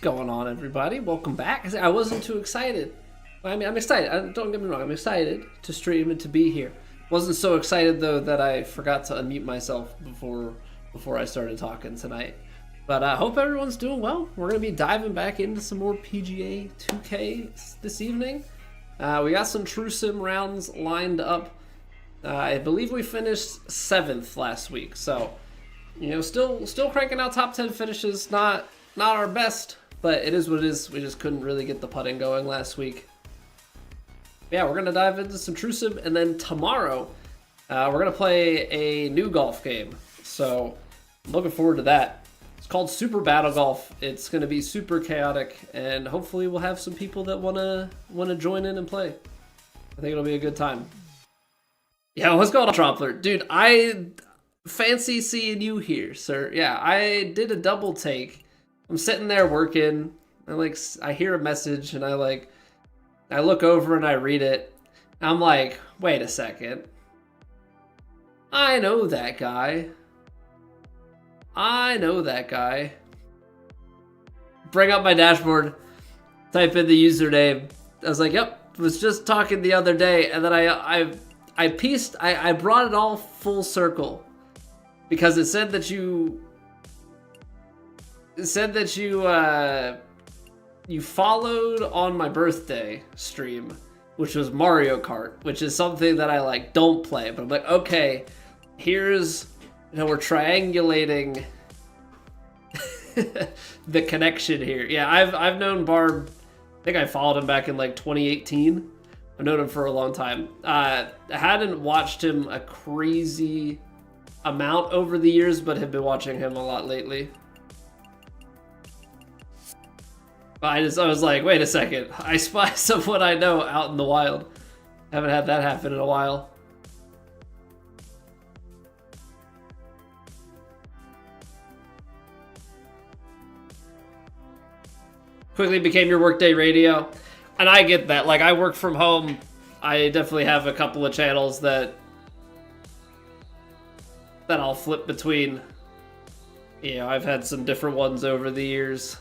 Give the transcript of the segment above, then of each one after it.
Going on, everybody? Welcome back. I wasn't too excited. I mean, I'm excited. Don't get me wrong. I'm excited to stream and to be here. Wasn't so excited though that I forgot to unmute myself before I started talking tonight. But I hope everyone's doing well. We're gonna be diving back into some more PGA 2K this evening. We got some True Sim rounds lined up. I believe we finished 7th last week, so still cranking out top 10 finishes. Not our best, but it is what it is. We just couldn't really get the putting going last week. Yeah, we're gonna dive into some True Sim, and then tomorrow we're gonna play a new golf game. So I'm looking forward to that. It's called Super Battle Golf. It's gonna be super chaotic, and hopefully we'll have some people that wanna join in and play. I think it'll be a good time. Yeah, what's going on, Trompler? Dude, I fancy seeing you here, sir. Yeah, I did a double take. I'm sitting there working. I hear a message, and I look over and I read it. I'm like, wait a second. I know that guy. Bring up my dashboard, type in the username. I was like, yep, was just talking the other day, and then I brought it all full circle because it said that you followed on my birthday stream, which was Mario Kart, which is something that I don't play, but I'm like, okay, here's, we're triangulating the connection here. Yeah, I've known Barb. I think I followed him back in 2018. I've known him for a long time. I hadn't watched him a crazy amount over the years, but have been watching him a lot lately. I was like, wait a second. I spy someone I know out in the wild. Haven't had that happen in a while. Quickly became your workday radio. And I get that. I work from home. I definitely have a couple of channels that I'll flip between. I've had some different ones over the years.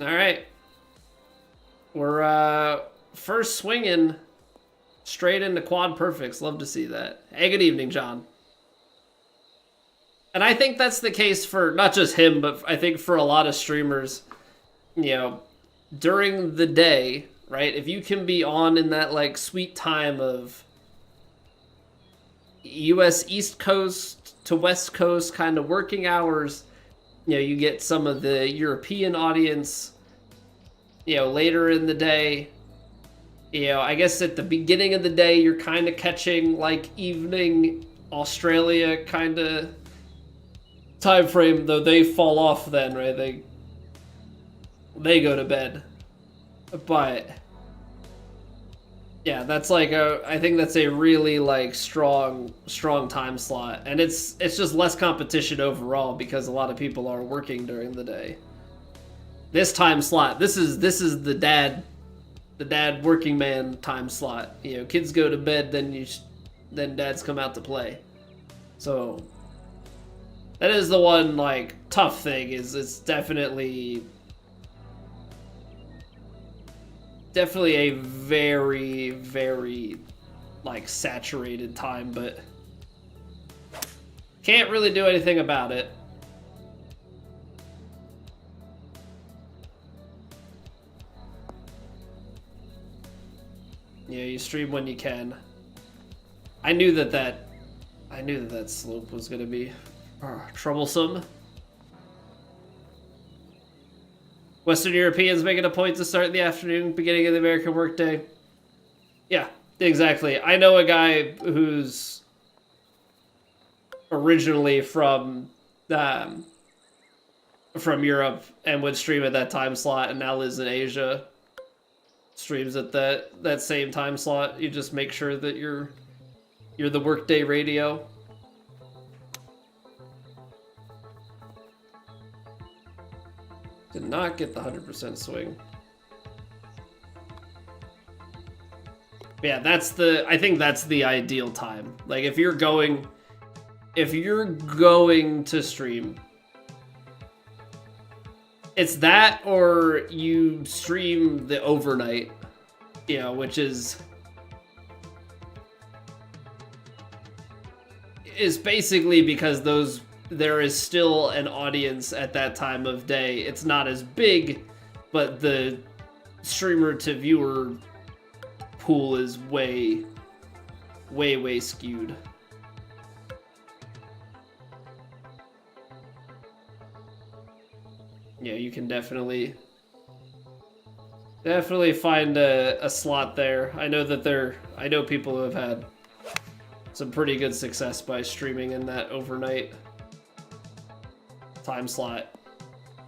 All right. We're first swinging straight into quad perfects. Love to see that. Hey, good evening, John. And I think that's the case for not just him, but I think for a lot of streamers, during the day, right? If you can be on in that sweet time of US East Coast to West Coast kind of working hours, you get some of the European audience, later in the day. I guess at the beginning of the day, you're kind of catching evening Australia kind of time frame, though they fall off then, right? They go to bed. But yeah, that's I think that's a really strong time slot, and it's just less competition overall because a lot of people are working during the day. This time slot, this is the dad working man time slot. Kids go to bed, then dads come out to play. So that is the one tough thing, is it's definitely a very, very saturated time, but can't really do anything about it. You stream when you can. I knew that slope was gonna be troublesome. Western Europeans making a point to start in the afternoon, beginning of the American workday. Yeah, exactly. I know a guy who's originally from Europe and would stream at that time slot, and now lives in Asia. Streams at that same time slot. You just make sure that you're the workday radio. Did not get the 100% swing. Yeah, I think that's the ideal time. If you're going to stream it's that, or you stream the overnight, you know, which is basically because there is still an audience at that time of day. It's not as big, but the streamer to viewer pool is way skewed. Yeah, you can definitely find a slot there. I know people who have had some pretty good success by streaming in that overnight time slot.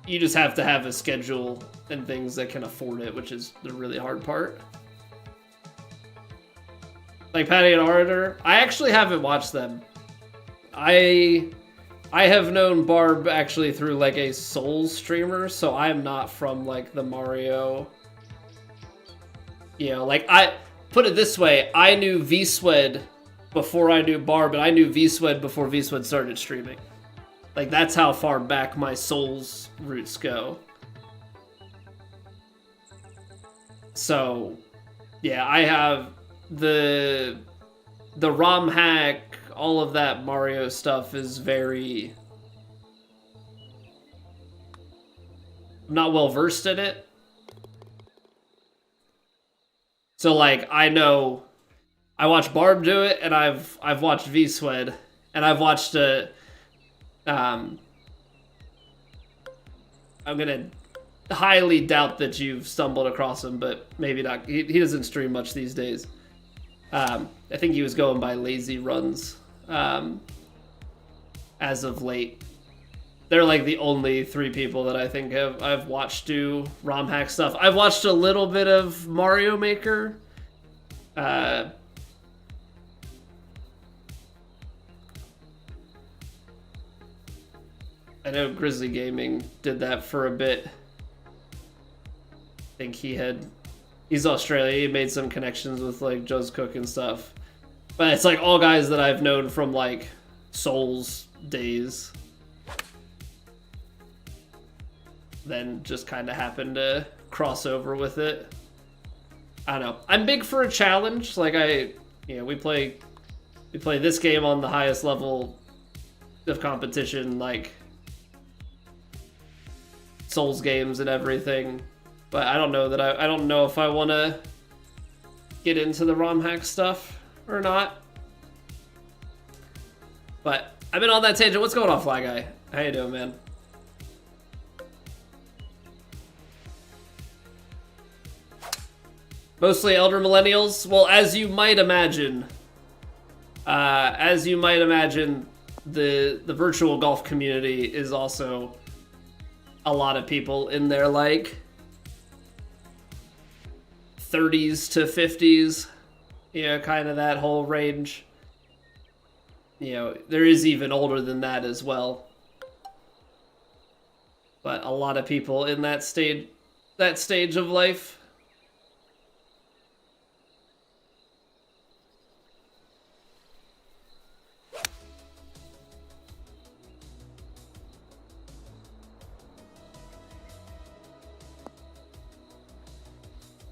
You just have to have a schedule and things that can afford it, which is the really hard part. Like Patty and Orator, I actually haven't watched them. I have known Barb actually through like a Souls streamer, so I'm not from like the Mario. You know, like I put it this way, I knew VSwed before I knew Barb, and I knew VSwed before VSwed started streaming. Like that's how far back my Souls roots go. So, yeah, I have the ROM hack, all of that Mario stuff is very... I'm not well versed in it. So like I watched Barb do it, and I've watched VSwed, and I've watched I'm gonna highly doubt that you've stumbled across him, but maybe not. He doesn't stream much these days. I think he was going by Lazy Runs as of late. They're like the only three people that I think I've watched do ROM hack stuff. I've watched a little bit of Mario Maker. I know Grizzly Gaming did that for a bit. I think he's Australian. He made some connections with like Joe's Cook and stuff. But it's like all guys that I've known from like Souls days. Then just kind of happened to cross over with it. I don't know. I'm big for a challenge. Like we play this game on the highest level of competition, like Souls games and everything. But I don't know that I don't know if I want to get into the ROM hack stuff or not. But I've been on that tangent. What's going on, Fly Guy? How you doing, man? Mostly elder millennials. Well, as you might imagine, the virtual golf community is also a lot of people in their like 30s to 50s, you know, kind of that whole range. You know, there is even older than that as well. But a lot of people in that stage of life.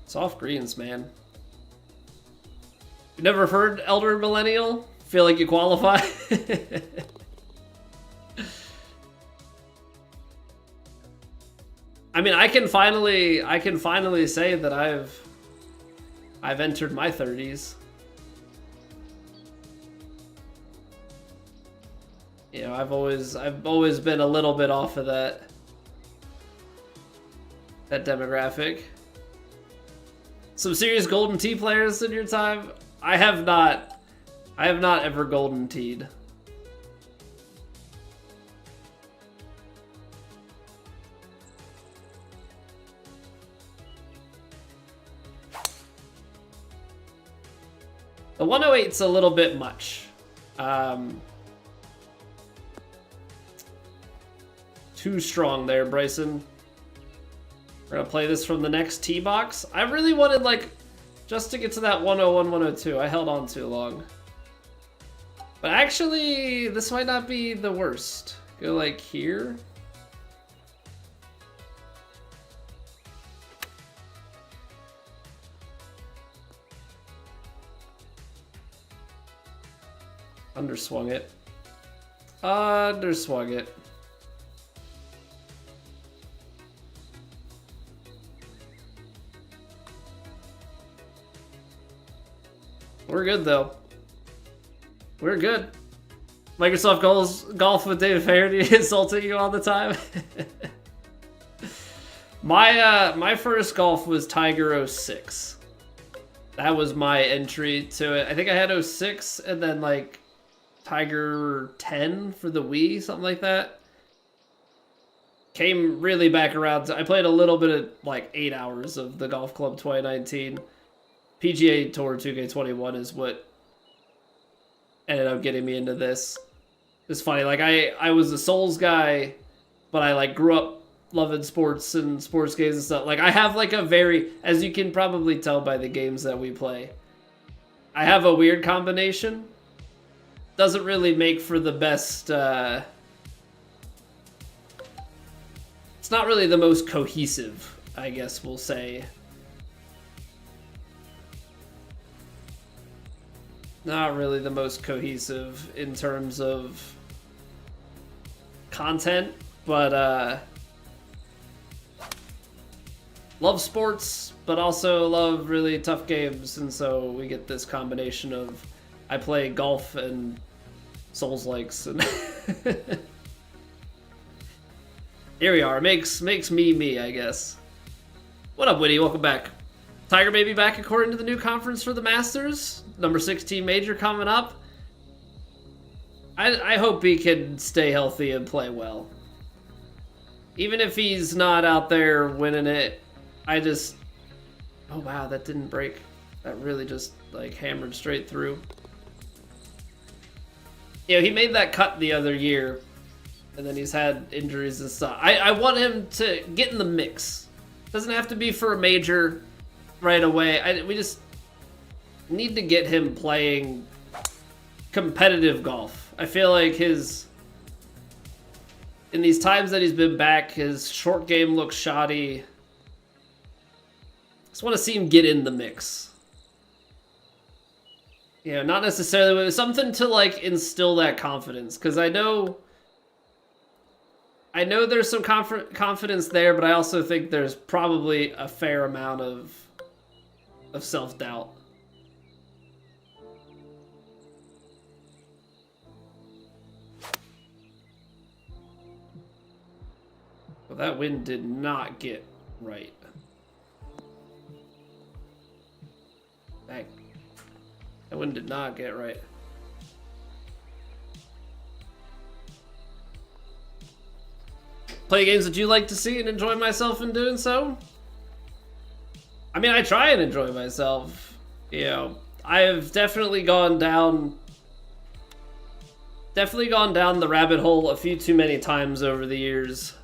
Soft greens, man. You never heard Elder Millennial? Feel like you qualify? I mean, I can finally say that I've entered my 30s. You know, I've always been a little bit off of that demographic. Some serious Golden Tee players in your time? I have not ever Golden Teed. The 108's a little bit much. Too strong there, Bryson. We're gonna play this from the next tee box. I really wanted, like, just to get to that 101, 102. I held on too long. But actually, this might not be the worst. Go, like, here. Underswung it. Underswung it. We're good, though. We're good. Microsoft golf with David Faherty insulting you all the time. My first golf was Tiger 06. That was my entry to it. I think I had 06 and then like Tiger 10 for the Wii, something like that. Came really back around. I played a little bit of like 8 hours of the Golf Club 2019. PGA Tour 2K21 is what ended up getting me into this. It's funny, like I was a Souls guy, but I like grew up loving sports and sports games and stuff. Like I have like a very, as you can probably tell by the games that we play, I have a weird combination. Doesn't really make for the best, it's not really the most cohesive, I guess we'll say. Not really the most cohesive in terms of content, but love sports, but also love really tough games, and so we get this combination of I play golf and Souls-likes, and here we are. Makes me, I guess. What up, Witty? Welcome back. Tiger Baby back according to the new conference for the Masters. Number 16 major coming up. I hope he can stay healthy and play well. Even if he's not out there winning it, I just... Oh wow, that didn't break. That really just like hammered straight through. Yeah, he made that cut the other year, and then he's had injuries and stuff. I want him to get in the mix. Doesn't have to be for a major right away. We just need to get him playing competitive golf. I feel like in these times that he's been back, his short game looks shoddy. Just want to see him get in the mix. Yeah, not necessarily, but something to like instill that confidence, because I know there's some confidence there, but I also think there's probably a fair amount of self-doubt. Well, that wind did not get right. Dang. That wind did not get right. Play games that you like to see and enjoy myself in doing so? I mean, I try and enjoy myself. You know, I have definitely gone down the rabbit hole a few too many times over the years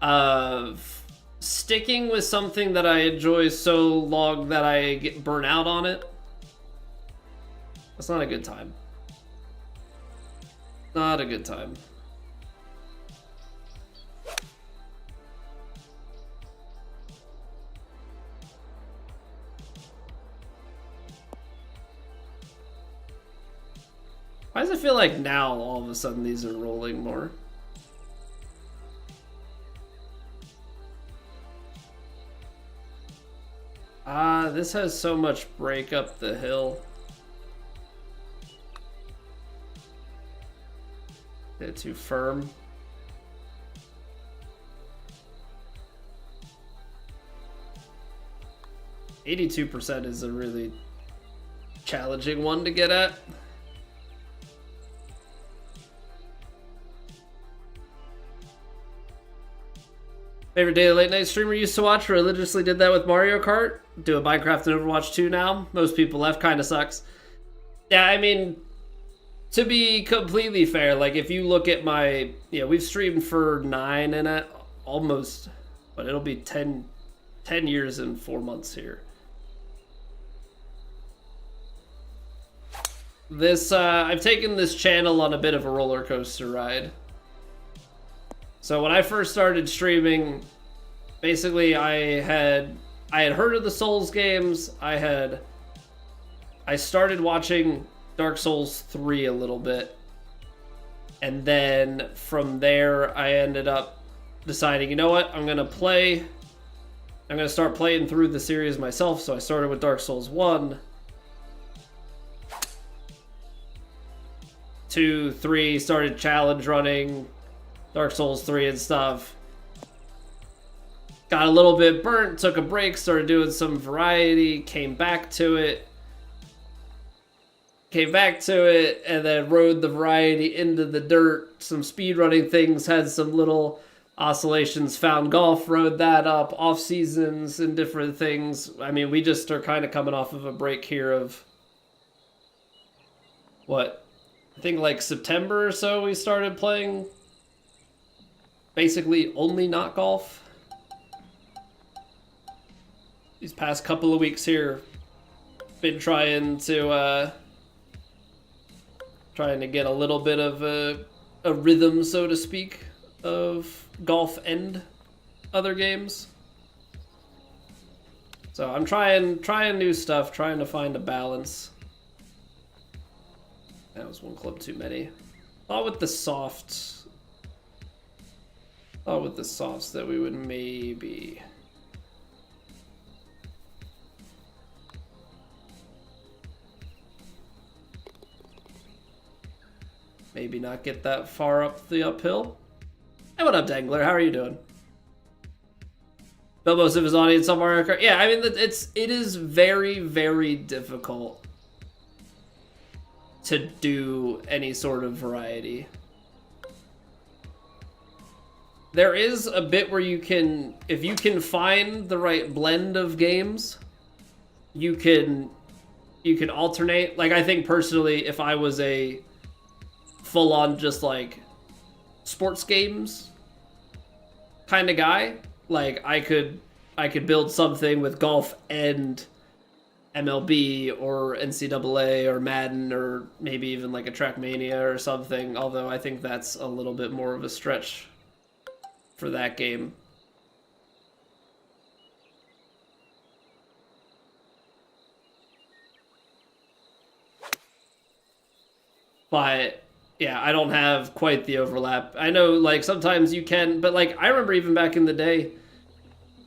of sticking with something that I enjoy so long that I get burnt out on it. That's not a good time. Not a good time. Why does it feel like now all of a sudden these are rolling more? This has so much break up the hill. They're too firm. %82 is a really challenging one to get at. Favorite daily late night streamer used to watch, religiously did that with Mario Kart. Do a Minecraft and Overwatch 2 now. Most people left, kind of sucks. Yeah, I mean, to be completely fair, like if you look at my, we've streamed for 9 and almost, but it'll be 10 years and 4 months here. I've taken this channel on a bit of a roller coaster ride. So when I first started streaming, basically I had heard of the Souls games. I started watching Dark Souls 3 a little bit. And then from there, I ended up deciding, you know what, I'm going to start playing through the series myself. So I started with Dark Souls 1, 2, 3, started challenge running Dark Souls 3 and stuff. Got a little bit burnt, took a break, started doing some variety, came back to it, and then rode the variety into the dirt. Some speedrunning things, had some little oscillations, found golf, rode that up, off seasons and different things. I mean, we just are kind of coming off of a break here of, what, I think like September or so we started playing basically only not golf. These past couple of weeks here, been trying to get a little bit of a rhythm, so to speak, of golf and other games. So I'm trying new stuff, trying to find a balance. That was one club too many. Thought with the softs that we would maybe. Maybe not get that far up the uphill. Hey, what up, Dangler? How are you doing? But most of his audience on Mario Kart. Yeah, I mean, it is very, very difficult to do any sort of variety. There is a bit where you can, if you can find the right blend of games, you can alternate. Like, I think personally, if I was a full-on just like sports games kind of guy, like I could build something with golf and MLB or NCAA or Madden or maybe even like a Trackmania or something, although I think that's a little bit more of a stretch for that game. But yeah, I don't have quite the overlap. I know, like, sometimes you can, but, like, I remember even back in the day,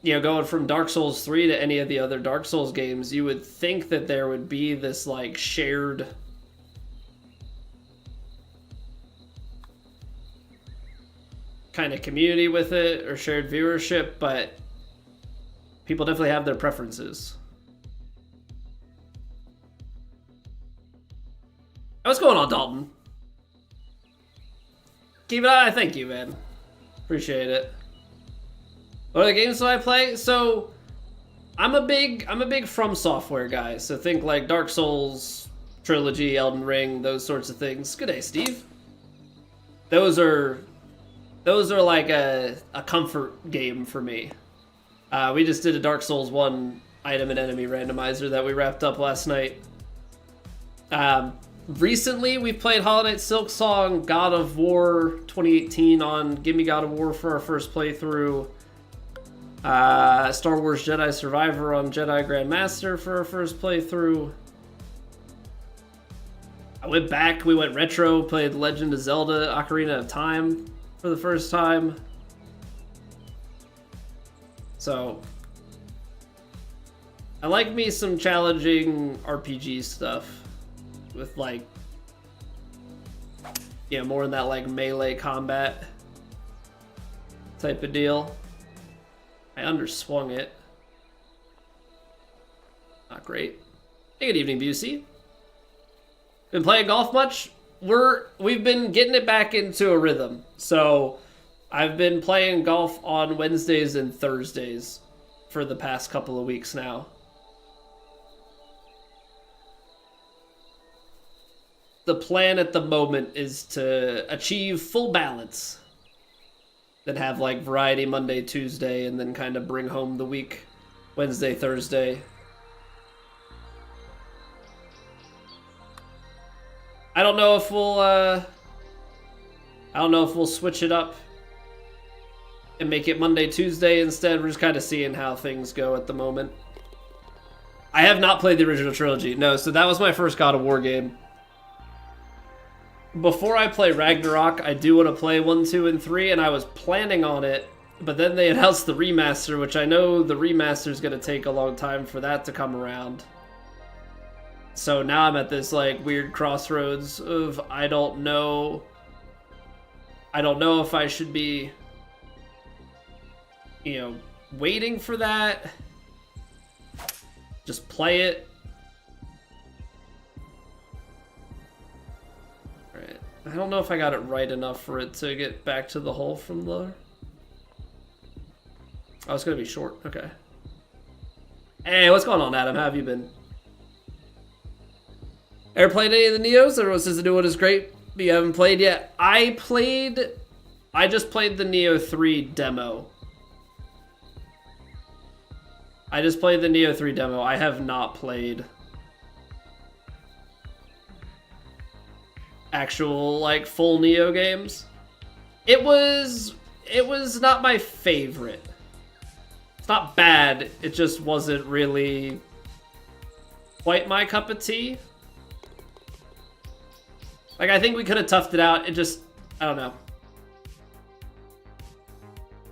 you know, going from Dark Souls 3 to any of the other Dark Souls games, you would think that there would be this, like, shared kind of community with it, or shared viewership, but people definitely have their preferences. What's going on, Dalton? Keep it on. Thank you, man. Appreciate it. What are the games that I play? So, I'm a big From Software guy. So think like Dark Souls, Trilogy, Elden Ring, those sorts of things. Good day, Steve. Those are like a comfort game for me. We just did a Dark Souls 1 item and enemy randomizer that we wrapped up last night. Recently, we've played Hollow Knight Silksong, God of War 2018 on Gimme God of War for our first playthrough. Star Wars Jedi Survivor on Jedi Grandmaster for our first playthrough. I went back, we went retro, played Legend of Zelda Ocarina of Time for the first time. So, I like me some challenging RPG stuff. With like, you know, more in that like melee combat type of deal. I underswung it. Not great. Hey, good evening, Busey. Been playing golf much? We've been getting it back into a rhythm. So I've been playing golf on Wednesdays and Thursdays for the past couple of weeks now. The plan at the moment is to achieve full balance. Then have like variety Monday, Tuesday, and then kind of bring home the week Wednesday, Thursday. I don't know if we'll switch it up and make it Monday, Tuesday instead. We're just kind of seeing how things go at the moment. I have not played the original trilogy. No, so that was my first God of War game. before I play Ragnarok, I do want to play 1, 2, and 3, and I was planning on it, but then they announced the remaster, which I know the remaster is going to take a long time for that to come around. So now I'm at this like weird crossroads of I don't know if I should be, you know, waiting for that. Just play it. Alright. I don't know if I got it right enough for it to get back to the hole from the... Oh, it's gonna be short. Okay. Hey, what's going on, Adam? How have you been? Ever played any of the Neos? Everyone says the new one is great, but you haven't played yet. I just played the Neo 3 demo. I just played the Neo 3 demo. I have not played actual, like, full Neo games. It was not my favorite. It's not bad, it just wasn't really quite my cup of tea. Like, I think we could have toughed it out. It just, I don't know.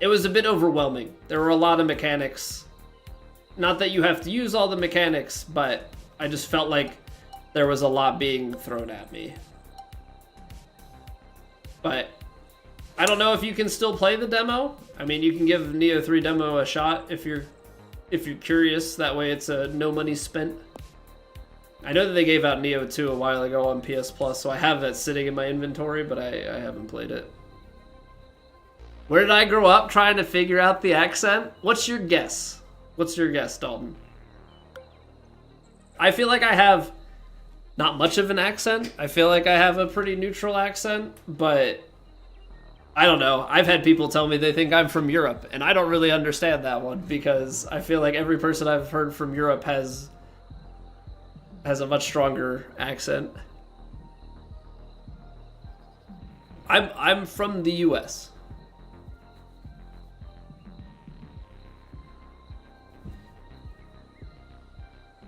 It was a bit overwhelming. There were a lot of mechanics. Not that you have to use all the mechanics, but I just felt like there was a lot being thrown at me. But I don't know if you can still play the demo. I mean, you can give Neo 3 demo a shot if you're curious. That way it's a no money spent. I know that they gave out Neo 2 a while ago on PS Plus, so I have that sitting in my inventory, but I haven't played it. Where did I grow up trying to figure out the accent? What's your guess? What's your guess, Dalton? I feel like I have not much of an accent. I feel like I have a pretty neutral accent, but I don't know. I've had people tell me they think I'm from Europe, and I don't really understand that one because I feel like every person I've heard from Europe has a much stronger accent. I'm from the US.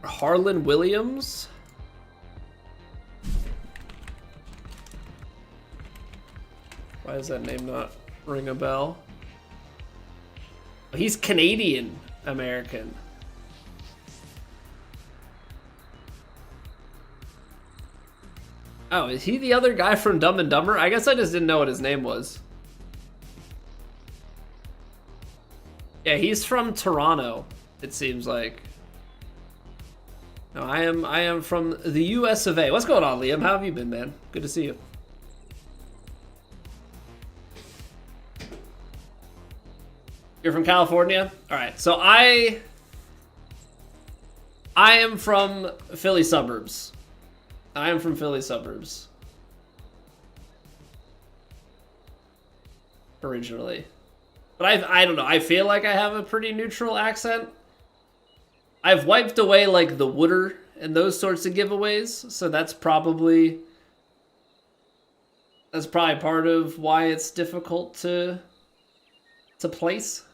Harlan Williams? Why does that name not ring a bell? He's Canadian American. Oh, is he the other guy from Dumb and Dumber? I guess I just didn't know what his name was. Yeah, he's from Toronto, it seems like. No, I am from the US of A. What's going on, Liam? How have you been, man? Good to see you. You're from California? Alright, so I am from Philly suburbs. I am from Philly suburbs. Originally. But I don't know, I feel like I have a pretty neutral accent. I've wiped away like the wooder and those sorts of giveaways, so that's probably part of why it's difficult to place.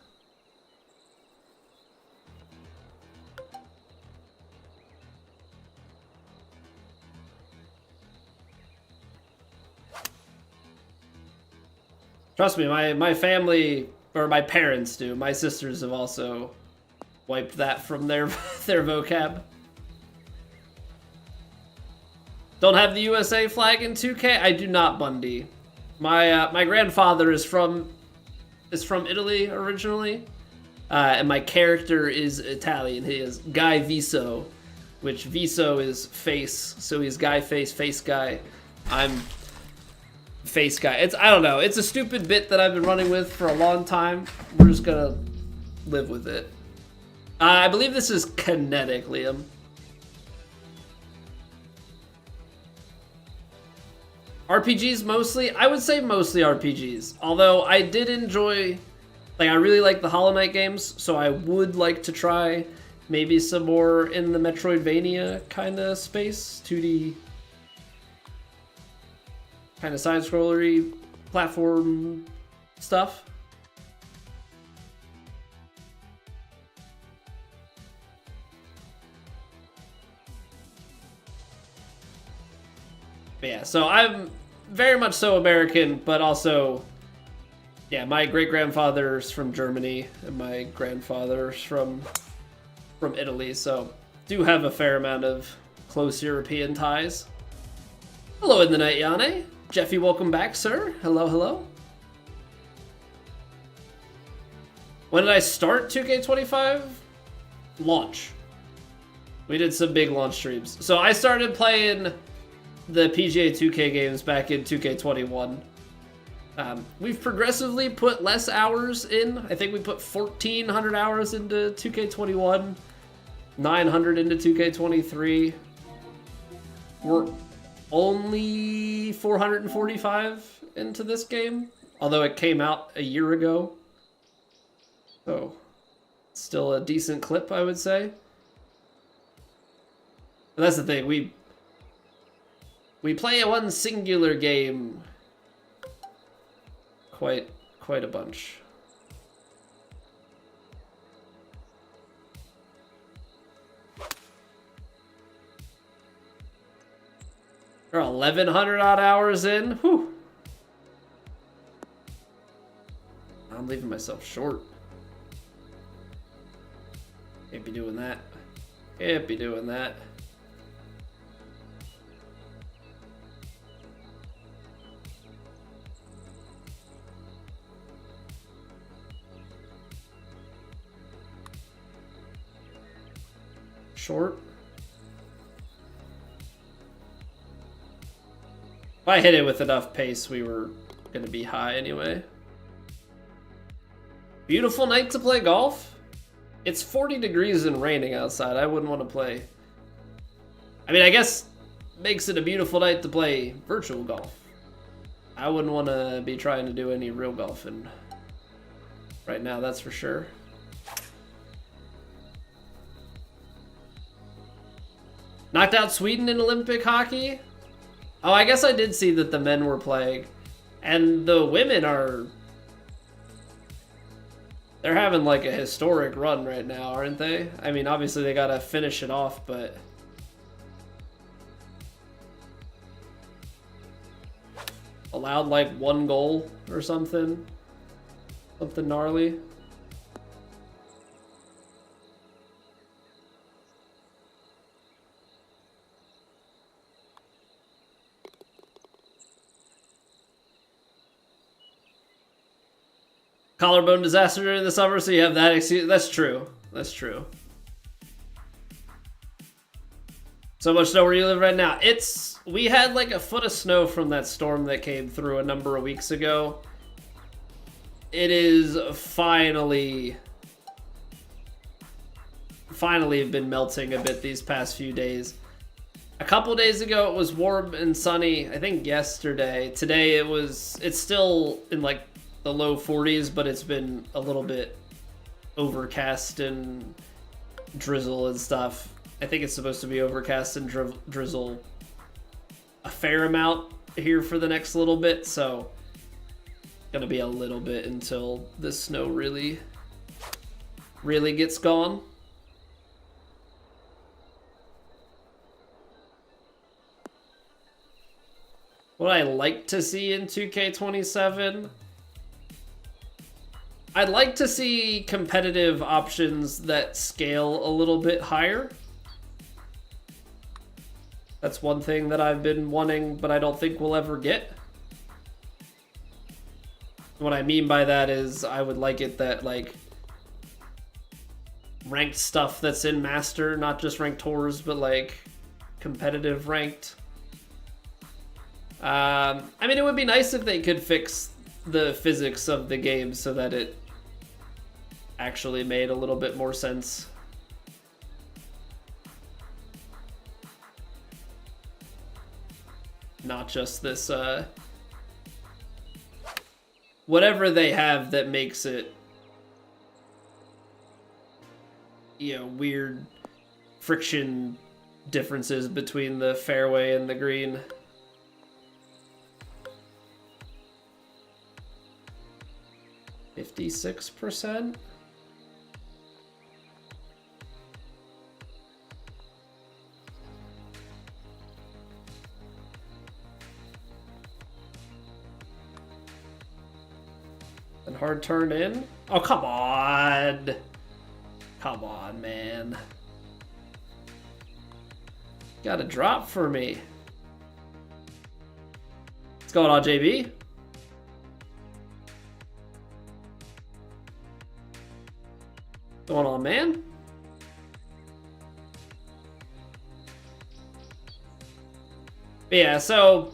Trust me, my family, or my parents do. My sisters have also wiped that from their vocab. Don't have the USA flag in 2K? I do not, Bundy. My grandfather is from Italy originally, and my character is Italian. He is Guy Viso, which Viso is face, so he's Guy Face Guy. I'm Face Guy. I don't know. It's a stupid bit that I've been running with for a long time. We're just gonna live with it. I believe this is kinetic, Liam. RPGs mostly? I would say mostly RPGs. Although I did enjoy, like I really like the Hollow Knight games, so I would like to try maybe some more in the Metroidvania kind of space. 2D kind of side-scrollery platform stuff. But yeah, so very much so American, but also, yeah, my great-grandfather's from Germany, and my grandfather's from Italy, so do have a fair amount of close European ties. Hello in the night, Yane. Jeffy, welcome back, sir. Hello, hello. When did I start 2K25? Launch. We did some big launch streams. So I started playing the PGA 2K games back in 2K21. We've progressively put less hours in. I think we put 1,400 hours into 2K21, 900 into 2K23. We're only 445 into this game, although it came out a year ago. So, still a decent clip, I would say. And that's the thing, we play one singular game quite a bunch. We're 1,100 odd hours in. Whew. I'm leaving myself short. Can't be doing that. Can't be doing that. Short. If I hit it with enough pace, we were going to be high anyway. Beautiful night to play golf. It's 40 degrees and raining outside. I wouldn't want to play. I mean, I guess makes it a beautiful night to play virtual golf. I wouldn't want to be trying to do any real golfing right now, that's for sure. Knocked out Sweden in Olympic hockey? Oh, I guess I did see that the men were playing. And the women are... They're having like a historic run right now, aren't they? I mean, obviously they gotta finish it off, but... Allowed like 1 goal or something. Something gnarly. Collarbone disaster during the summer, so you have that excuse. That's true. That's true. So much snow where you live right now. We had like a foot of snow from that storm that came through a number of weeks ago. It is finally been melting a bit these past few days. A couple days ago it was warm and sunny. I think yesterday. Today it's still in like the low 40s, but it's been a little bit overcast and drizzle and stuff. I think it's supposed to be overcast and drizzle a fair amount here for the next little bit, so gonna be a little bit until the snow really gets gone. What I like to see in 2K27, I'd like to see competitive options that scale a little bit higher. That's one thing that I've been wanting, but I don't think we'll ever get. What I mean by that is I would like it that, like, ranked stuff that's in Master, not just ranked tours, but, like, competitive ranked. I mean, it would be nice if they could fix the physics of the game so that it actually made a little bit more sense. Not just this, whatever they have that makes it, you know, weird friction differences between the fairway and the green. %56%? And hard turn in. Oh, come on. Come on, man. Got a drop for me. What's going on, JB? What's going on, man? Yeah, so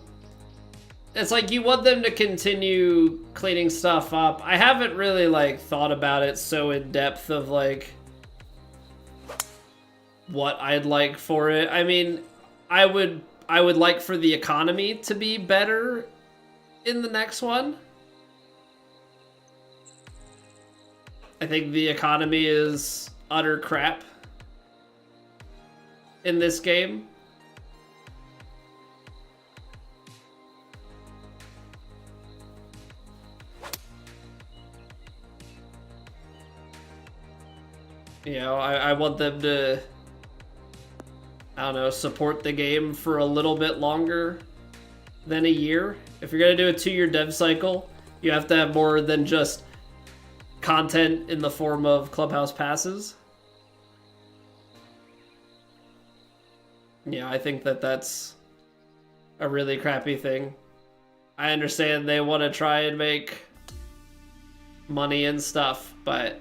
it's like you want them to continue cleaning stuff up. I haven't really like thought about it so in depth of like what I'd like for it. I mean, I would like for the economy to be better in the next one. I think the economy is utter crap in this game. You know, I want them to, I don't know, support the game for a little bit longer than a year. If you're going to do a 2-year dev cycle, you have to have more than just content in the form of clubhouse passes. Yeah, I think that that's a really crappy thing. I understand they want to try and make money and stuff, but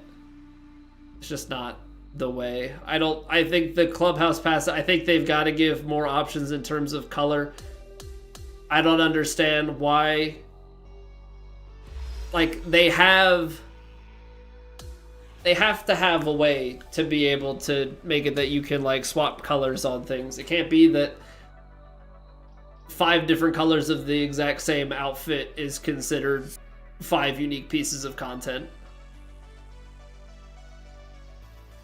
it's just not the way. I think the clubhouse pass, I think they've got to give more options in terms of color. I don't understand why, like, they have to have a way to be able to make it that you can like swap colors on things. It can't be that 5 different colors of the exact same outfit is considered 5 unique pieces of content.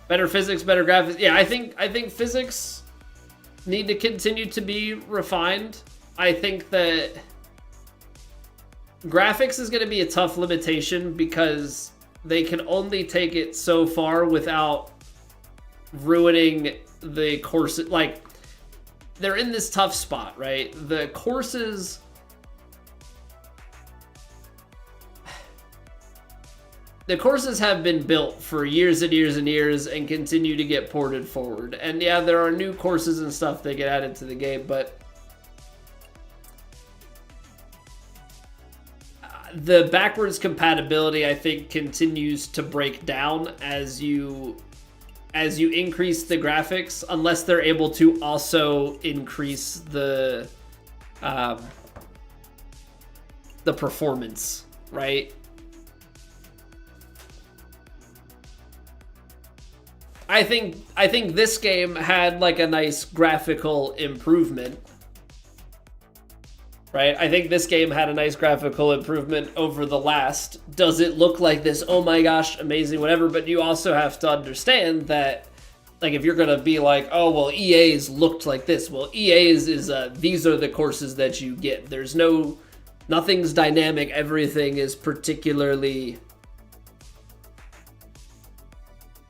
Better physics, better graphics. Yeah, I think physics need to continue to be refined. I think that graphics is going to be a tough limitation because they can only take it so far without ruining the course. Like, they're in this tough spot, right? The courses, have been built for years and years and years and continue to get ported forward. And yeah, there are new courses and stuff that get added to the game, but the backwards compatibility, I think, continues to break down as you increase the graphics, unless they're able to also increase the performance, right? I think this game had like a nice graphical improvement. Right? I think this game had a nice graphical improvement over the last. Does it look like this? Oh my gosh, amazing, whatever. But you also have to understand that, like, if you're going to be like, oh, well, EA's looked like this. Well, EA's is, these are the courses that you get. There's nothing's dynamic. Everything is particularly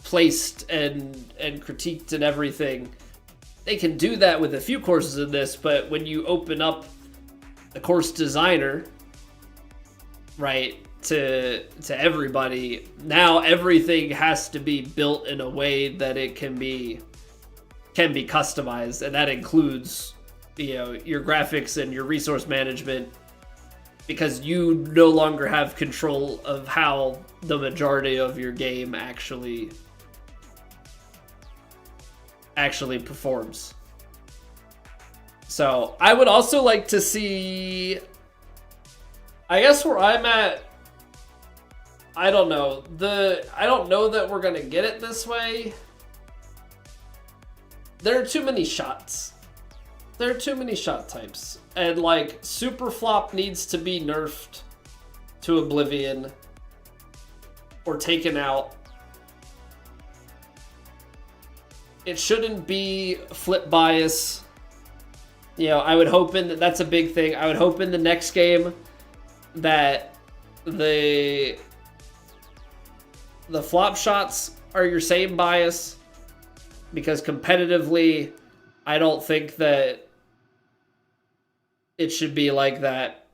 placed and critiqued and everything. They can do that with a few courses in this, but when you open up the course designer, right, to everybody, now everything has to be built in a way that it can be customized, and that includes, you know, your graphics and your resource management, because you no longer have control of how the majority of your game actually performs. So I would also like to see, I guess where I'm at, I don't know that we're gonna get it this way. There are too many shots. There are too many shot types. And like, super flop needs to be nerfed to oblivion or taken out. It shouldn't be flip bias. You know, I would hope that's a big thing. I would hope in the next game that the flop shots are your same bias, because competitively, I don't think that it should be like that.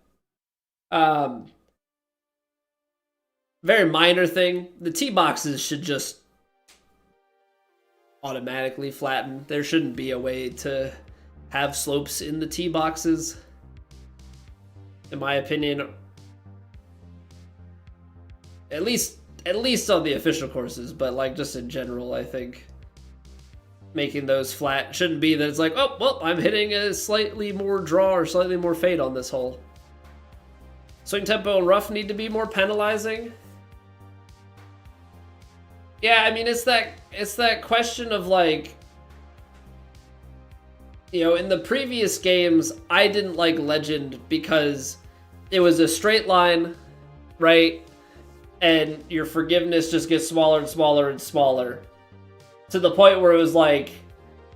very minor thing. The tee boxes should just automatically flatten. There shouldn't be a way to have slopes in the tee boxes, in my opinion. At least on the official courses, but like just in general, I think making those flat shouldn't be that it's like, oh, well, I'm hitting a slightly more draw or slightly more fade on this hole. Swing tempo and rough need to be more penalizing. Yeah, I mean, it's that question of like, you know, in the previous games, I didn't like Legend because it was a straight line, right? And your forgiveness just gets smaller and smaller and smaller. To the point where it was like,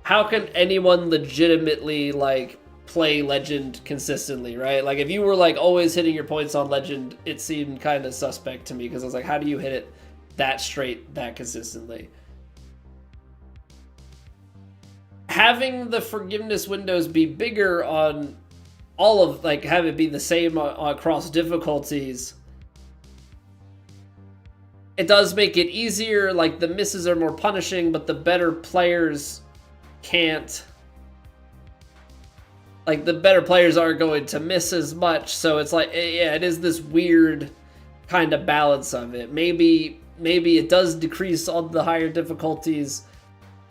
how can anyone legitimately like play Legend consistently, right? Like if you were like always hitting your points on Legend, it seemed kind of suspect to me because I was like, how do you hit it that straight, that consistently? Having the forgiveness windows be bigger on all of, like, have it be the same across difficulties, it does make it easier. Like the misses are more punishing, but the better players can't, like the better players aren't going to miss as much. So it's like, yeah, it is this weird kind of balance of it. Maybe it does decrease on the higher difficulties.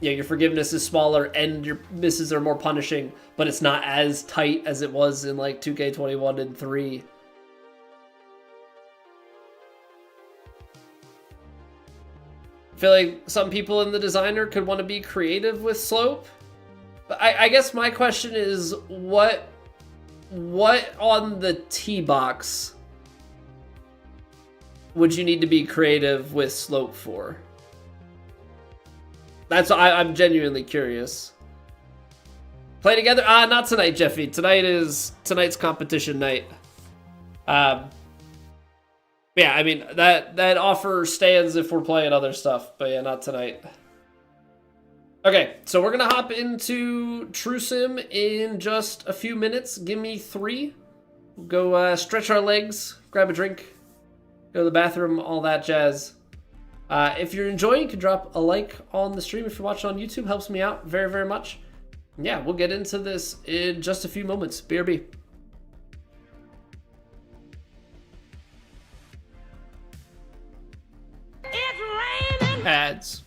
You know, your forgiveness is smaller and your misses are more punishing, but it's not as tight as it was in like 2K21 and 3. I feel like some people in the designer could want to be creative with slope. But I guess my question is, what on the tee box would you need to be creative with slope for? That's what I'm genuinely curious. Play together? Not tonight, Jeffy. Tonight's competition night. Yeah, I mean, that offer stands if we're playing other stuff, but yeah, not tonight. Okay, so we're gonna hop into True Sim in just a few minutes. Give me 3. Go stretch our legs, grab a drink, go to the bathroom, all that jazz. If you're enjoying, you can drop a like on the stream. If you're watching on YouTube, helps me out very, very much. Yeah, we'll get into this in just a few moments. BRB. It's raining. Ads.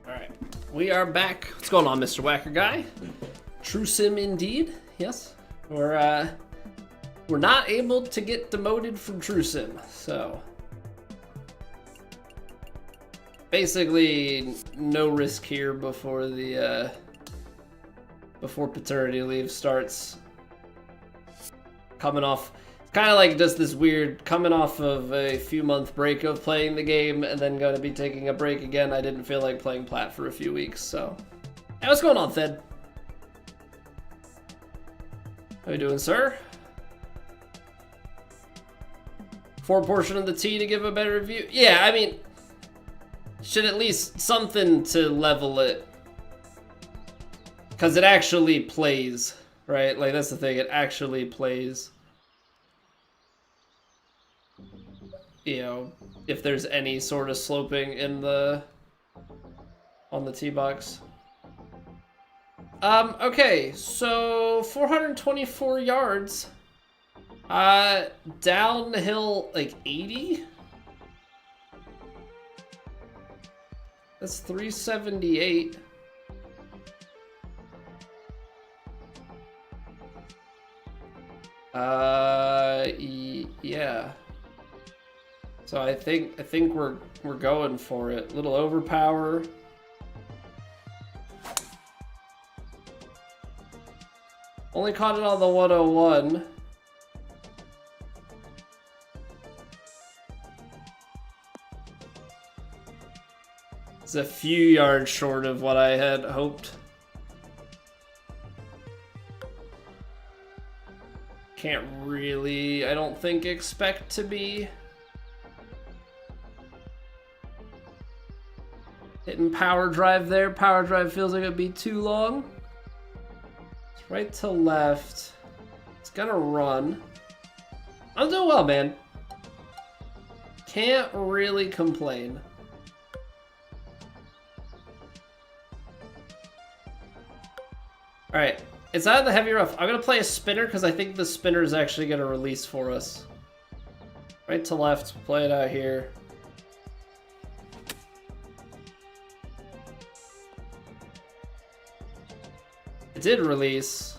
Alright, we are back. What's going on, Mr. Whacker Guy? True sim indeed, yes. We're not able to get demoted from True Sim, so... Basically, no risk here before the, before paternity leave starts. Coming off... Kind of like just this weird coming off of a few month break of playing the game and then going to be taking a break again. I didn't feel like playing Plat for a few weeks, so. Hey, what's going on, Thed? How you doing, sir? Four portion of the T to give a better review? Yeah, I mean, should at least something to level it. Because it actually plays, right? Like, that's the thing, it actually plays. You know, if there's any sort of sloping in the on the tee box. Okay, so 424 yards. Downhill like 80. That's 378. Yeah. So I think we're going for it. Little overpower. Only caught it on the 101. It's a few yards short of what I had hoped. Can't really, I don't think, expect to be hitting power drive there. Power drive feels like it'd be too long. It's right to left. It's gonna run. I'm doing well, man. Can't really complain. Alright, it's out of the heavy rough. I'm gonna play a spinner because I think the spinner is actually gonna release for us. Right to left, play it out here. It did release.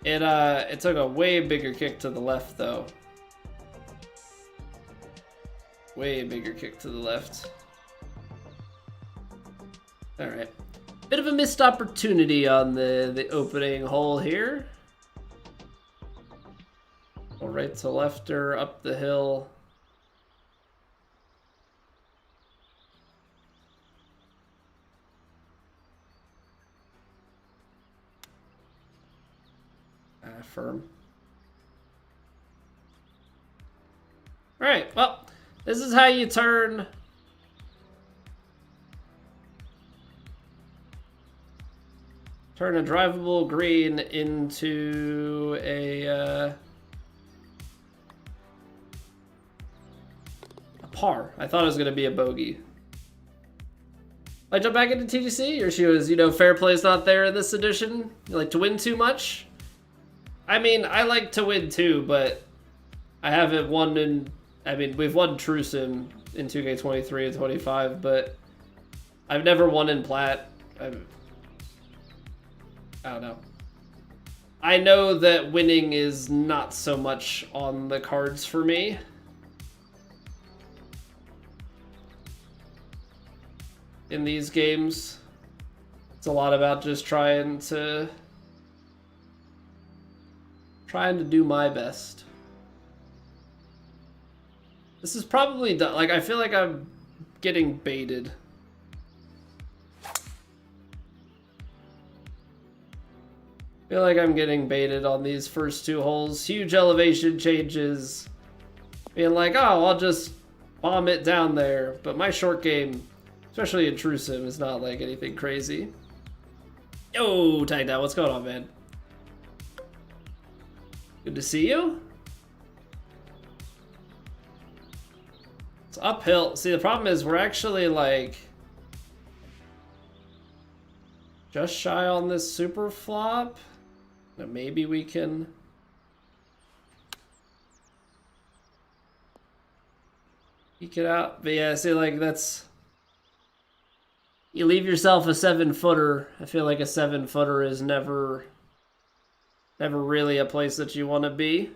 It took a way bigger kick to the left though. Way bigger kick to the left. Alright. Bit of a missed opportunity on the opening hole here. Go right to left or up the hill. Firm. Alright, well, this is how you turn a drivable green into a par. I thought it was going to be a bogey. I jump back into TGC, or she was, you know, fair play's not there in this edition? You like to win too much? I mean, I like to win too, but I haven't won in... I mean, we've won True Sim in 2K23 and 25, but I've never won in Plat. I don't know. I know that winning is not so much on the cards for me. In these games, it's a lot about just trying to do my best. This is probably done. Like, I feel like I'm getting baited. I feel like I'm getting baited on these first two holes. Huge elevation changes. Being like, oh, I'll just bomb it down there. But my short game, especially in True Sim, is not like anything crazy. Yo, tagged out. What's going on, man? Good to see you. It's uphill. See, the problem is we're actually like just shy on this super flop. Now maybe we can eke it out. But yeah, see, like that's You leave yourself a 7-footer. I feel like a 7-footer is never really a place that you want to be.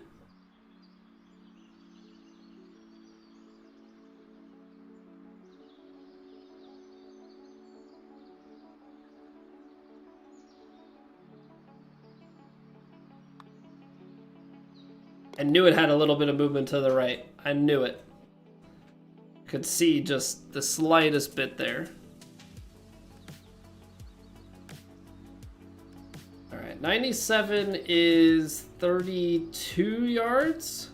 I knew it had a little bit of movement to the right. I knew it. Could see just the slightest bit there. All right, 97 is 32 yards.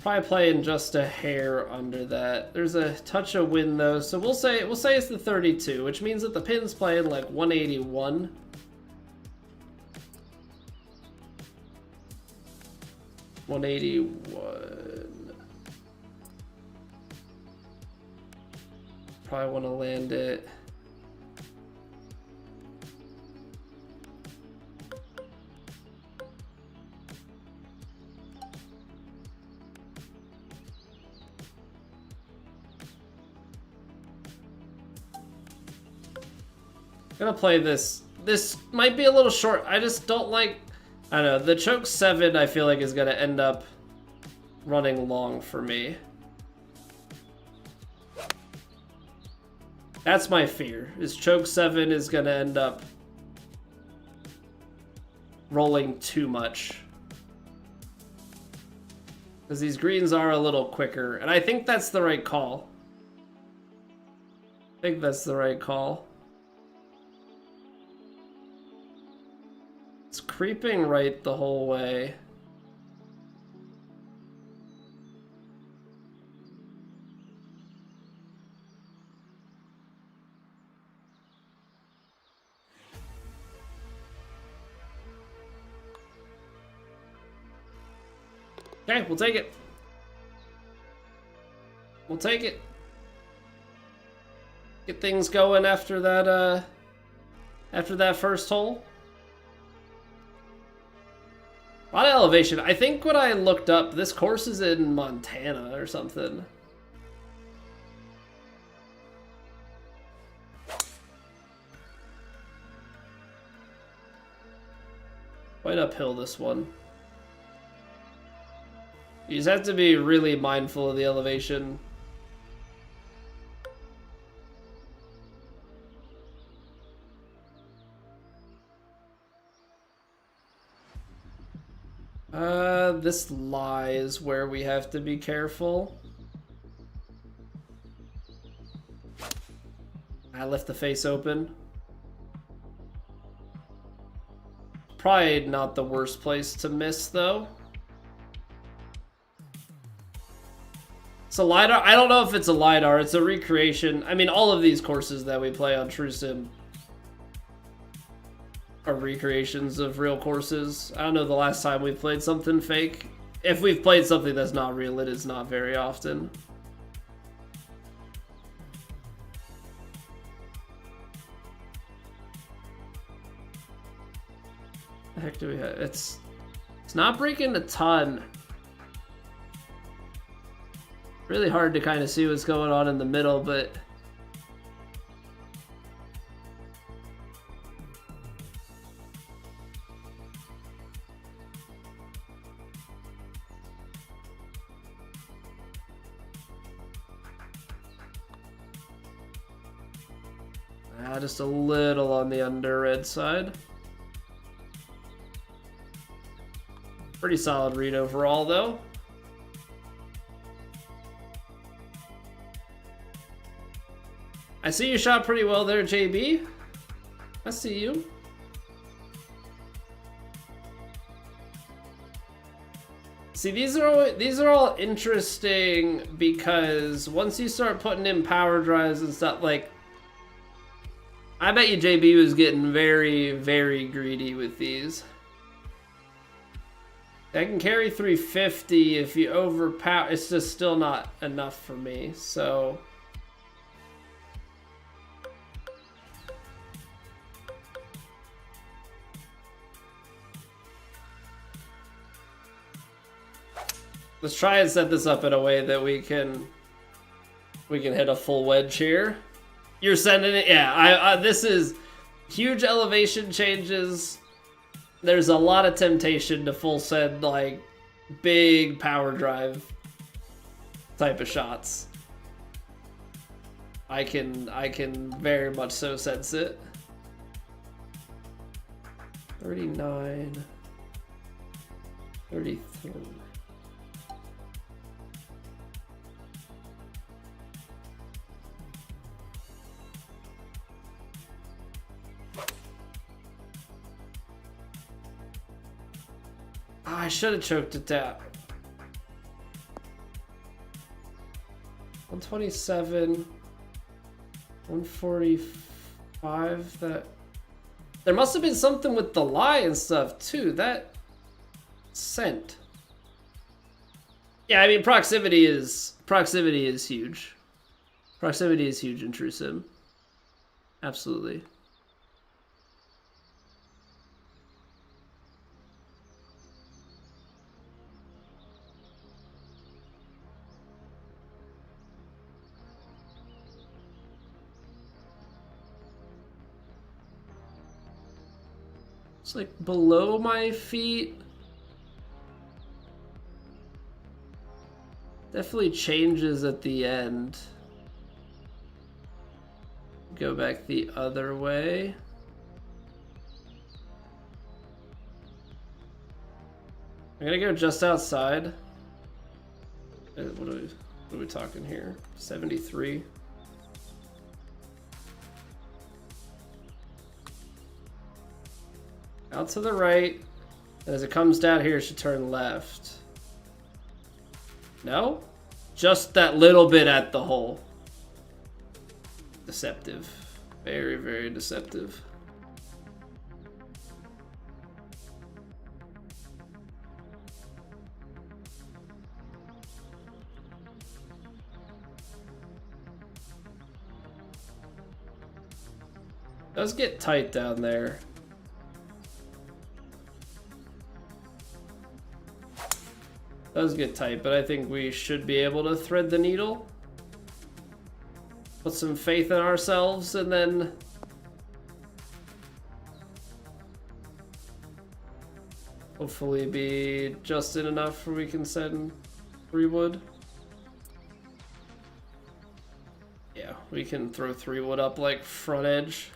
Probably playing just a hair under that. There's a touch of wind though, so we'll say it's the 32, which means that the pin's playing like 181. Probably want to land it. Gonna play this. This might be a little short. I just don't like, I don't know, the choke 7 I feel like is gonna end up running long for me. That's my fear, is choke 7 is gonna end up rolling too much. Because these greens are a little quicker, and I think that's the right call. I think that's the right call. It's creeping right the whole way. Okay, we'll take it. We'll take it. Get things going after that first hole. A lot of elevation. I think when I looked up, this course is in Montana or something. Quite uphill, this one. You just have to be really mindful of the elevation. This lie is where we have to be careful. I left the face open. Probably not the worst place to miss, though. It's a LiDAR. I don't know if it's a LiDAR. It's a recreation. I mean, all of these courses that we play on TrueSim are recreations of real courses. I don't know the last time we've played something fake. If we've played something that's not real, it is not very often. The heck do we have? It's not breaking a ton. Really hard to kind of see what's going on in the middle, but just a little on the under red side. Pretty solid read overall, though. I see you shot pretty well there, JB. I see you. See, these are all interesting because once you start putting in power drives and stuff, like, I bet you JB was getting very, very greedy with these. I can carry 350 if you overpower. It's just still not enough for me, so. Let's try and set this up in a way that we can hit a full wedge here. You're sending it? Yeah, I this is huge elevation changes. There's a lot of temptation to full send, like, big power drive type of shots. I can very much so sense it. 39, 33. I should have choked it down. 127, 145. That there must have been something with the lie and stuff too. That scent. Yeah, I mean proximity is huge. Proximity is huge in True Sim. Absolutely. It's like below my feet. Definitely changes at the end. Go back the other way. I'm gonna go just outside. What are we talking here? 73. Out to the right. And as it comes down here, it should turn left. No? Just that little bit at the hole. Deceptive. Very, very deceptive. Does get tight down there. Does get tight, but I think we should be able to thread the needle. Put some faith in ourselves, and then hopefully be just in enough where we can send 3 wood. Yeah, we can throw 3 wood up like front edge.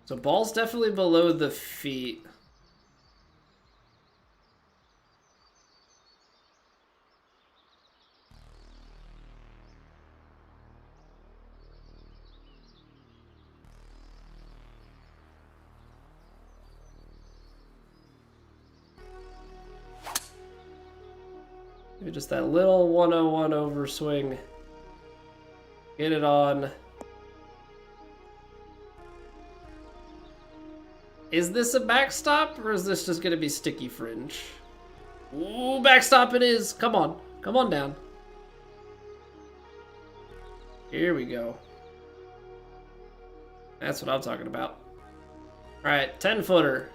So ball's definitely below the feet. Maybe just that little 101 overswing. Get it on. Is this a backstop, or is this just gonna be sticky fringe? Ooh, backstop it is. Come on. Come on down. Here we go. That's what I'm talking about. Alright, 10-footer.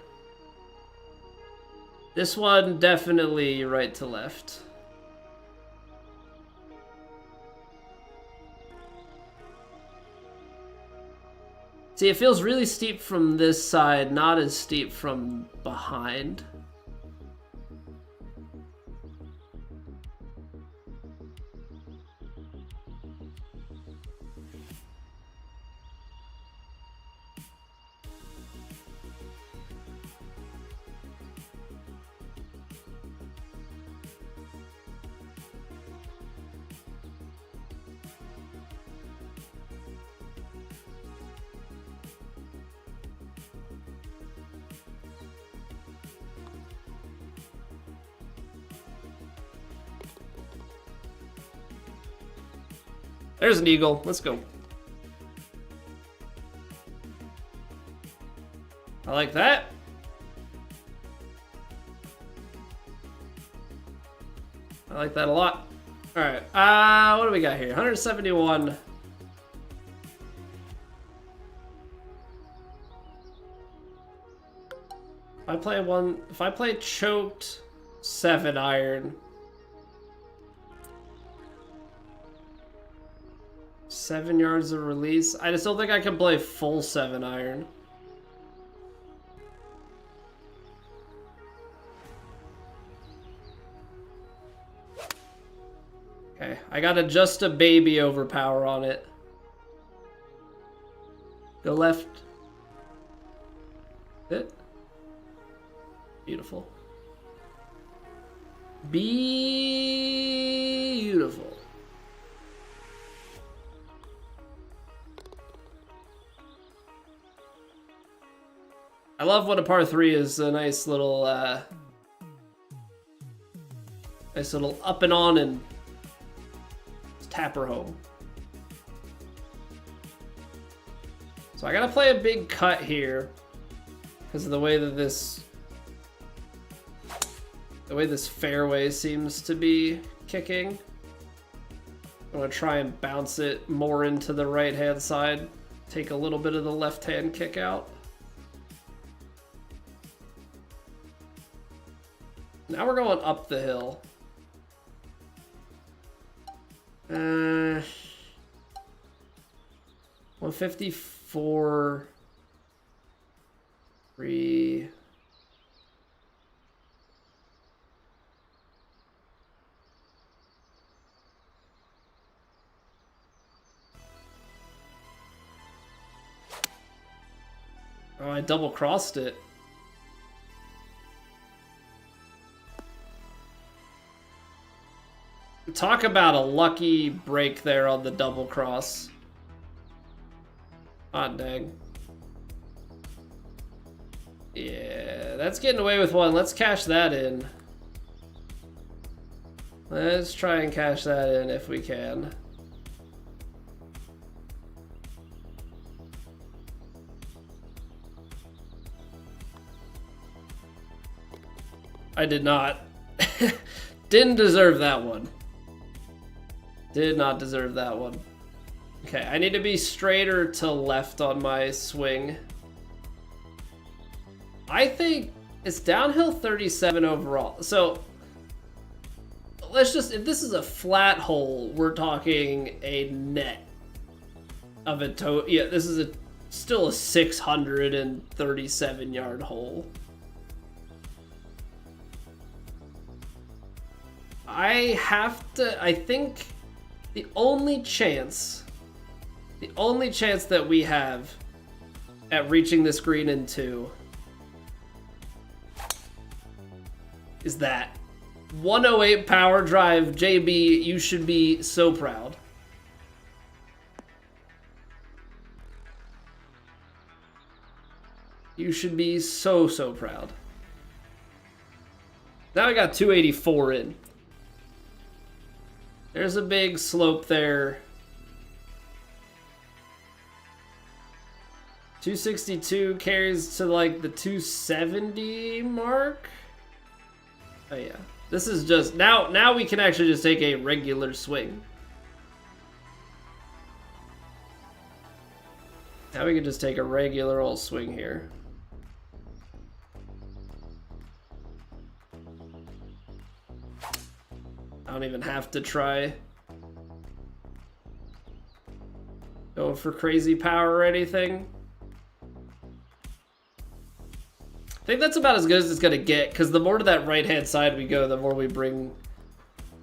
This one definitely right to left. See, it feels really steep from this side, not as steep from behind. There's an eagle. Let's go. I like that. I like that a lot. All right. What do we got here? 171. If I play choked 7-iron. 7 yards of release. I just don't think I can play full 7-iron. Okay, I got just a baby overpower on it. Go left. It. Beautiful. Beautiful. I love what a par 3 is. A nice little up and on and tapper home. So I gotta play a big cut here because of the way that this fairway seems to be kicking. I'm gonna try and bounce it more into the right hand side, take a little bit of the left hand kick out. Now we're going up the hill. 154. 3. Oh, I double crossed it. Talk about a lucky break there on the double cross. Hot dang. Yeah, that's getting away with one. Let's cash that in. Let's try and cash that in if we can. I did not. Didn't deserve that one. Did not deserve that one. Okay, I need to be straighter to left on my swing. I think it's downhill 37 overall. So let's just, if this is a flat hole, we're talking a net of a total. Yeah, this is still a 637 yard hole. I think the only chance that we have at reaching this green in 2 is that 108 power drive. JB, you should be so proud. You should be so proud. Now I got 284 in. There's a big slope there. 262 carries to like the 270 mark. Oh yeah. This is just now we can actually just take a regular swing. Now we can just take a regular old swing here. I don't even have to try going for crazy power or anything. I think that's about as good as it's gonna get, because the more to that right hand side we go, the more we bring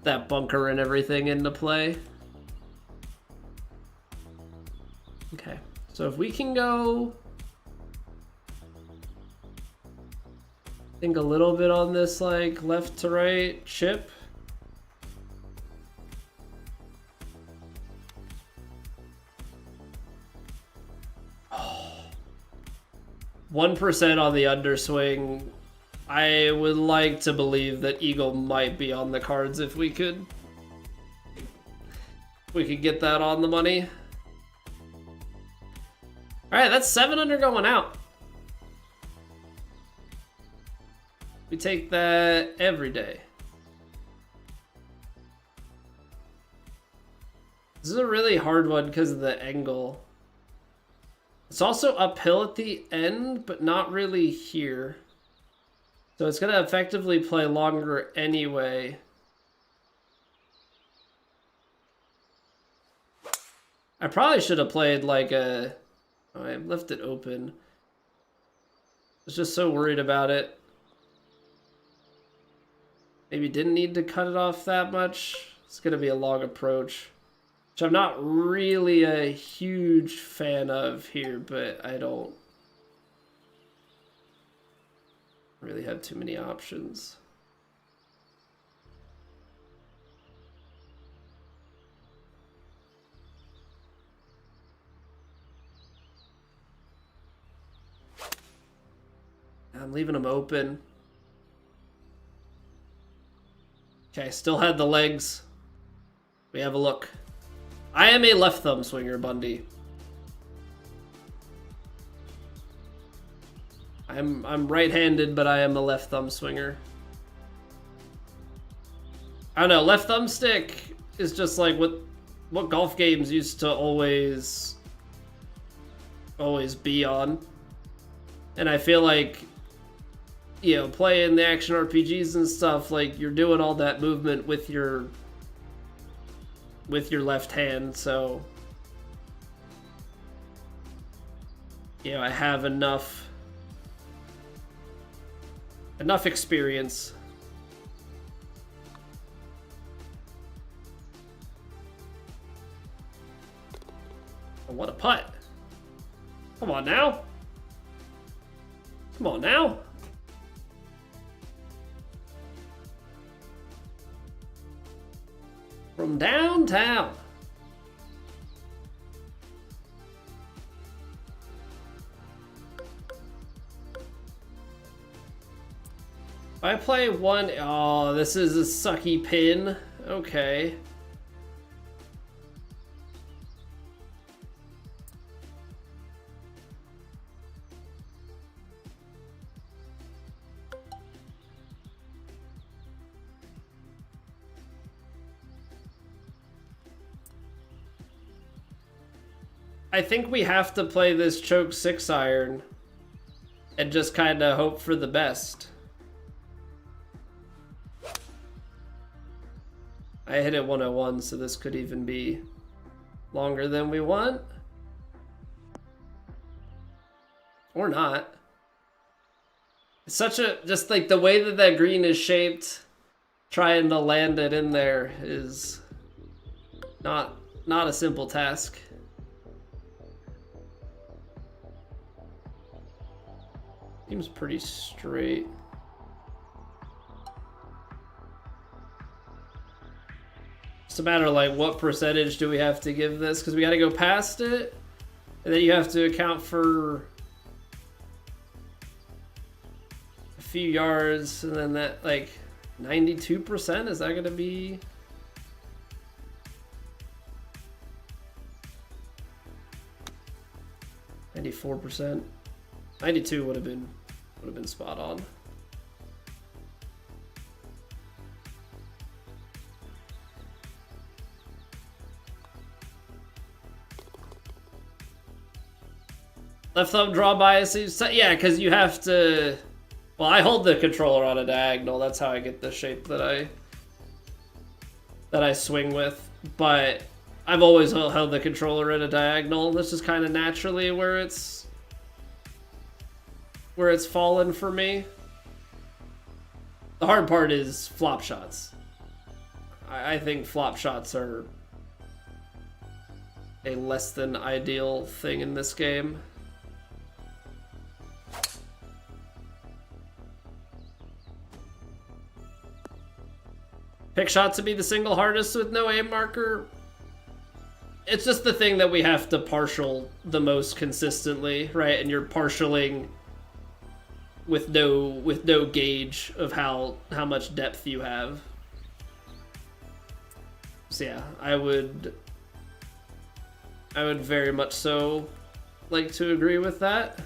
that bunker and everything into play. Okay, so if we can go, I think a little bit on this like left to right chip. 1% on the underswing. I would like to believe that Eagle might be on the cards if we could get that on the money. All right, that's 7 under going out. We take that every day. This is a really hard one because of the angle. It's also uphill at the end, but not really here. So it's going to effectively play longer anyway. I probably should have played like a... Oh, I left it open. I was just so worried about it. Maybe didn't need to cut it off that much. It's going to be a long approach, which I'm not really a huge fan of here, but I don't really have too many options. I'm leaving them open. Okay, still had the legs. We have a look. I am a left thumb swinger, Bundy. I'm right-handed, but I am a left thumb swinger. I don't know, left thumbstick is just like what golf games used to always be on. And I feel like, you know, playing the action RPGs and stuff, like you're doing all that movement with your left hand, so you know, I have enough experience. Oh, what a putt. Come on now. Come on now. From downtown. I play one... Oh, this is a sucky pin. Okay. I think we have to play this choke 6-iron and just kind of hope for the best. I hit it 101, so this could even be longer than we want. Or not. It's such a... Just like the way that that green is shaped, trying to land it in there is not a simple task. Seems pretty straight. It's a matter of like what percentage do we have to give this, because we got to go past it, and then you have to account for a few yards, and then that like 92%, is that going to be... %? 92 would have been spot on. Left thumb draw biases. Yeah, because you have to... Well, I hold the controller on a diagonal. That's how I get the shape that I swing with. But I've always held the controller at a diagonal. This is kind of naturally where it's fallen for me. The hard part is flop shots. I think flop shots are a less than ideal thing in this game. Pick shot to be the single hardest with no aim marker. It's just the thing that we have to partial the most consistently, right? And you're partialing with no gauge of how much depth you have. So yeah, I would very much so like to agree with that.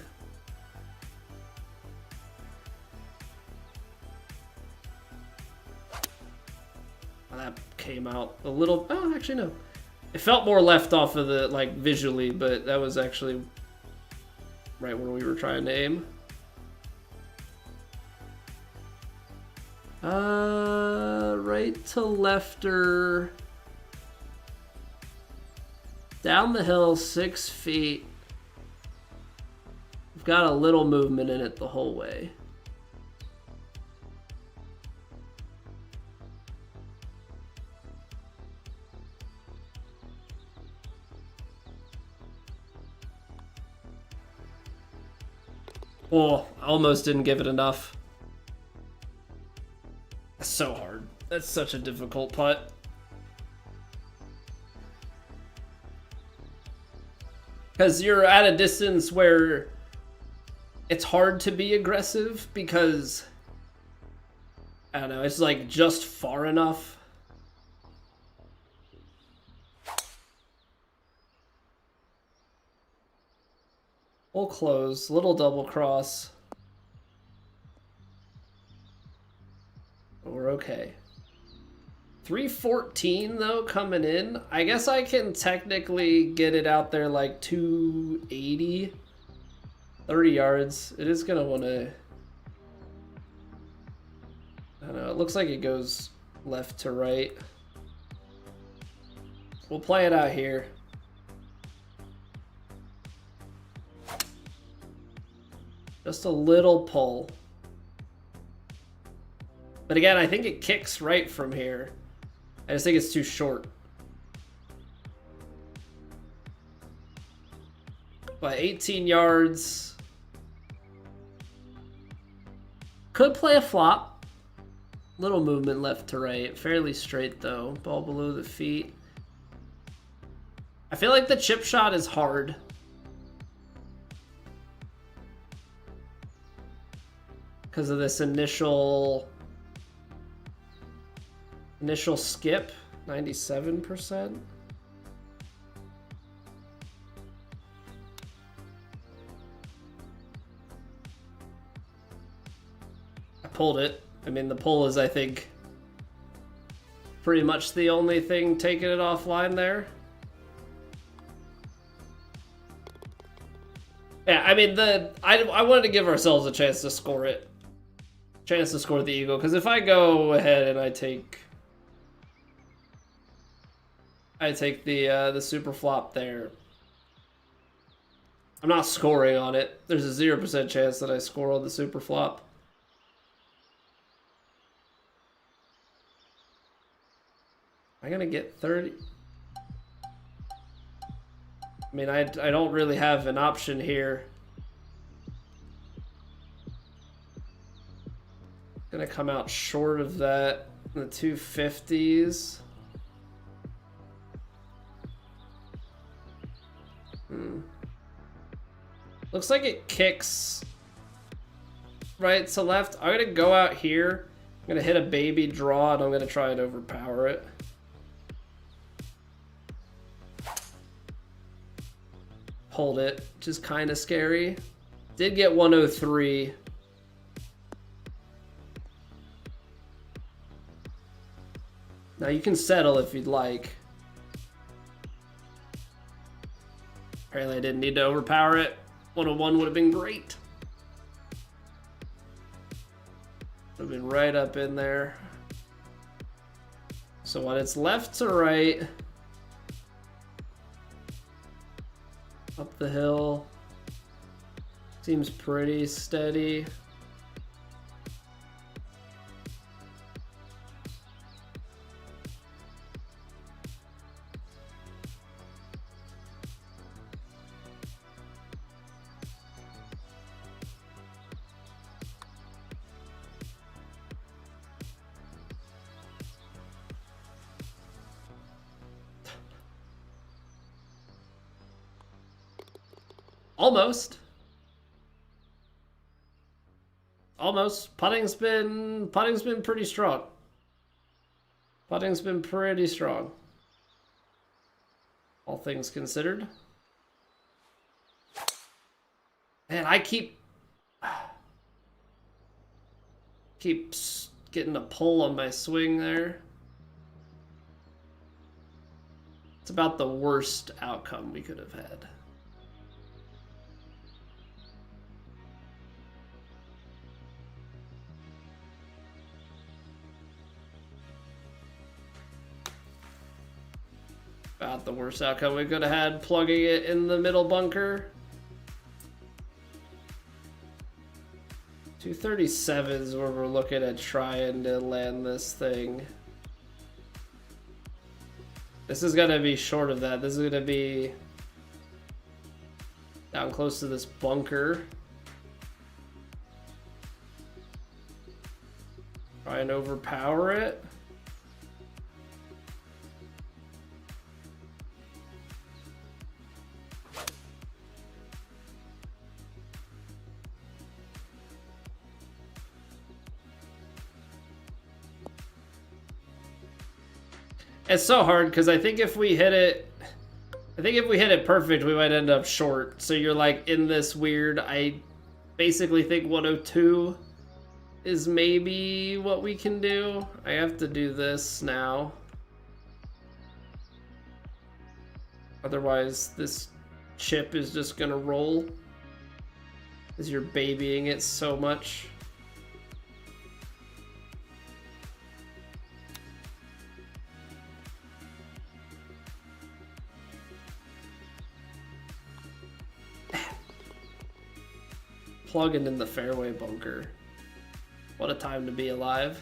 That came out a little... Oh, actually, no. It felt more left off of the, like, visually, but that was actually right when we were trying to aim. Right to lefter Down the hill, 6 feet. We've got a little movement in it the whole way. Oh, I almost didn't give it enough. That's so hard. That's such a difficult putt. Because you're at a distance where it's hard to be aggressive because, I don't know, it's like just far enough. We'll close, little double cross. We're okay. 314 though coming in. I guess I can technically get it out there like 280. 30 yards. It is gonna wanna, I don't know, it looks like it goes left to right. We'll play it out here. Just a little pull. But again, I think it kicks right from here. I just think it's too short. By 18 yards. Could play a flop. Little movement left to right. Fairly straight though. Ball below the feet. I feel like the chip shot is hard. Because of this initial skip, 97%. I pulled it. I mean, the pull is, I think, pretty much the only thing taking it offline there. Yeah, I mean, I wanted to give ourselves a chance to score it. Chance to score the eagle, because if I go ahead and I take the super flop there, I'm not scoring on it. There's a 0% chance that I score on the super flop. Am I gonna get 30? I mean, I don't really have an option here. Gonna come out short of that in the 250s. Looks like it kicks right to left. I'm gonna go out here. I'm gonna hit a baby draw and I'm gonna try and overpower it. Hold it, which is kind of scary. Did get 103. Now you can settle if you'd like. Apparently I didn't need to overpower it. 101 would have been great. Would have been right up in there. So when it's left to right, up the hill, seems pretty steady. Almost. Almost. Putting's been pretty strong. Putting's been pretty strong. All things considered. Man, I keep getting a pull on my swing there. It's about the worst outcome we could have had. About the worst outcome we could have had plugging it in the middle bunker. 237 is where we're looking at trying to land this thing. This is gonna be short of that. This is gonna be down close to this bunker. Try and overpower it. It's so hard because I think if we hit it, perfect, we might end up short. So you're like in this weird, I basically think 102 is maybe what we can do. I have to do this now. Otherwise, this chip is just gonna roll as you're babying it so much. Plugging in the fairway bunker. What a time to be alive.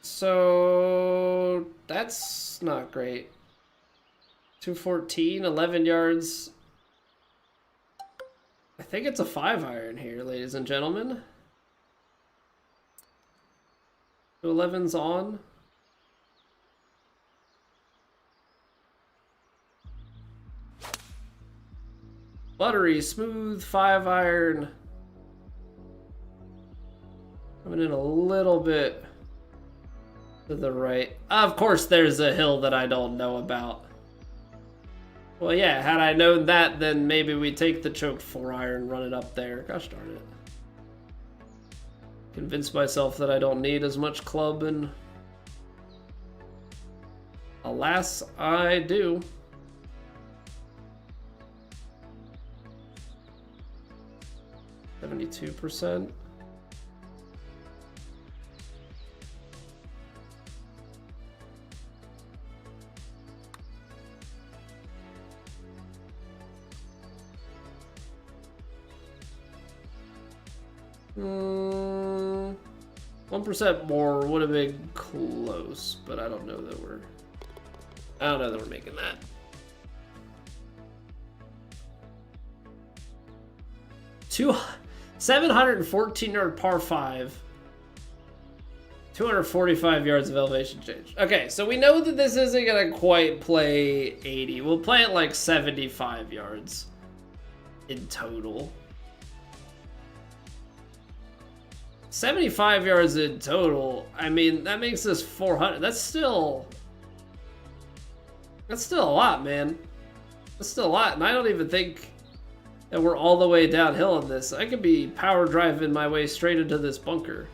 So that's not great. 214, 11 yards. I think it's a 5-iron here, ladies and gentlemen. 211's on. Buttery, smooth 5-iron. Coming in a little bit to the right. Of course, there's a hill that I don't know about. Well, yeah, had I known that, then maybe we take the choked 4-iron, run it up there. Gosh darn it. Convince myself that I don't need as much club, and alas, I do. %. Hmm. 1% more would have been close, but I don't know that we're making that. 714 yard par 5. 245 yards of elevation change. Okay, so we know that this isn't gonna quite play 80. We'll play it like 75 yards in total. 75 yards in total. I mean, that makes this 400. That's still a lot, man. That's still a lot, and I don't even think that we're all the way downhill on this. I could be power driving my way straight into this bunker.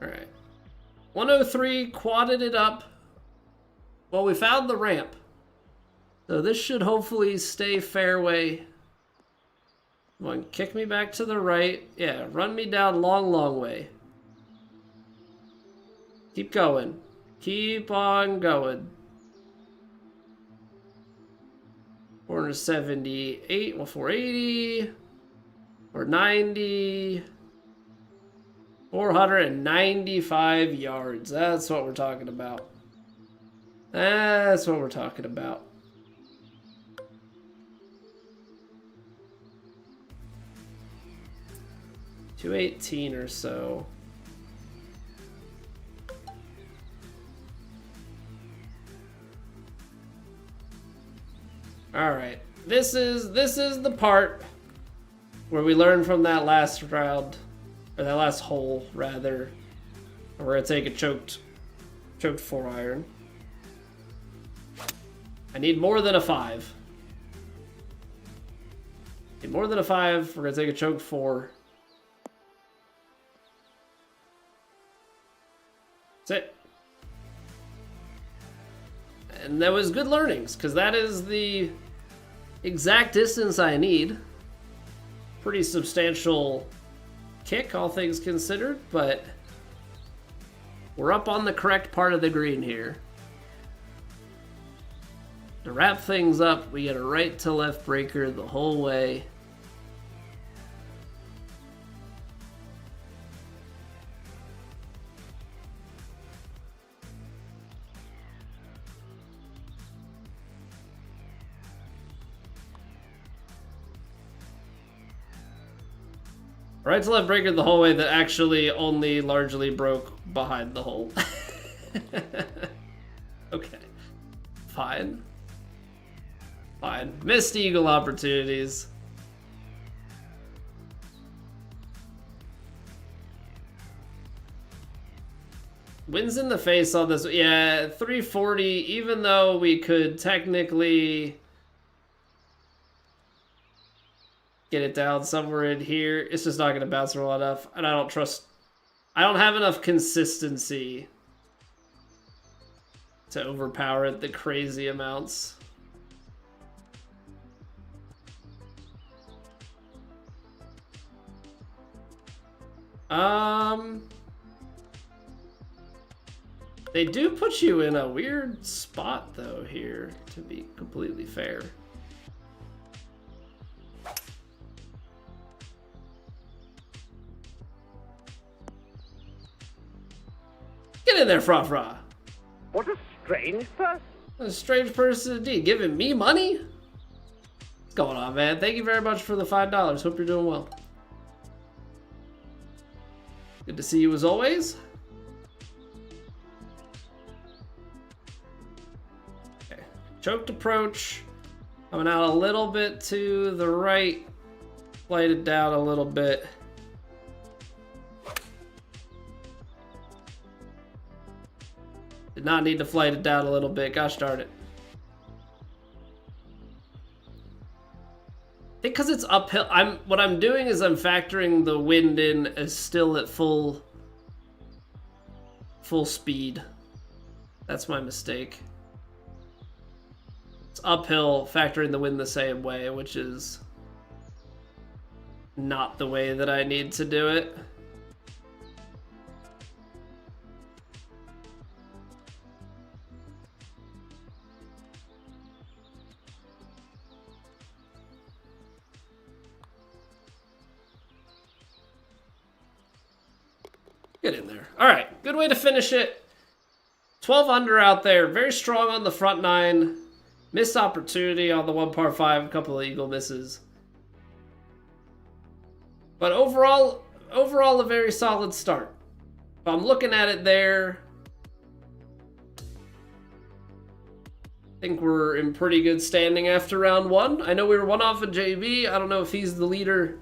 All right. 103, quadded it up. Well, we found the ramp. So this should hopefully stay fairway. Come on, kick me back to the right. Yeah, run me down long, long way. Keep going. Keep on going. 478, well, 480. 490. 495 yards. That's what we're talking about. That's what we're talking about. $218 or so. All right, this is the part where we learn from that last round, or that last hole rather. We're gonna take a choked 4-iron. I need more than a 5. Need more than a 5. We're gonna take a choked 4. That's it. And that was good learnings, because that is the exact distance I need. Pretty substantial kick, all things considered, but we're up on the correct part of the green here. To wrap things up, we get a right to left breaker the whole way. Right to left breaker the whole way that actually only largely broke behind the hole. Okay. Fine. Fine. Missed eagle opportunities. Winds in the face on this. Yeah, 340, even though we could technically get it down somewhere in here, it's just not going to bounce well enough. And I don't have enough consistency to overpower it the crazy amounts. They do put you in a weird spot though here, to be completely fair. Get in there, Fra-Fra. What a strange person. A strange person indeed. Giving me money? What's going on, man? Thank you very much for the $5. Hope you're doing well. Good to see you as always. Okay. Choked approach. Coming out a little bit to the right. Flighted down a little bit. Did not need to flight it down a little bit. Gosh darn it. I think because it's uphill. What I'm doing is I'm factoring the wind in as still at full speed. That's my mistake. It's uphill, factoring the wind the same way, which is not the way that I need to do it. Get in there. All right, good way to finish it. 12 under out there. Very strong on the front nine. Missed opportunity on the 1 par 5. A couple of eagle misses. But overall a very solid start. If I'm looking at it there, I think we're in pretty good standing after round 1. I know we were 1 off of JB. I don't know if he's the leader.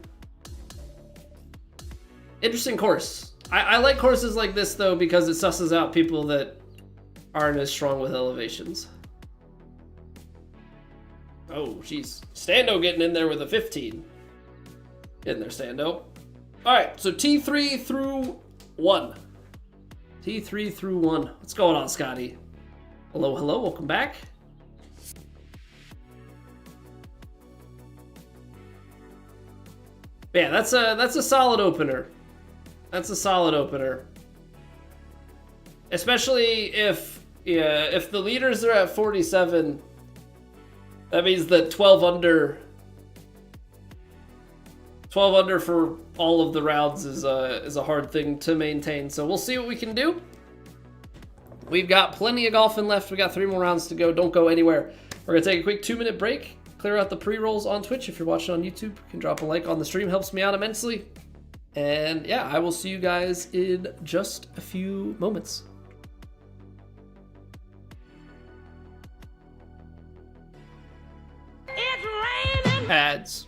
Interesting course. I like courses like this, though, because it susses out people that aren't as strong with elevations. Oh, jeez. Stando getting in there with a 15. Get in there, Stando. All right, so T3 through 1. T3 through 1. What's going on, Scotty? Hello, hello. Welcome back. Yeah, that's a solid opener. That's a solid opener. Especially if the leaders are at 47, that means that 12 under for all of the rounds is a hard thing to maintain. So we'll see what we can do. We've got plenty of golfing left. We got 3 more rounds to go. Don't go anywhere. We're gonna take a quick 2-minute break. Clear out the pre-rolls on Twitch. If you're watching on YouTube, you can drop a like on the stream. Helps me out immensely. And yeah, I will see you guys in just a few moments. It's raining. Ads.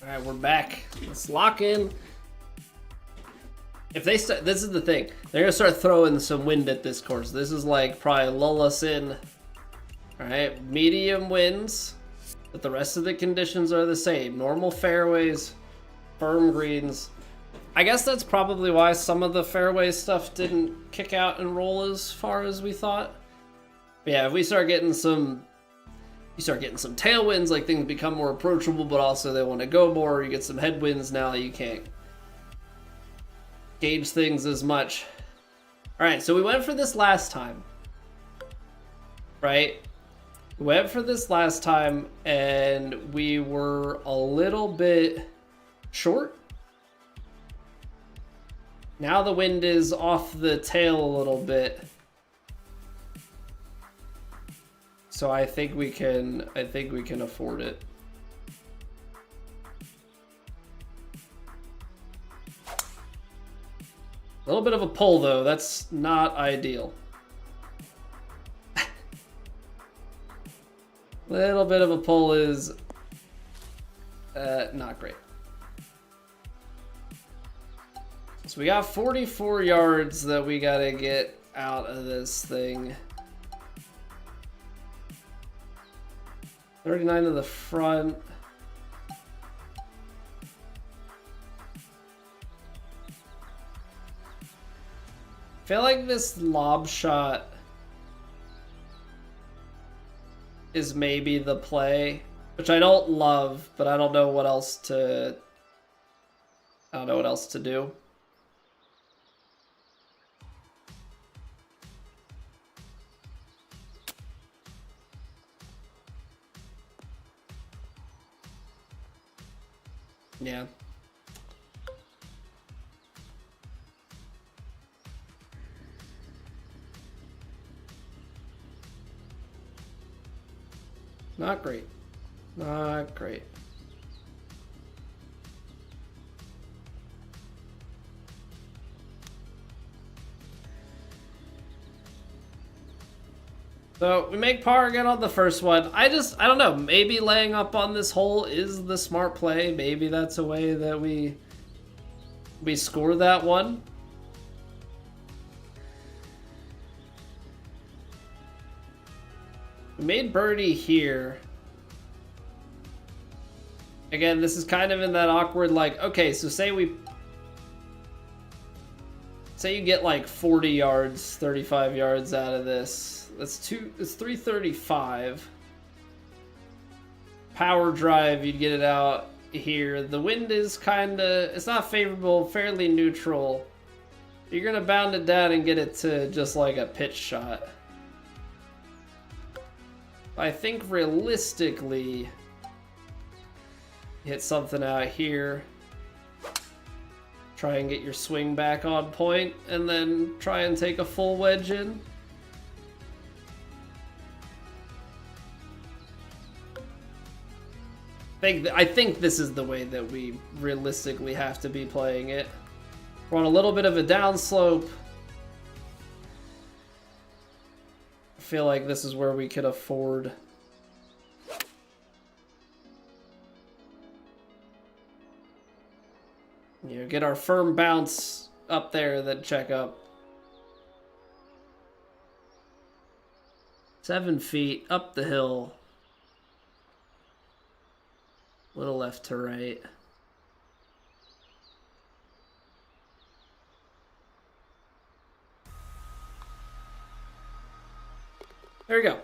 All right, we're back. Let's lock in. If they start, this is the thing. They're gonna start throwing some wind at this course. This is like probably lull us in. All right, medium winds, but the rest of the conditions are the same. Normal fairways, firm greens. I guess that's probably why some of the fairway stuff didn't kick out and roll as far as we thought. But yeah, if we start getting some, you start getting some tailwinds, like things become more approachable, but also they want to go more. You get some headwinds now, you can't gauge things as much. All right, so we went for this last time, right? We went for this last time, and we were a little bit short. Now the wind is off the tail a little bit. So I think we can afford it. A little bit of a pull though, that's not ideal. Little bit of a pull is not great. So we got 44 yards that we gotta get out of this thing. 39 to the front. I feel like this lob shot is maybe the play, which I don't love, but I don't know what else to do. Yeah. Not great. Not great. So we make par again on the first one. I don't know. Maybe laying up on this hole is the smart play. Maybe that's a way that we score that one. We made birdie here. Again, this is kind of in that awkward, like, okay, so say you get like 40 yards, 35 yards out of this. It's 335. Power drive, you'd get it out here. The wind is it's not favorable, fairly neutral. You're gonna bound it down and get it to just like a pitch shot. I think realistically, hit something out here. Try and get your swing back on point, and then try and take a full wedge in. I think this is the way that we realistically have to be playing it. We're on a little bit of a downslope. I feel like this is where we could afford get our firm bounce up there, then check up. 7 feet up the hill. Little left to right. There we go.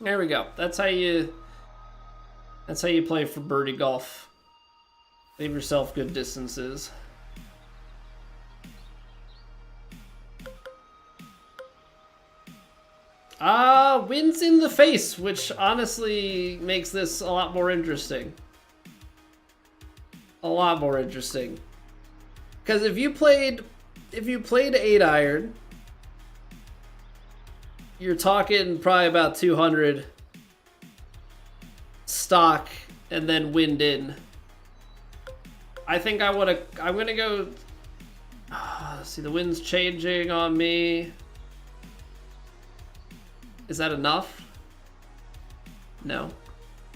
There we go. That's how you play for birdie golf. Leave yourself good distances. Wind's in the face, which honestly makes this a lot more interesting. A lot more interesting. Because if you played 8 iron, you're talking probably about 200 stock and then wind in. I think I'm gonna go. See, the wind's changing on me. Is that enough? No,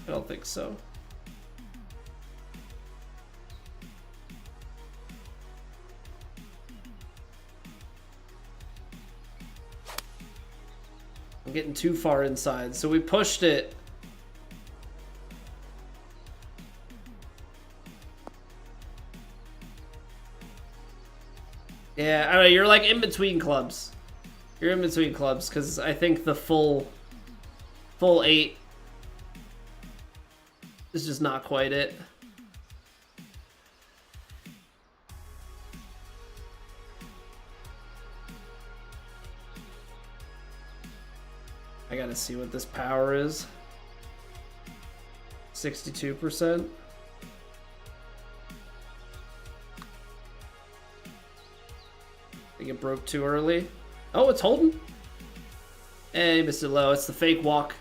I don't think so. I'm getting too far inside, so we pushed it. Yeah, I don't know, you're like in between clubs. You're in between clubs, because I think the full 8 is just not quite it. I gotta see what this power is. 62%. I think it broke too early. Oh, it's holding. Hey, missed it low. It's the fake walk.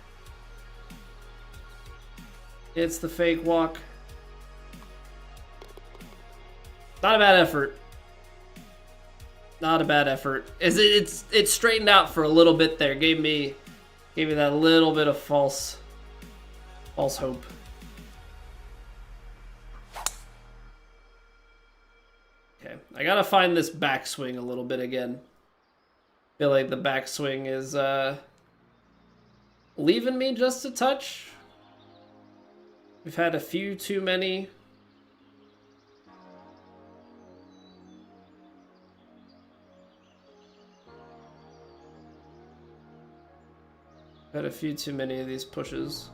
It's the fake walk. Not a bad effort. Not a bad effort. It's straightened out for a little bit there. Gave me that little bit of false hope. Okay, I gotta find this backswing a little bit again. Feel like the backswing is leaving me just a touch. We've had a few too many. Had a few too many of these pushes.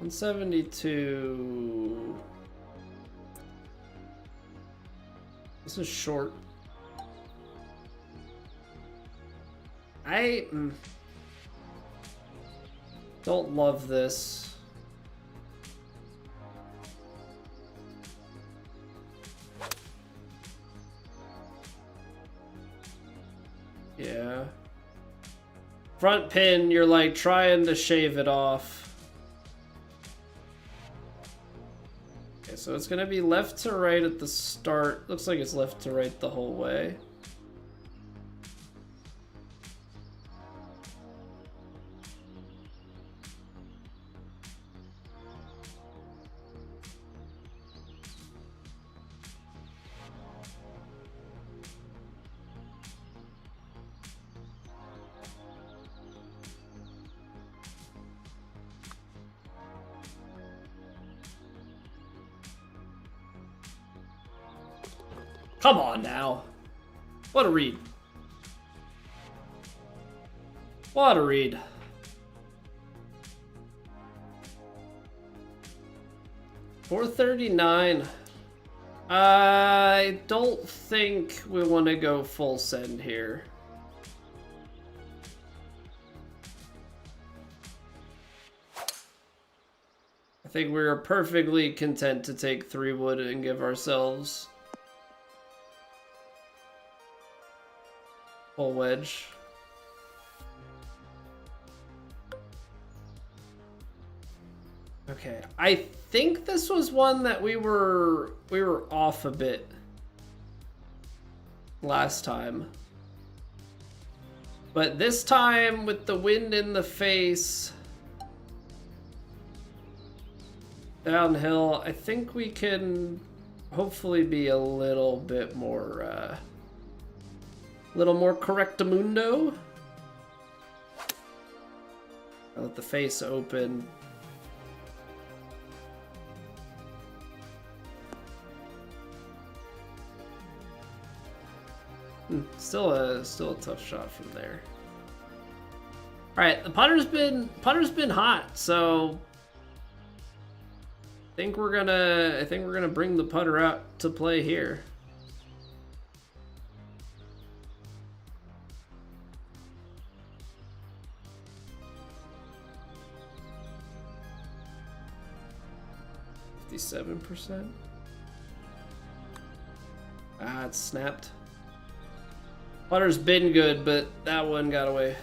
$172. This is short. I don't love this. Yeah. Front pin, you're like trying to shave it off. Okay, so it's gonna be left to right at the start. Looks like it's left to right the whole way. Come on now. What a read. What a read. $439. I don't think we want to go full send here. I think we're perfectly content to take 3 wood and give ourselves full wedge. Okay, I think this was one that we were off a bit last time. But this time with the wind in the face, downhill, I think we can hopefully be a little bit more correctamundo. I'll let the face open. Still a tough shot from there. All right, the putter's been hot, so I think we're gonna bring the putter out to play here. %. Ah, it's snapped. Putter's been good, but that one got away.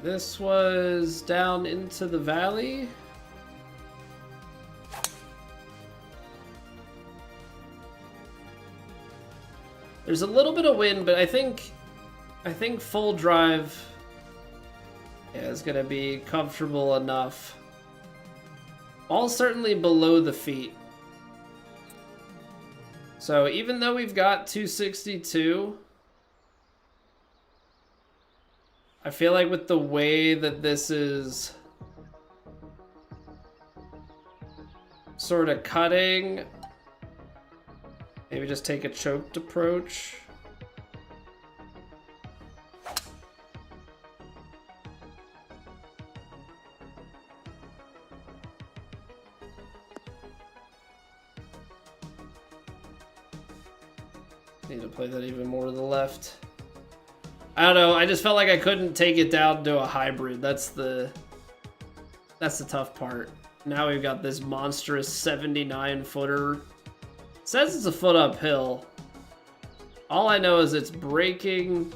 This was down into the valley. There's a little bit of wind, but I think full drive, yeah, is gonna be comfortable enough. All certainly below the feet. So even though we've got 262, I feel like with the way that this is sort of cutting, maybe just take a choked approach. Need to play that even more to the left. I don't know, I just felt like I couldn't take it down to a hybrid. That's the tough part. Now we've got this monstrous 79 footer. It says it's a foot uphill. All I know is it's braking.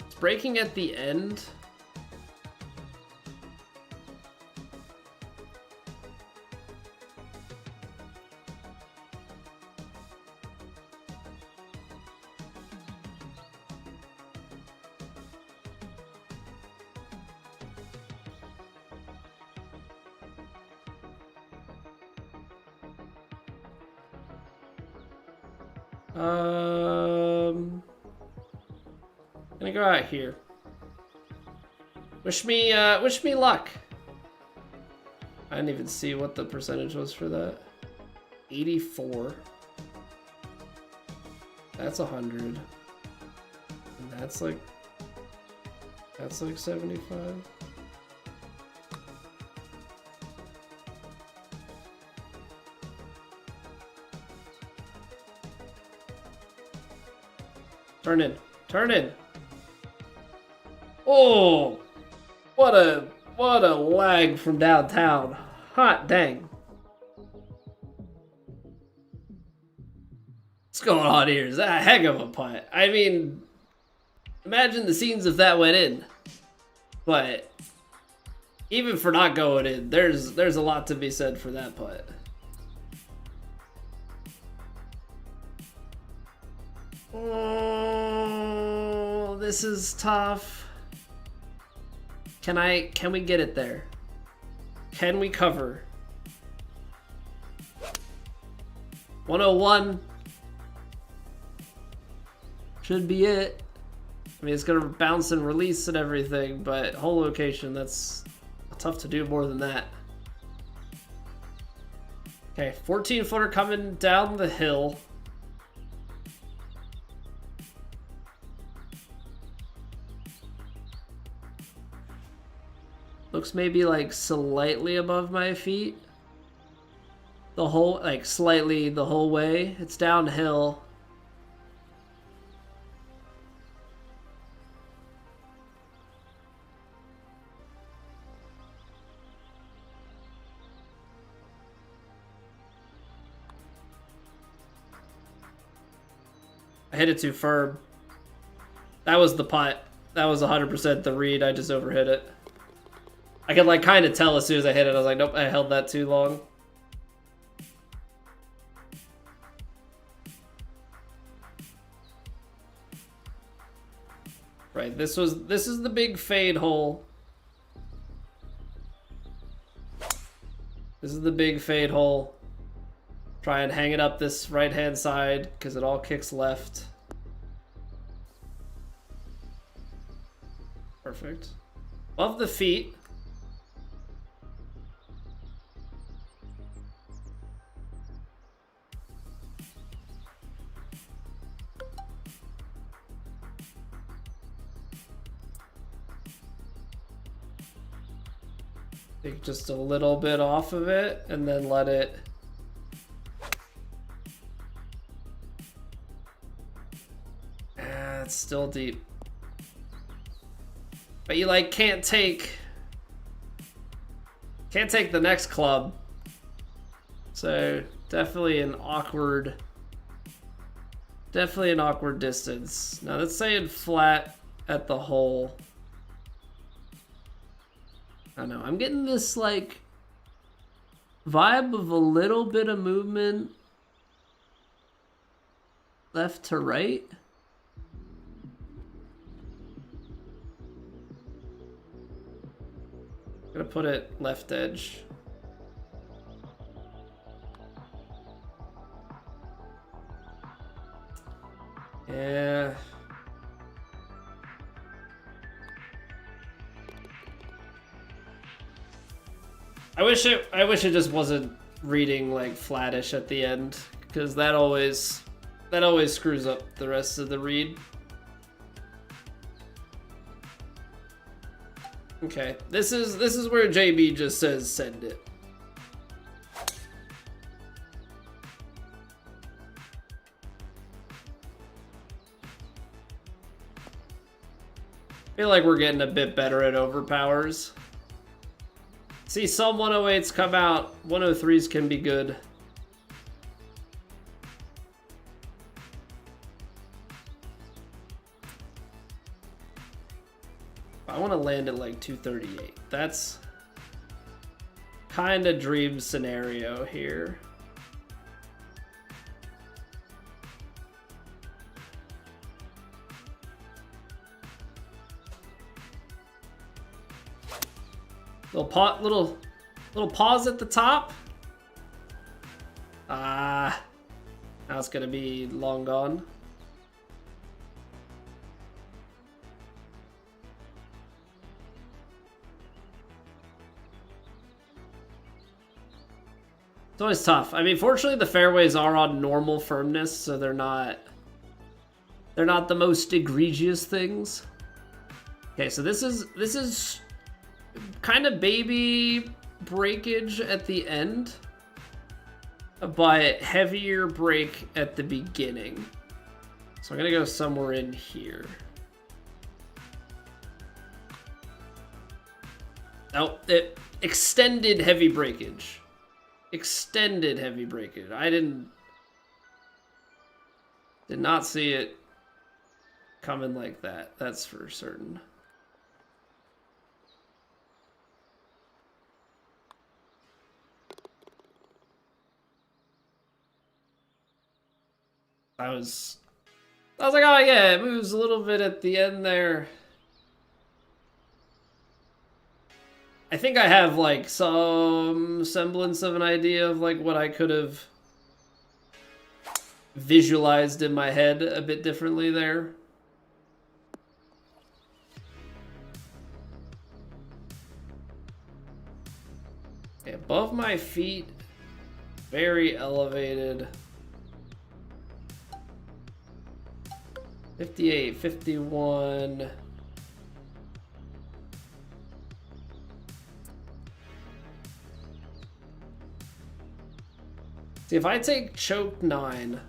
It's braking at the end. Gonna go out here. Wish me luck. I didn't even see what the percentage was for that. 84. That's 100. And that's like 75. Turn in. Turn in. Oh, what a lag from downtown. Hot dang. What's going on here? Is that a heck of a putt? I mean, imagine the scenes if that went in. But even for not going in, there's a lot to be said for that putt. Oh, this is tough. Can we get it there? Can we cover? 101 should be it. I mean, it's gonna bounce and release and everything, but hole location, that's tough to do more than that. Okay, 14 footer coming down the hill. Looks maybe like slightly above my feet. The whole, like slightly the whole way. It's downhill. I hit it too firm. That was the putt. That was 100% the read. I just overhit it. I could like kind of tell as soon as I hit it. I was like, nope, I held that too long. Right, this is the big fade hole. This is the big fade hole. Try and hang it up this right-hand side because it all kicks left. Perfect. Above the feet. Take just a little bit off of it and then let it it's still deep. But you like can't take the next club. So definitely an awkward distance. Now that's saying flat at the hole. I don't know. I'm getting this like vibe of a little bit of movement left to right. Gonna put it left edge. Yeah. I wish it just wasn't reading like flattish at the end, because that always screws up the rest of the read. Okay, this is where JB just says send it. I feel like we're getting a bit better at overpowers. See, some 108s come out, 103s can be good. I want to land at like 238. That's kind of dream scenario here. Little pause at the top. Now it's gonna be long gone. It's always tough. I mean, fortunately the fairways are on normal firmness, so they're not the most egregious things. Okay, so this is kind of baby breakage at the end, but heavier break at the beginning. So I'm gonna go somewhere in here. Oh, it extended heavy breakage. Extended heavy breakage. I did not see it coming like that. That's for certain. I was like, oh yeah, it moves a little bit at the end there. I think I have like some semblance of an idea of like what I could have visualized in my head a bit differently there. Okay, above my feet, very elevated. 58, 51. See, if I take choke 9,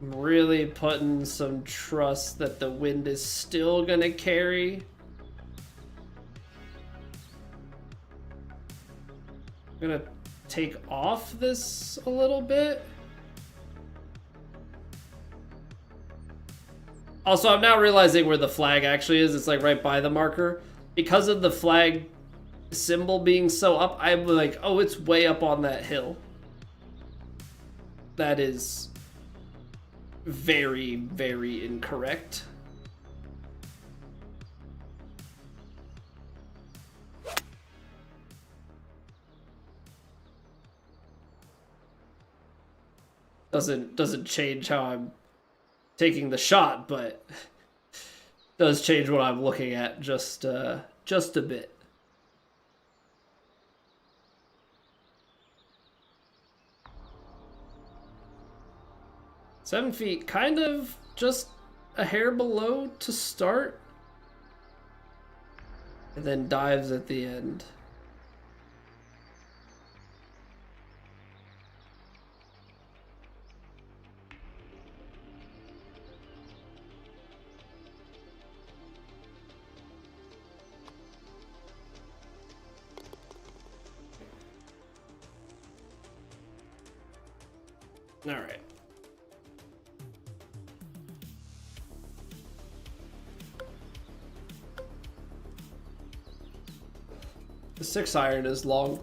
I'm really putting some trust that the wind is still gonna carry. I'm gonna take off this a little bit. Also, I'm now realizing where the flag actually is. It's like right by the marker. Because of the flag symbol being so up, I'm like, oh, it's way up on that hill. That is very, very incorrect. Doesn't change how I'm taking the shot, but does change what I'm looking at just a bit. Seven feet, kind of just a hair below to start, and then dives at the end. All right. The 6 iron is long.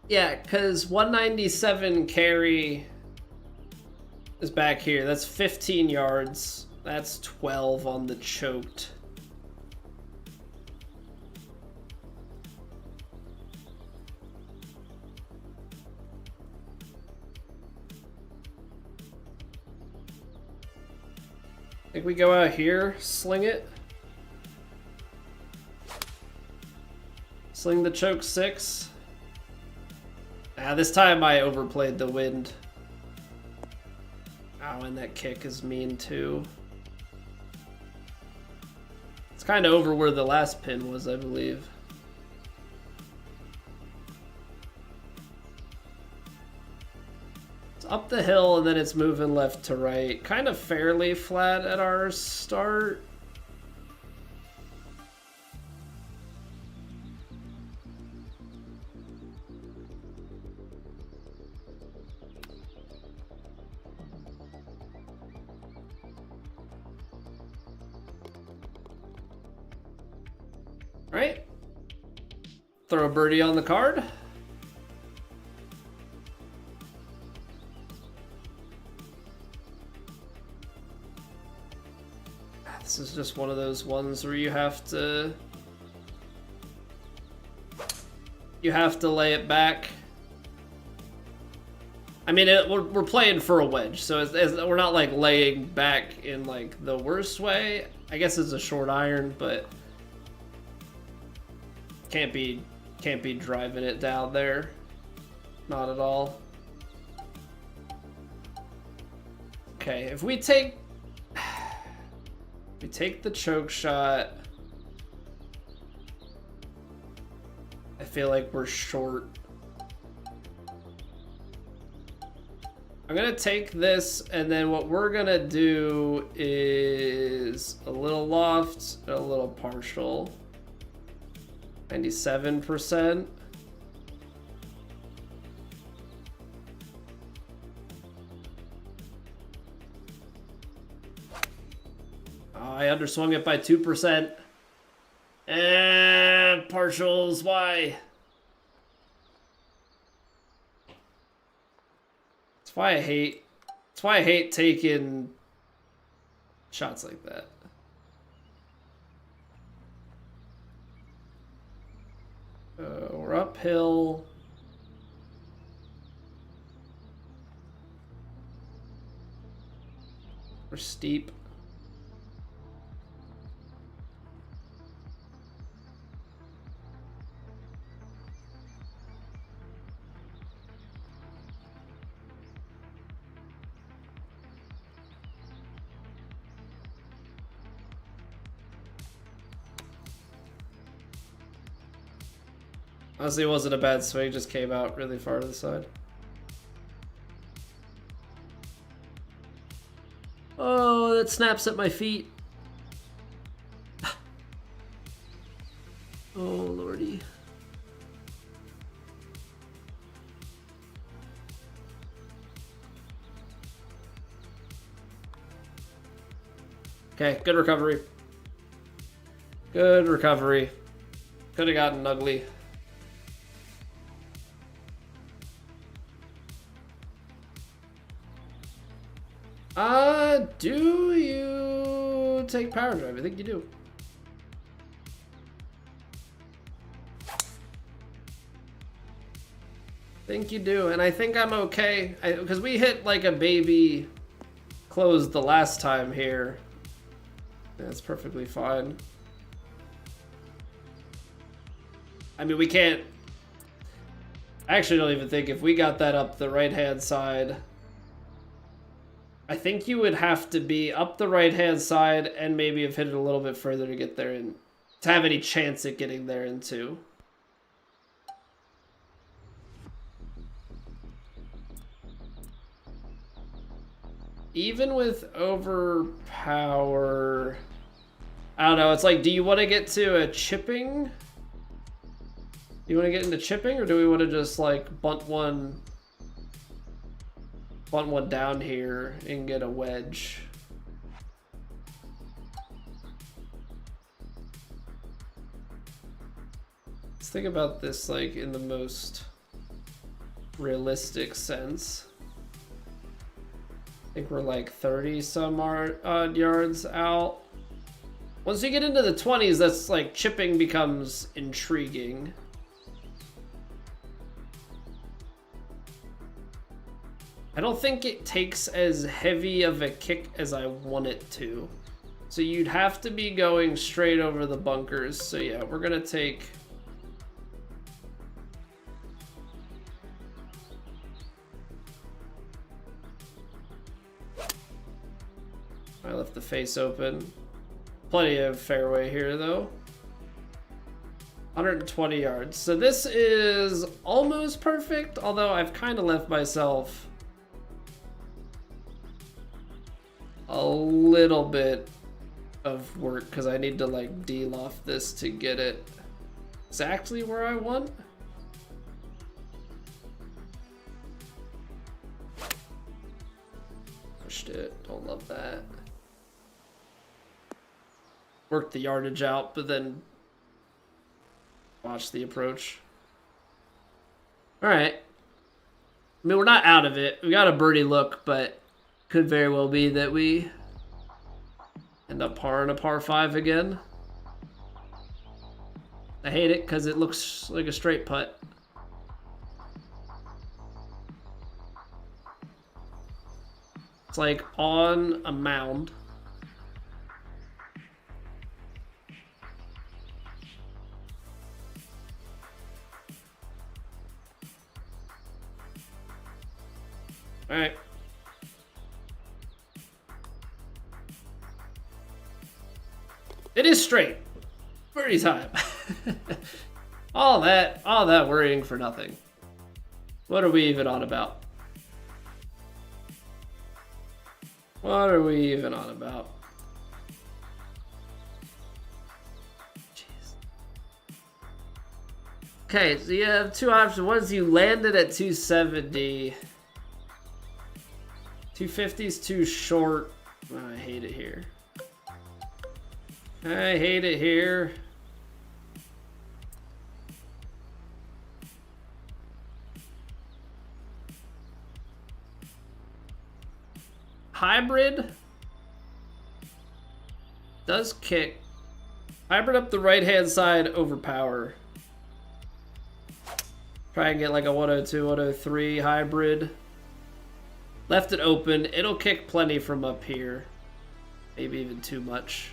Yeah, because 197 carry is back here. That's 15 yards. That's 12 on the choked. I think we go out here, sling it. Sling the choke 6. This time I overplayed the wind. Oh, and that kick is mean too. It's kind of over where the last pin was, I believe. It's up the hill and then it's moving left to right. Kind of fairly flat at our start. Right. Throw a birdie on the card. This is just one of those ones where you have to lay it back. I mean, we're playing for a wedge, so we're not like laying back in like the worst way. I guess it's a short iron, but can't be driving it down there. Not at all. Okay, if we take the choke shot, I feel like we're short. I'm gonna take this, and then what we're gonna do is a little loft, a little partial. 97%. Oh, I underswung it by 2%. And partials, why? That's why I hate taking shots like that. We're uphill. We're steep. Honestly, it wasn't a bad swing, just came out really far to the side. Oh, that snaps at my feet. Oh, lordy. Okay, good recovery. Good recovery. Could have gotten ugly. Do you take power drive? I think you do. I think you do, and I think I'm okay. Because we hit like a baby close the last time here. That's perfectly fine. I mean, we can't... I actually don't even think if we got that up the right-hand side... I think you would have to be up the right-hand side and maybe have hit it a little bit further to get there and to have any chance at getting there in two. Even with overpower, I don't know. It's like, do you want to get to a chipping? Do you want to get into chipping, or do we want to just like bunt one down here and get a wedge? think about this like in the most realistic sense. I think we're like 30 some odd yards out. Once you get into the 20s, that's like chipping becomes intriguing. I don't think it takes as heavy of a kick as I want it to. So you'd have to be going straight over the bunkers. So yeah, we're gonna take... I left the face open. Plenty of fairway here though. 120 yards. So this is almost perfect, although I've kind of left myself a little bit of work because I need to like de-loft this to get it exactly where I want. Pushed it. Don't love that. Worked the yardage out, but then watch the approach. All right. I mean, we're not out of it. We got a birdie look, but could very well be that we end up parring a par 5 again. I hate it because it looks like a straight putt. It's like on a mound. All right. It is straight. Birdie time. all that worrying for nothing. What are we even on about? What are we even on about? Jeez. Okay, so you have two options. One is you landed at 270. 250 is too short. Oh, I hate it here. I hate it here. Hybrid does kick. Hybrid up the right-hand side over power. Try and get like a 102, 103 hybrid. Left it open. It'll kick plenty from up here. Maybe even too much.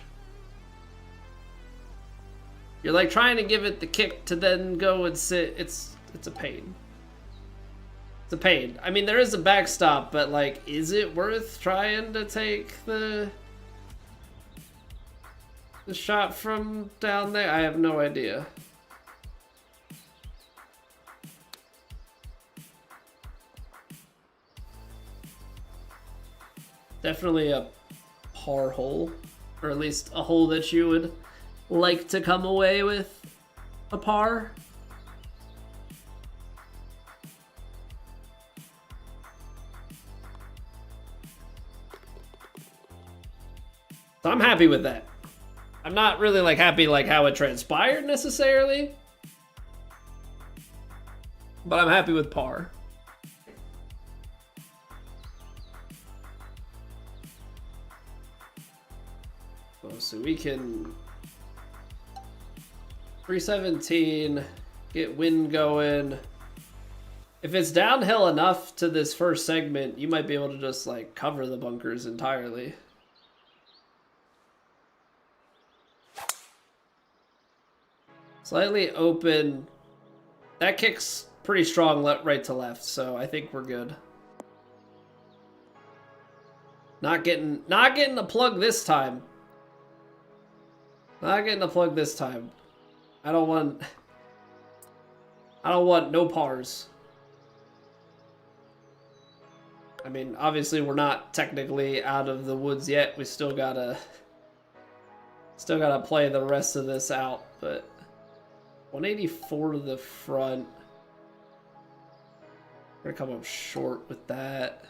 You're like trying to give it the kick to then go and sit. It's a pain. It's a pain. I mean, there is a backstop, but like, is it worth trying to take the shot from down there? I have no idea. Definitely a par hole, or at least a hole that you would like to come away with a par. So I'm happy with that. I'm not really like happy like how it transpired necessarily, but I'm happy with par. So we can 317, get wind going. If it's downhill enough to this first segment, you might be able to just like cover the bunkers entirely. Slightly open. That kicks pretty strong right to left, so I think we're good. Not getting a plug this time. Not getting a plug this time. I don't want no pars. I mean, obviously we're not technically out of the woods yet. We still gotta play the rest of this out, but 184 to the front. We're gonna come up short with that.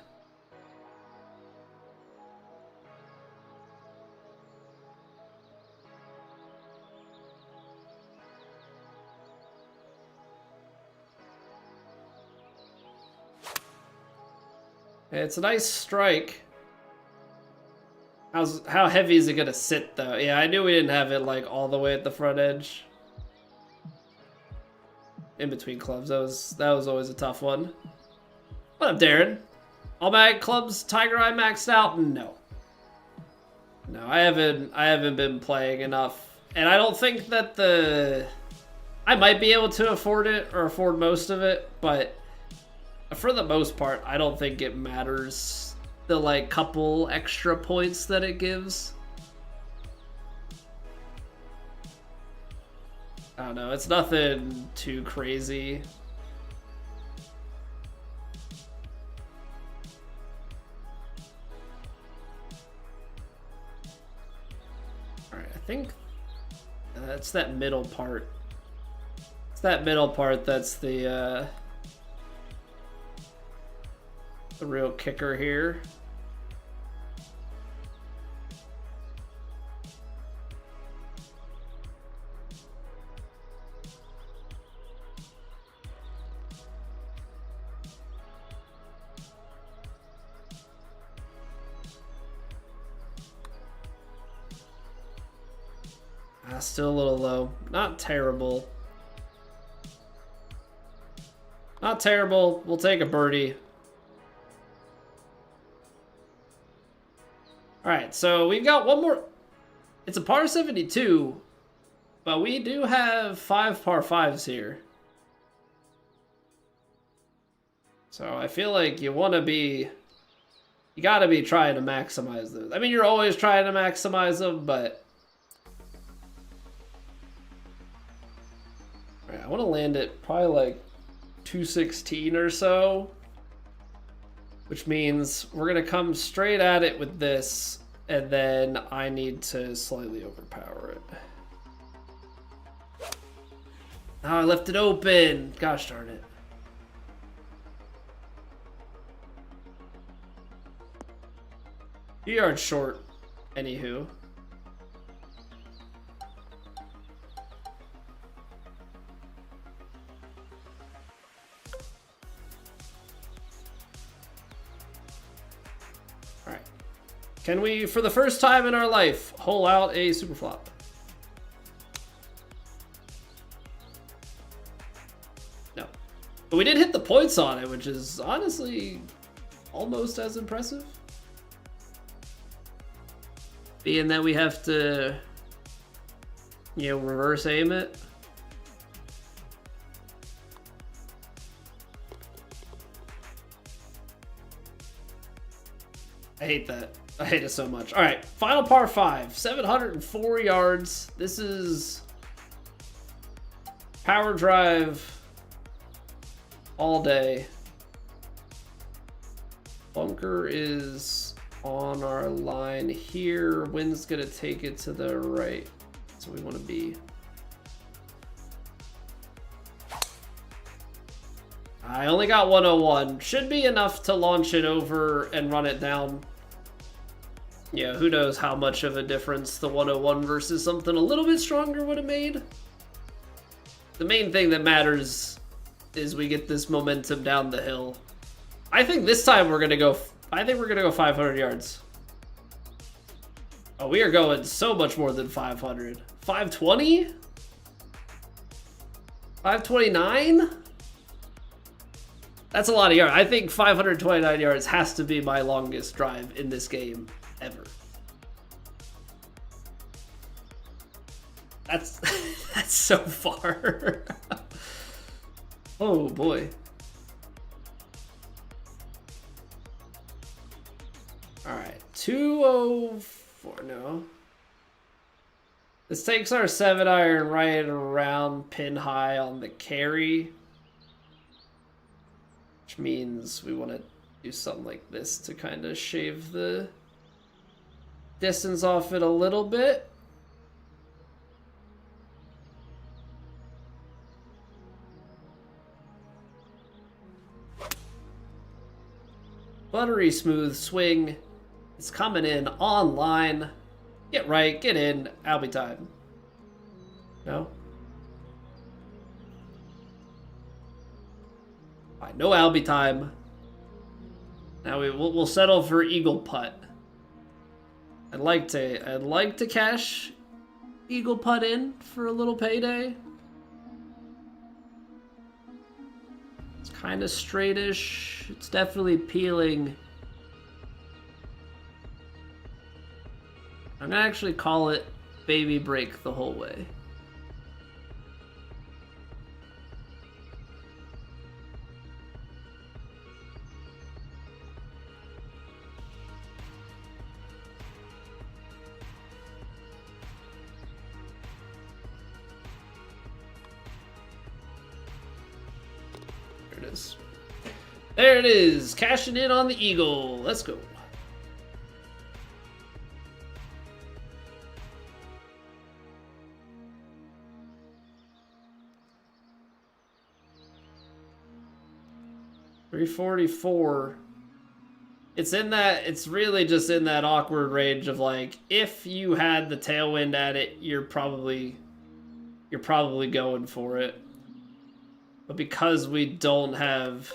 It's a nice strike. How heavy is it gonna sit though? Yeah, I knew we didn't have it like all the way at the front edge. In between clubs, that was always a tough one. What up, Darren? All my clubs, Tiger Eye maxed out? No. No, I haven't been playing enough. And I don't think that I might be able to afford it or afford most of it, but for the most part, I don't think it matters the like couple extra points that it gives. I don't know, it's nothing too crazy. Alright, I think that's that middle part. It's that middle part that's the real kicker here. Still a little low. Not terrible. Not terrible. We'll take a birdie. Alright, so we've got one more. It's a par 72, but we do have 5 par 5s here. So I feel like you gotta be trying to maximize those. I mean, you're always trying to maximize them, but I want to land it probably like 216 or so, which means we're going to come straight at it with this, and then I need to slightly overpower it. Oh, I left it open. Gosh darn it. Few yards short, anywho. Can we, for the first time in our life, hole out a super flop? No. But we did hit the points on it, which is honestly almost as impressive. Being that we have to, reverse aim it. I hate that. I hate it so much. All right, final par 5, 704 yards. This is power drive all day. Bunker is on our line here. Wind's gonna take it to the right. So we want to be. I only got 101. Should be enough to launch it over and run it down. Yeah, who knows how much of a difference the 101 versus something a little bit stronger would have made. The main thing that matters is we get this momentum down the hill. I think this time we're gonna go 500 yards. Oh, we are going so much more than 500. 520? 529? That's a lot of yards. I think 529 yards has to be my longest drive in this game ever. That's that's so far. Oh boy. All right, 204. No. This takes our 7-iron right around pin high on the carry, which means we want to do something like this to kind of shave the distance off it a little bit. Buttery smooth swing. It's coming in online. Get right, get in, Albie time. No? Alright, no Albie time. Now we'll settle for eagle putt. I'd like to cash eagle putt in for a little payday. It's kind of straightish. It's definitely peeling. I'm gonna actually call it baby break the whole way. There it is, cashing in on the eagle. Let's go. $344. It's in that. It's really just in that awkward range of like, if you had the tailwind at it, you're probably going for it. But because we don't have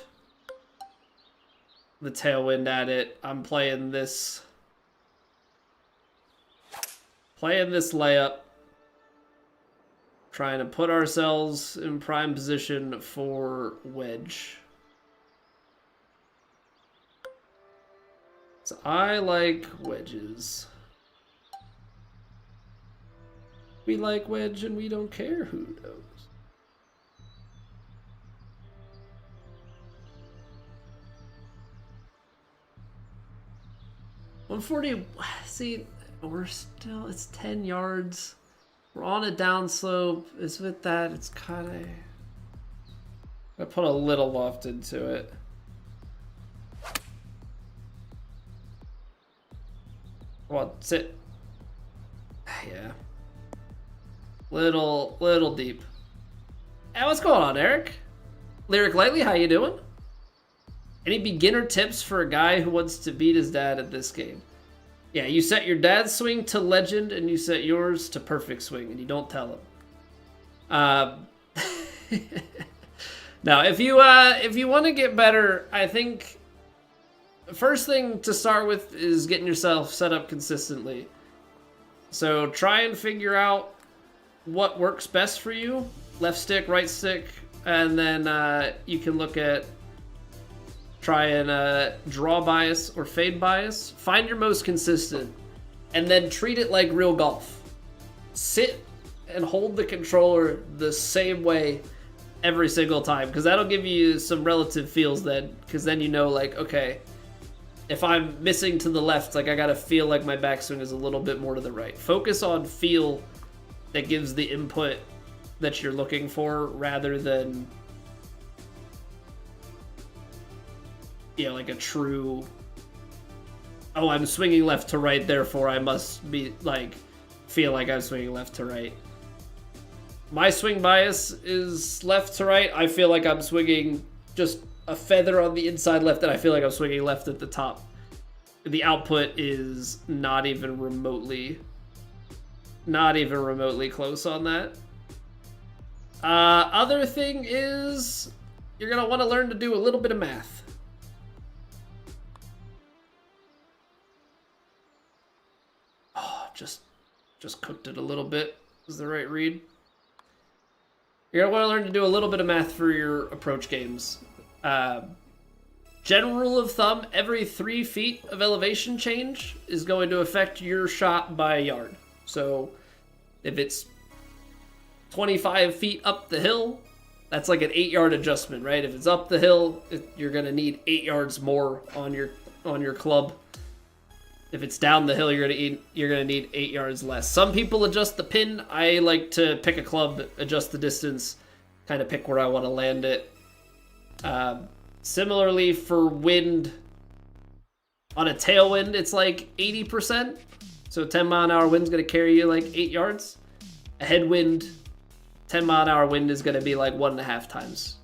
the tailwind at it, I'm playing this layup, trying to put ourselves in prime position for wedge. So I like wedges. We like wedge and we don't care who knows. $140. See, it's 10 yards. We're on a downslope. Is with that, it's kind of. I put a little loft into it. Well, sit. Yeah. Little deep. Hey, what's going on, Eric? Lyric Lightly, how you doing? Any beginner tips for a guy who wants to beat his dad at this game? Yeah, you set your dad's swing to legend and you set yours to perfect swing and you don't tell him. Now, if you want to get better, I think the first thing to start with is getting yourself set up consistently. So try and figure out what works best for you. Left stick, right stick, and then you can look at try and draw bias or fade bias. Find your most consistent and then treat it like real golf. Sit and hold the controller the same way every single time, because that'll give you some relative feels then, because then you know, like, okay, if I'm missing to the left, like, I gotta feel like my backswing is a little bit more to the right. Focus on feel that gives the input that you're looking for, rather than, you know, like a true, oh, I'm swinging left to right, therefore I must be, like, feel like I'm swinging left to right. My swing bias is left to right. I feel like I'm swinging just a feather on the inside left, and I feel like I'm swinging left at the top. The output is not even remotely close on that. Other thing is, you're gonna want to learn to do a little bit of math. Oh, just cooked it a little bit. Is the right read? You're going to want to learn to do a little bit of math for your approach games. General rule of thumb, every 3 feet of elevation change is going to affect your shot by a yard. So if it's 25 feet up the hill, that's like an 8-yard adjustment, right? If it's up the hill, you're going to need 8 yards more on your club. If it's down the hill, you're gonna need 8 yards less. Some people adjust the pin. I like to pick a club, adjust the distance, kind of pick where I want to land it. Similarly, for wind, on a tailwind, it's like 80%. So a 10-mile-an-hour wind's gonna carry you like 8 yards. A headwind, 10-mile-an-hour wind is gonna be like 1.5 times,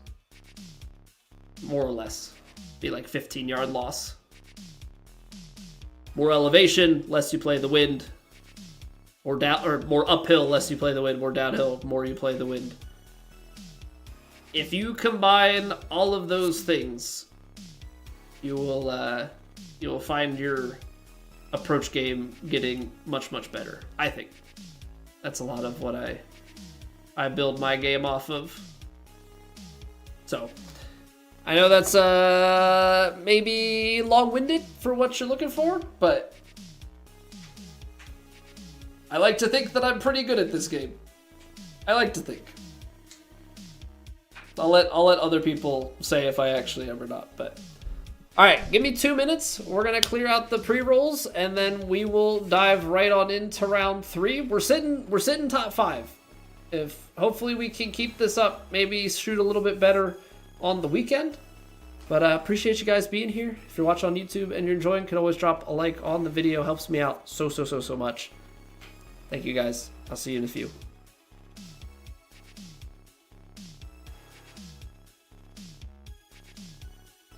more or less. Be like 15-yard loss. More elevation, less you play the wind. Or more uphill, less you play the wind. More downhill, more you play the wind. If you combine all of those things, you will find your approach game getting much better. I think that's a lot of what I build my game off of. So I know that's maybe long-winded for what you're looking for, but I like to think that I'm pretty good at this game. I like to think. I'll let other people say if I actually am or not, but all right, give me 2 minutes. We're gonna clear out the pre-rolls, and then we will dive right on into round 3. We're sitting top 5. If hopefully we can keep this up, maybe shoot a little bit better on the weekend. But I appreciate you guys being here. If you're watching on YouTube and you're enjoying, can always drop a like on the video. Helps me out so much. Thank you guys. I'll see you in a few.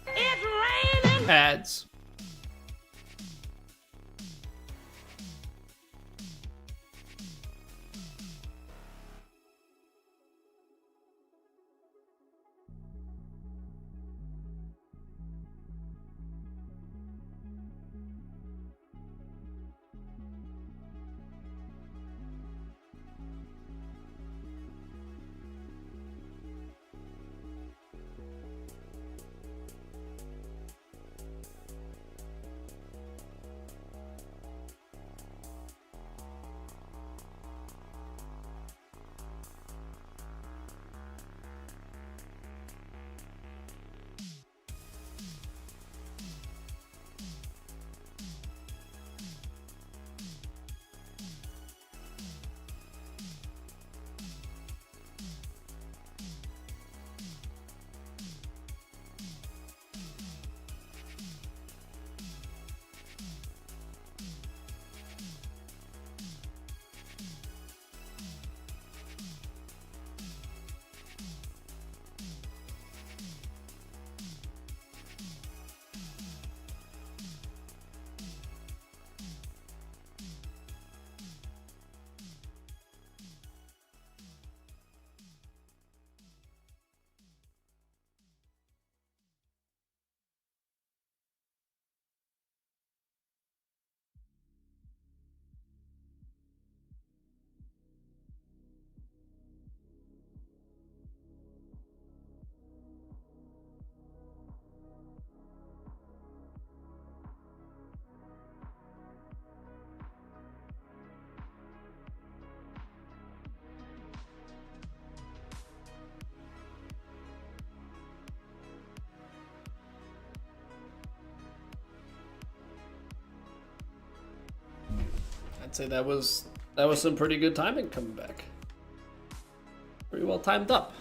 It's raining. Ads. I'd say that was some pretty good timing coming back. Pretty well timed up.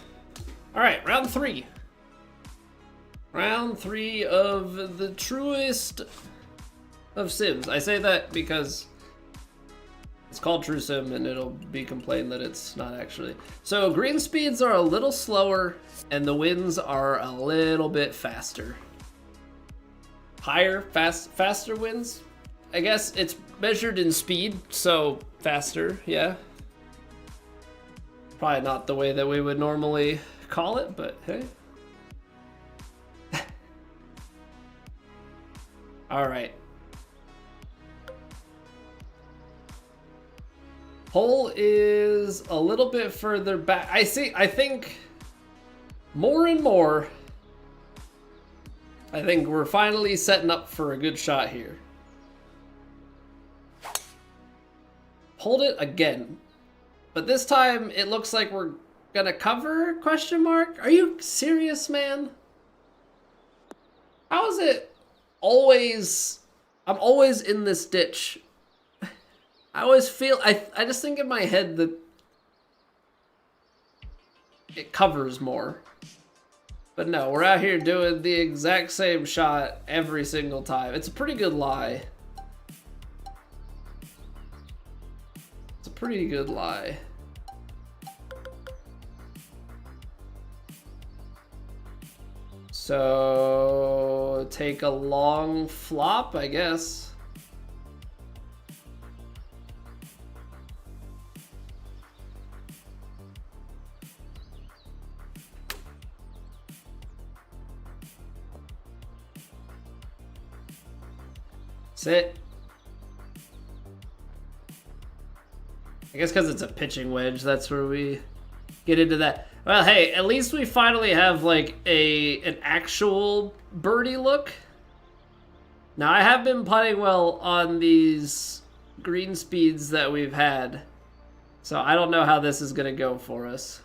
All right, round 3. Round 3 of the truest of sims. I say that because it's called True Sim, and it'll be complained that it's not actually. So green speeds are a little slower, and the winds are a little bit faster. Faster winds? I guess it's measured in speed, so faster, yeah. Probably not the way that we would normally call it, but hey. All right. Hole is a little bit further back. I think more and more, I think we're finally setting up for a good shot here. Hold it again. But this time it looks like we're gonna cover, question mark? Are you serious, man? How is it always, I'm always in this ditch. I always feel, I just think in my head that it covers more. But no, we're out here doing the exact same shot every single time. It's a pretty good lie. It's a pretty good lie. So take a long flop, I guess. Sit. I guess because it's a pitching wedge, that's where we get into that. Well, hey, at least we finally have like an actual birdie look. Now, I have been putting well on these green speeds that we've had, so I don't know how this is going to go for us.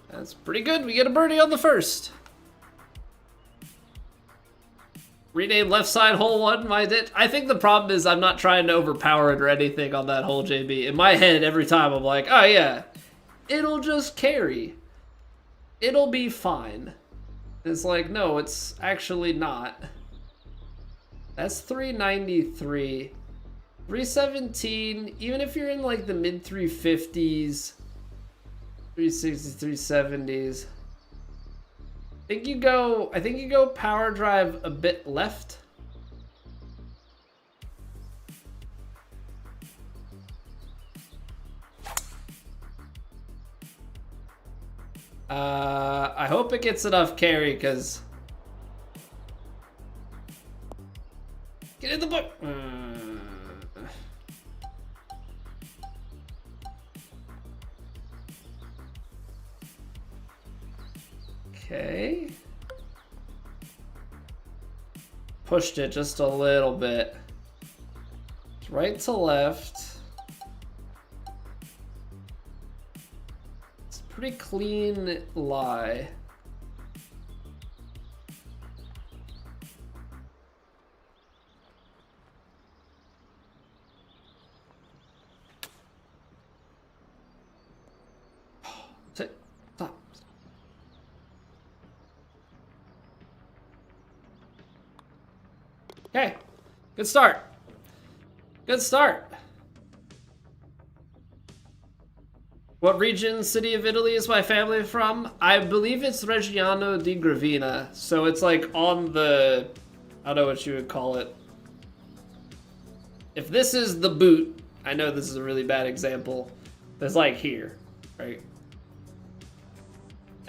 That's pretty good. We get a birdie on the first. Rename left side hole 1 my ditch. I think the problem is I'm not trying to overpower it or anything on that hole, JB. In my head, every time I'm like, oh yeah, it'll just carry. It'll be fine. It's like, no, it's actually not. That's 393. 317, even if you're in like the mid 350s, 360s, 370s. I think you go power drive a bit left. I hope it gets enough carry, because get in the book. Okay. Pushed it just a little bit. Right to left. It's a pretty clean lie. Stop. Okay, good start. Good start. What region, city of Italy is my family from? I believe it's Reggiano di Gravina. So it's like on the, I don't know what you would call it. If this is the boot, I know this is a really bad example. It's like here, right?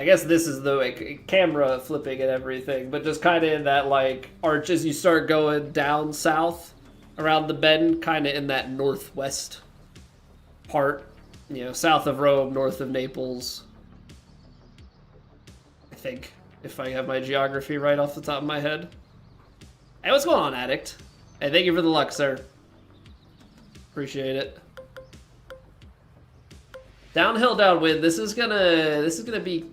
I guess this is the like, camera flipping and everything, but just kind of in that like arch as you start going down south around the bend, kind of in that northwest part, you know, south of Rome, north of Naples. I think, if I have my geography right off the top of my head. Hey, what's going on, Addict? Hey, thank you for the luck, sir. Appreciate it. Downhill, downwind. This is gonna be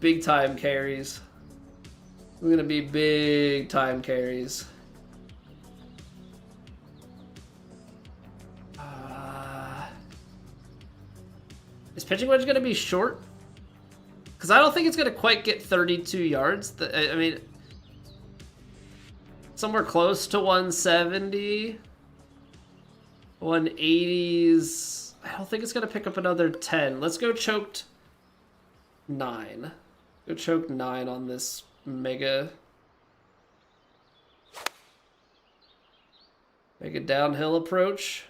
big time carries. We're gonna be big time carries. Is pitching wedge gonna be short? Because I don't think it's gonna quite get 32 yards. I mean, somewhere close to 170, 180s. I don't think it's gonna pick up another 10. Let's go choked 9. Go choke 9 on this mega downhill approach.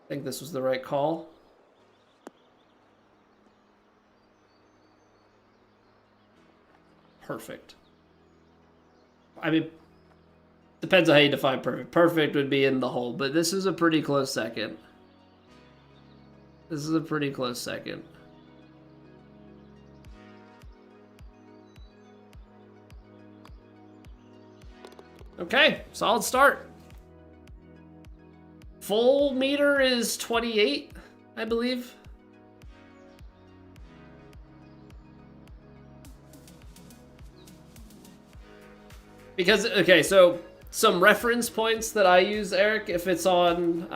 I think this was the right call. Perfect. I mean, depends on how you define perfect. Perfect would be in the hole, but this is a pretty close second. This is a pretty close second. Okay, solid start. Full meter is 28, I believe. Because, okay, so some reference points that I use, Eric, if it's on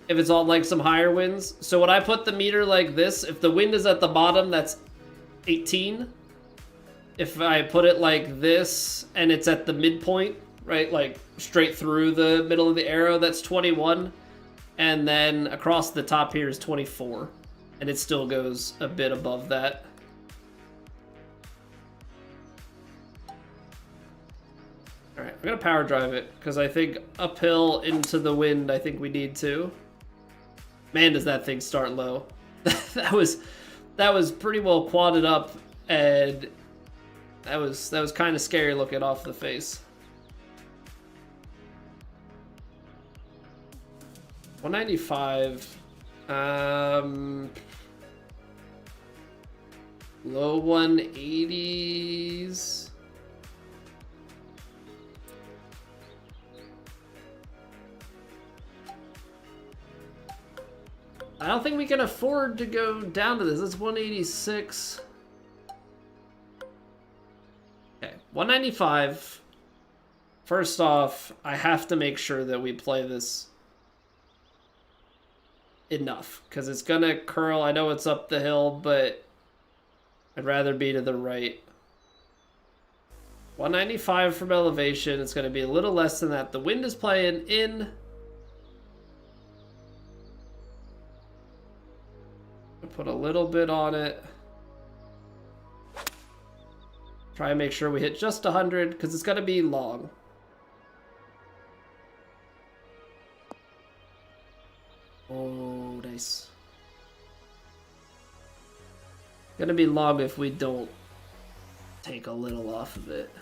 like some higher winds. So when I put the meter like this, if the wind is at the bottom, that's 18. If I put it like this and it's at the midpoint, right, like straight through the middle of the arrow, that's 21. And then across the top here is 24. And it still goes a bit above that. Alright, I'm gonna power drive it, because I think uphill into the wind, I think we need to. Man, does that thing start low. that was pretty well quadded up, and that was kind of scary looking off the face. 195. Low 180s. I don't think we can afford to go down to this. It's 186. Okay, 195. First off, I have to make sure that we play this enough, because it's gonna curl. I know it's up the hill, but I'd rather be to the right. 195 from elevation. It's gonna be a little less than that. The wind is playing in. Put a little bit on it. Try and make sure we hit just 100, because it's gonna be long. Oh, nice. Gonna be long if we don't take a little off of it.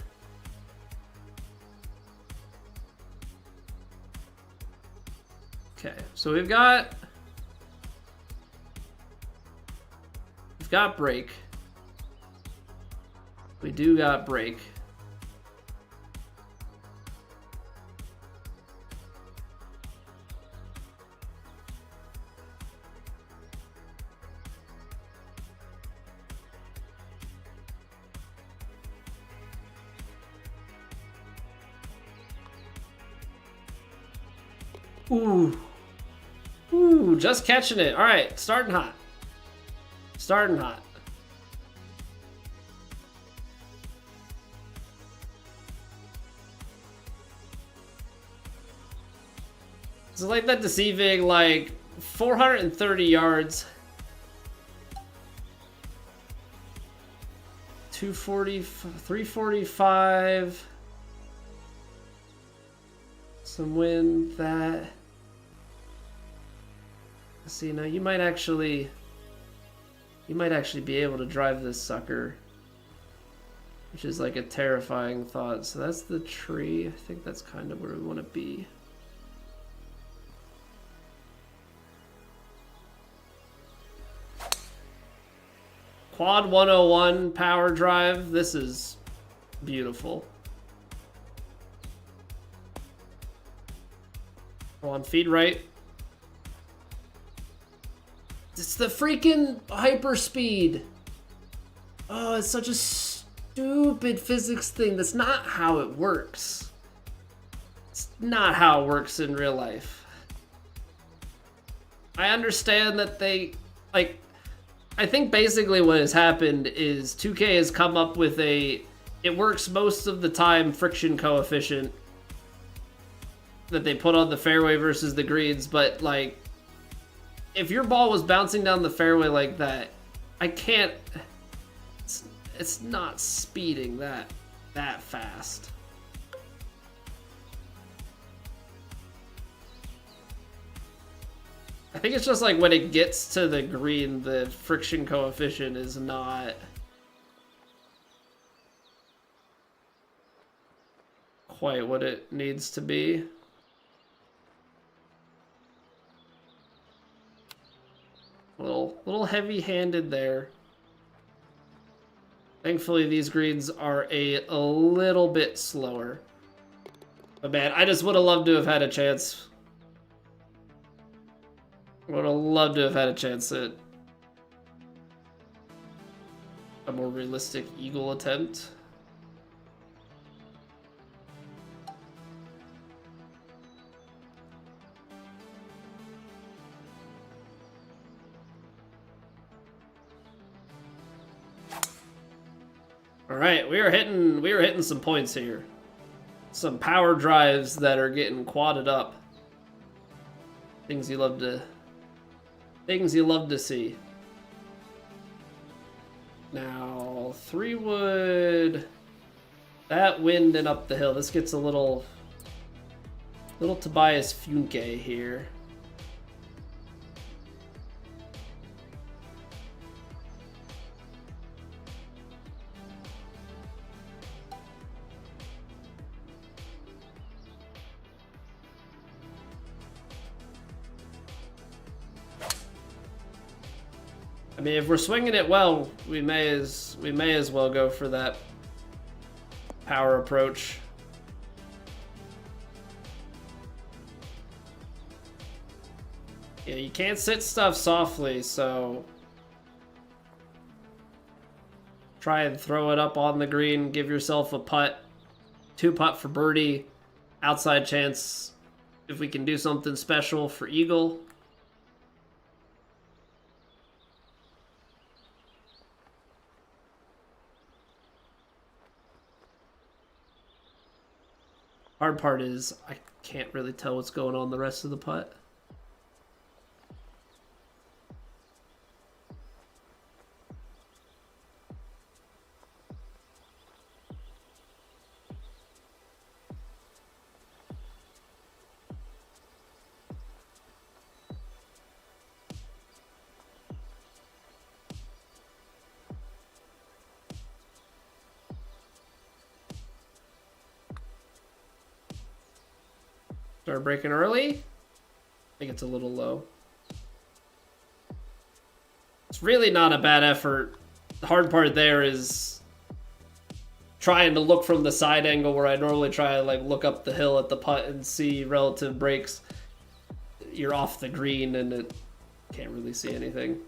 Okay, so we've got brake. We do got brake. Ooh. Ooh, just catching it. All right, starting hot. Starting hot. It's like that deceiving, like 430 yards. 240, 345. Some wind that. Let's see, now you might actually be able to drive this sucker, which is like a terrifying thought. So that's the tree. I think that's kind of where we want to be. Quad 101 power drive. This is beautiful. Go on, feed right. It's the freaking hyperspeed. Oh, it's such a stupid physics thing. That's not how it works. It's not how it works in real life. I understand that they, like, I think basically what has happened is 2K has come up with it works most of the time friction coefficient that they put on the fairway versus the greens, but like, if your ball was bouncing down the fairway like that, I can't, it's not speeding that fast. I think it's just like when it gets to the green, the friction coefficient is not quite what it needs to be. A little heavy-handed there. Thankfully, these greens are a little bit slower. But man, I just would have loved to have had a chance. Would have loved to have had a chance at a more realistic eagle attempt. All right, we are hitting some points here. Some power drives that are getting quadded up. Things you love to see. Now, 3 wood. That wind and up the hill. This gets a little Tobias Funke here. I mean, if we're swinging it well, we may as well go for that power approach. Yeah, you can't sit stuff softly, so try and throw it up on the green, give yourself a putt, 2-putt for birdie, outside chance if we can do something special for eagle. Hard part is I can't really tell what's going on the rest of the putt. Start breaking early. I think it's a little low. It's really not a bad effort. The hard part there is trying to look from the side angle where I normally try to like look up the hill at the putt and see relative breaks. You're off the green and it can't really see anything.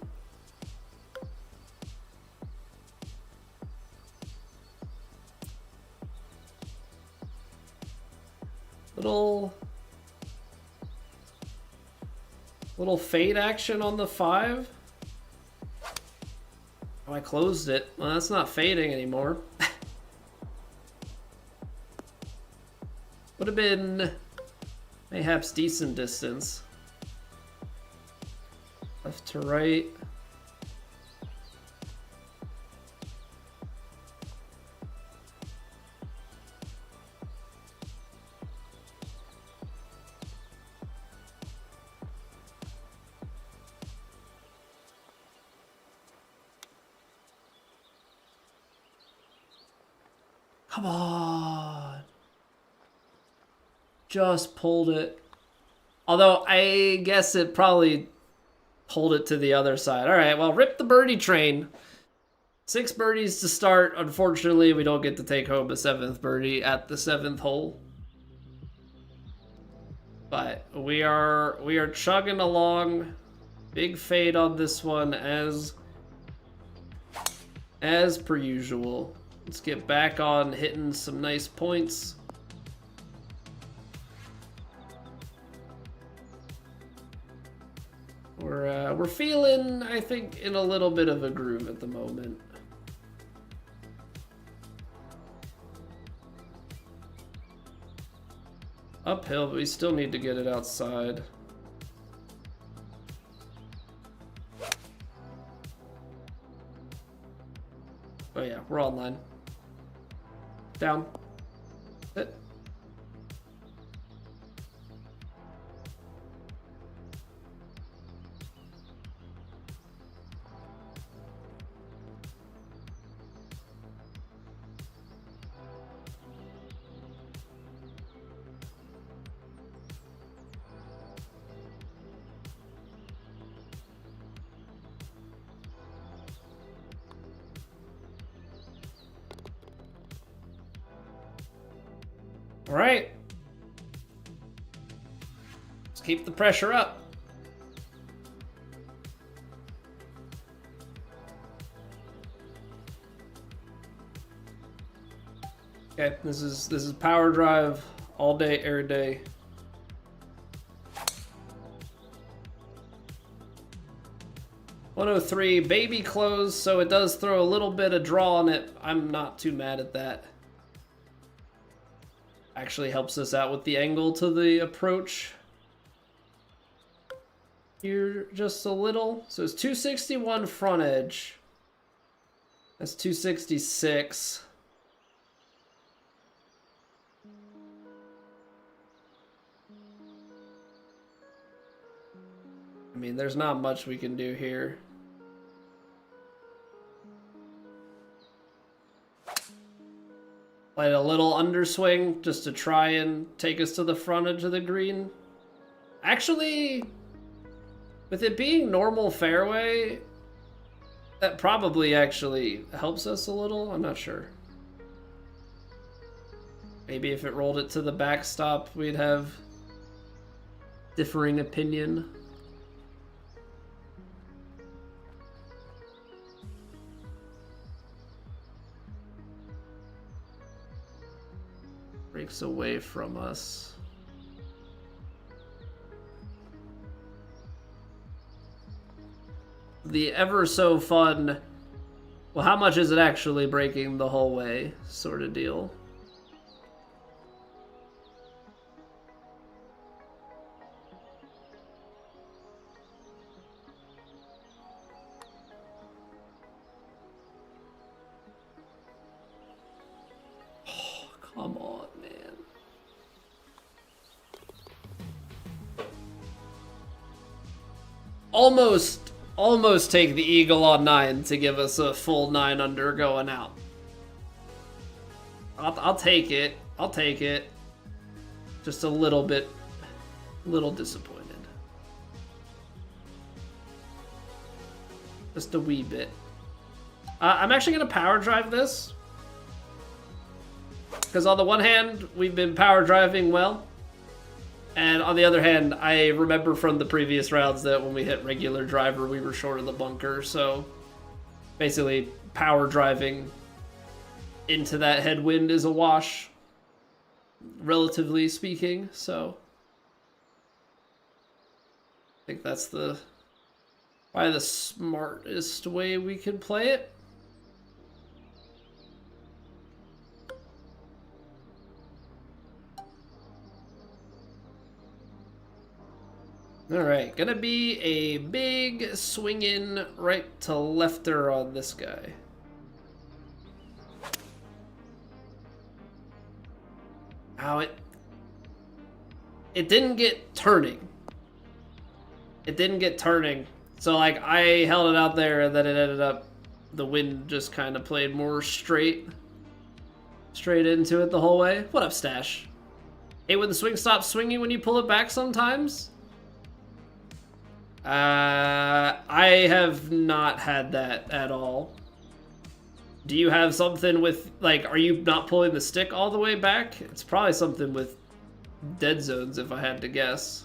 Little fade action on the 5. Oh, I closed it. Well, that's not fading anymore. Would have been mayhaps decent distance. Left to right. Come on. Just pulled it. Although I guess it probably pulled it to the other side. All right, well, rip the birdie train. 6 birdies to start. Unfortunately, we don't get to take home a 7th birdie at the 7th hole. But we are chugging along. Big fade on this one as per usual. Let's get back on hitting some nice points. We're feeling, I think, in a little bit of a groove at the moment. Uphill, but we still need to get it outside. Oh yeah, we're online. Down. Sit. All right. Let's keep the pressure up. Okay, this is power drive all day, every day. .103 baby close, so it does throw a little bit of draw on it. I'm not too mad at that. Actually helps us out with the angle to the approach here just a little. So it's 261 front edge. That's 266. I mean, there's not much we can do here. Played a little underswing just to try and take us to the front edge of the green. Actually, with it being normal fairway, that probably actually helps us a little. I'm not sure. Maybe if it rolled it to the backstop, we'd have differing opinion. Breaks away from us. The ever so fun, well, how much is it actually breaking the whole way sort of deal. Oh, come on, man. Almost take the eagle on 9 to give us a full 9 under going out. I'll take it. I'll take it. Just a little disappointed. Just a wee bit. I'm actually gonna power drive this. Because on the one hand, we've been power driving well. And on the other hand, I remember from the previous rounds that when we hit regular driver, we were short of the bunker. So basically, power driving into that headwind is a wash, relatively speaking. So I think that's probably the smartest way we can play it. All right, gonna be a big swinging right to lefter on this guy. Ow, it didn't get turning. It didn't get turning. So like I held it out there and then it ended up, the wind just kind of played more straight into it the whole way. What up, Stash? Hey, when the swing stops swinging when you pull it back sometimes? I have not had that at all. Do you have something with, like, are you not pulling the stick all the way back? It's probably something with dead zones if I had to guess.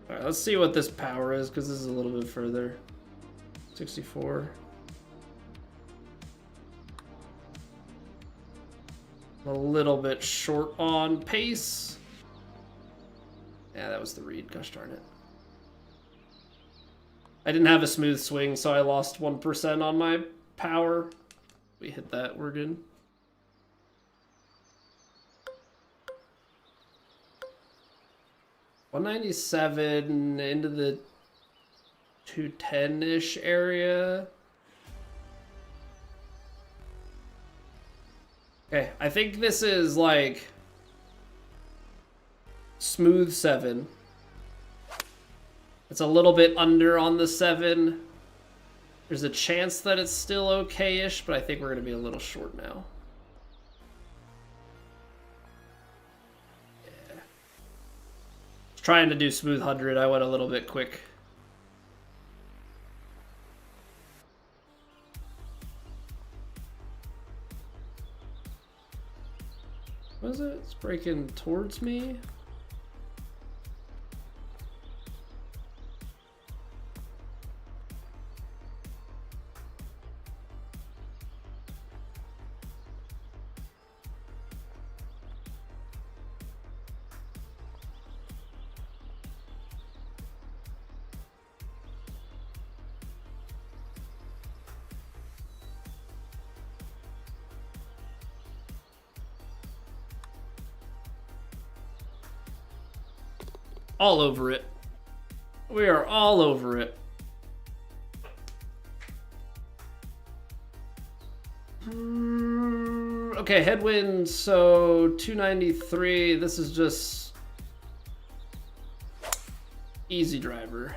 Alright, let's see what this power is, because this is a little bit further. 64. A little bit short on pace. Yeah, that was the read. Gosh darn it. I didn't have a smooth swing, so I lost 1% on my power. We hit that, we're good. $197 into the 210-ish area. Okay, I think this is like smooth 7. It's a little bit under on the 7. There's a chance that it's still okay-ish, but I think we're going to be a little short now. Yeah. Trying to do smooth 100, I went a little bit quick. What is it? It's breaking towards me. all over it. We are all over it. Okay, headwind, so 293. This is just easy driver.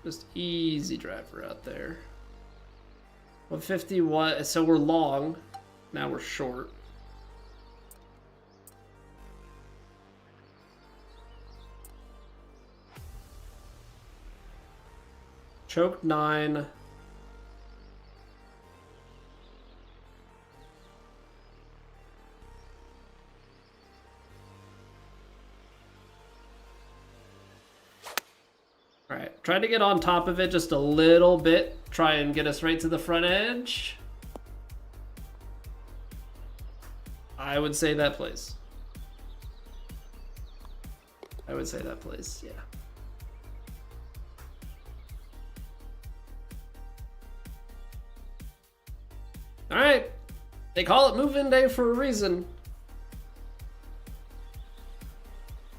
Just easy driver out there. 151, so we're long. Now we're short. Choke 9. All right, try to get on top of it just a little bit. Try and get us right to the front edge. I would say that place. I would say that place, yeah. All right, they call it move-in day for a reason.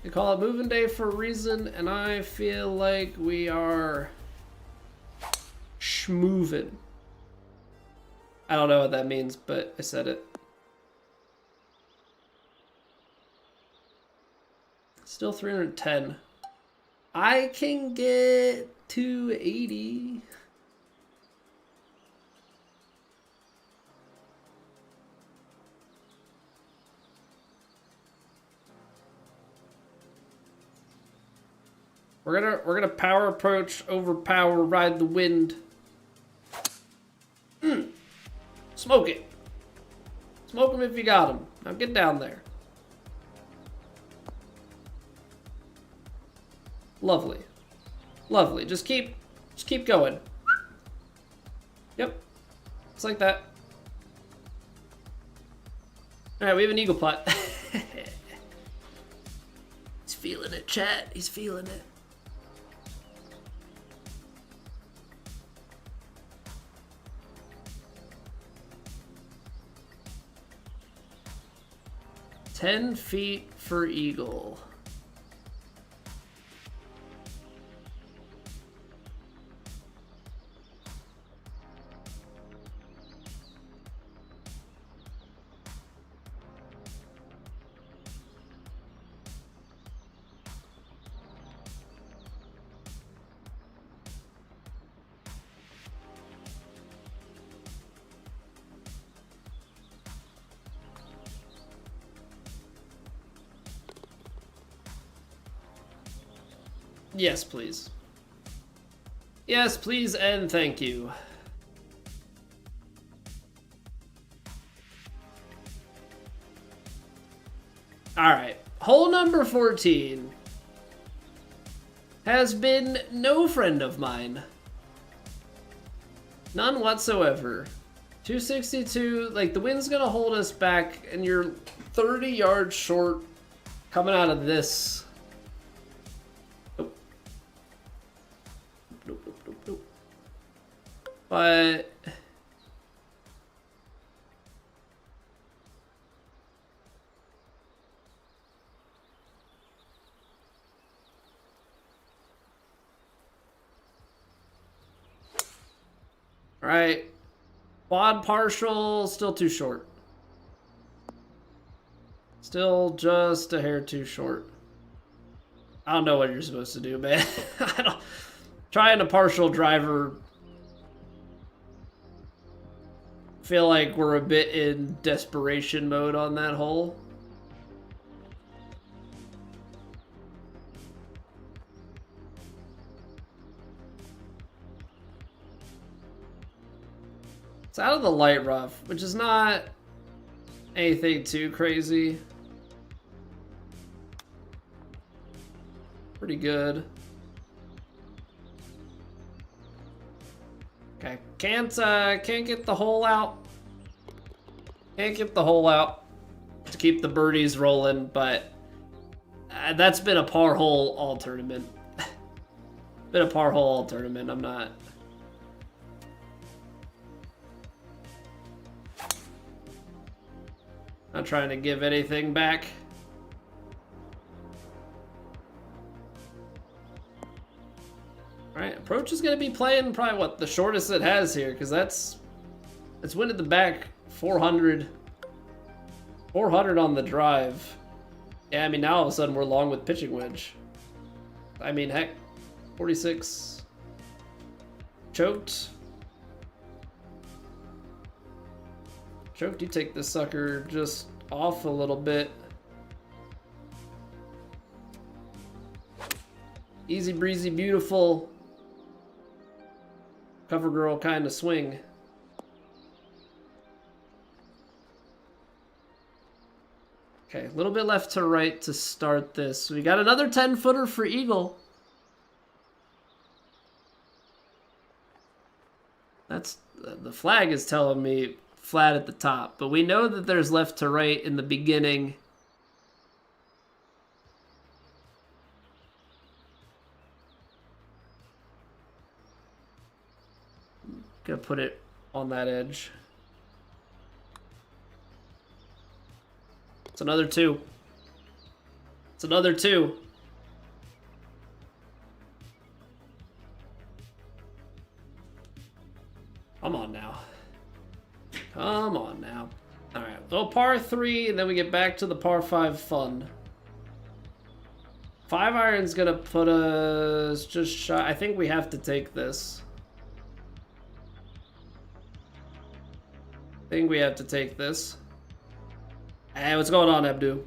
They call it move-in day for a reason, and I feel like we are schmoovin'. I don't know what that means, but I said it. Still 310. I can get 280. We're gonna power approach, overpower, ride the wind. Smoke it. Smoke them if you got them. Now get down there. Lovely. Lovely. Just keep going. Yep. Just like that. Alright, we have an eagle plot. He's feeling it, chat. He's feeling it. "10 feet for eagle." Yes, please. Yes, please, and thank you. Alright, hole number 14 has been no friend of mine. None whatsoever. 262, like the wind's gonna hold us back, and you're 30 yards short coming out of this. But all right, quad partial, still too short. Still just a hair too short. I don't know what you're supposed to do, man. I don't. Trying a partial driver. Feel like we're a bit in desperation mode on that hole. It's out of the light rough, which is not anything too crazy. Pretty good. Okay, can't get the hole out. Can't get the hole out to keep the birdies rolling, but that's been a par hole all tournament. Been a par hole all tournament. I'm not. Not trying to give anything back. Alright, approach is going to be playing probably, what, the shortest it has here, because it's wind at the back, 400. 400 on the drive. Yeah, I mean, now all of a sudden we're long with pitching wedge. I mean, heck, 46. Choked. Choked, you take this sucker just off a little bit. Easy breezy, beautiful. Cover girl kind of swing. Okay, a little bit left to right to start this. We got another 10-footer for eagle. That's the flag is telling me flat at the top, but we know that there's left to right in the beginning. Gonna put it on that edge. It's another 2. It's another 2. Come on now. Come on now. Alright, so par 3, and then we get back to the par 5 fun. 5 iron's gonna put us just shy. I think we have to take this. I think we have to take this. Hey, what's going on, Abdu?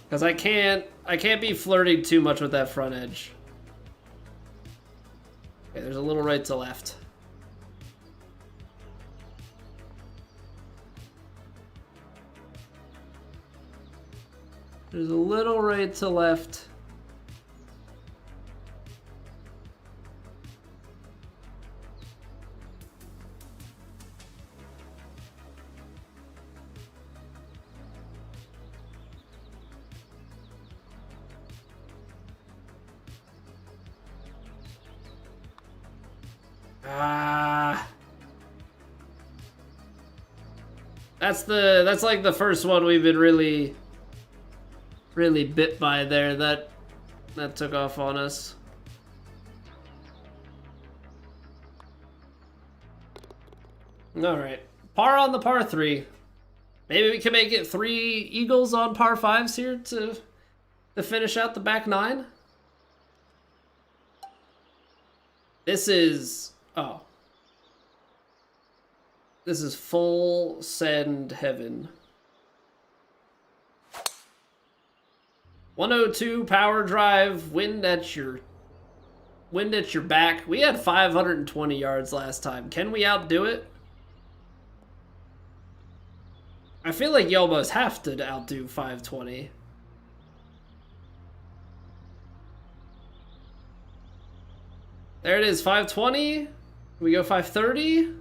Because I can't be flirting too much with that front edge. Okay, there's a little right to left. There's a little right to left. That's like the first one we've been really bit by there. That took off on us. All right, par on the par 3. Maybe we can make it 3 eagles on par 5s here to finish out the back 9. This is this is full send heaven. 102 power drive, wind at your back. We had 520 yards last time. Can we outdo it? I feel like you almost have to outdo 520. There it is, 520. We go 530.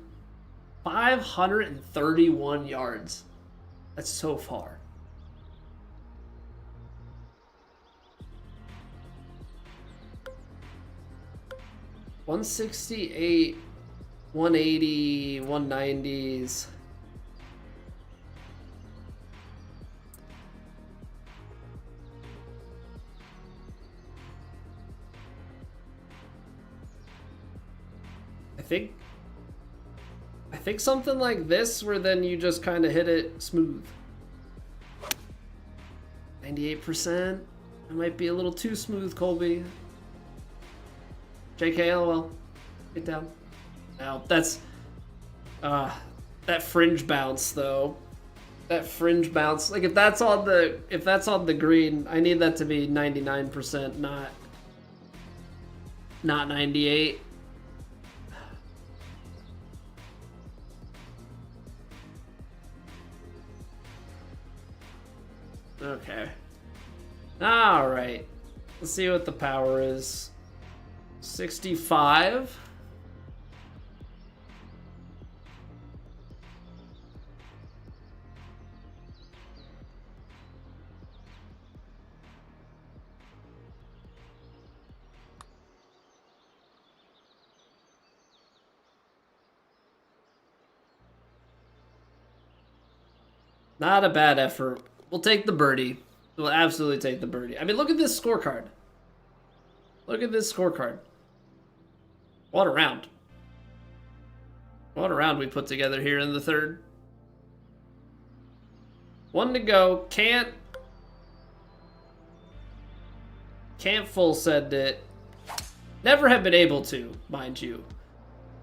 531 yards. That's so far. $168, $180, $190s. I think something like this, where then you just kind of hit it smooth. 98%. It might be a little too smooth, Colby. JKLOL. Get down. Now that's that fringe bounce though. That fringe bounce. Like if that's on the green, I need that to be 99%, not 98. Okay. All right. Let's see what the power is. 65. Not a bad effort. We'll take the birdie. We'll absolutely take the birdie. I mean, look at this scorecard. Look at this scorecard. What a round. What a round we put together here in the third. One to go. Can't full send it. Never have been able to, mind you.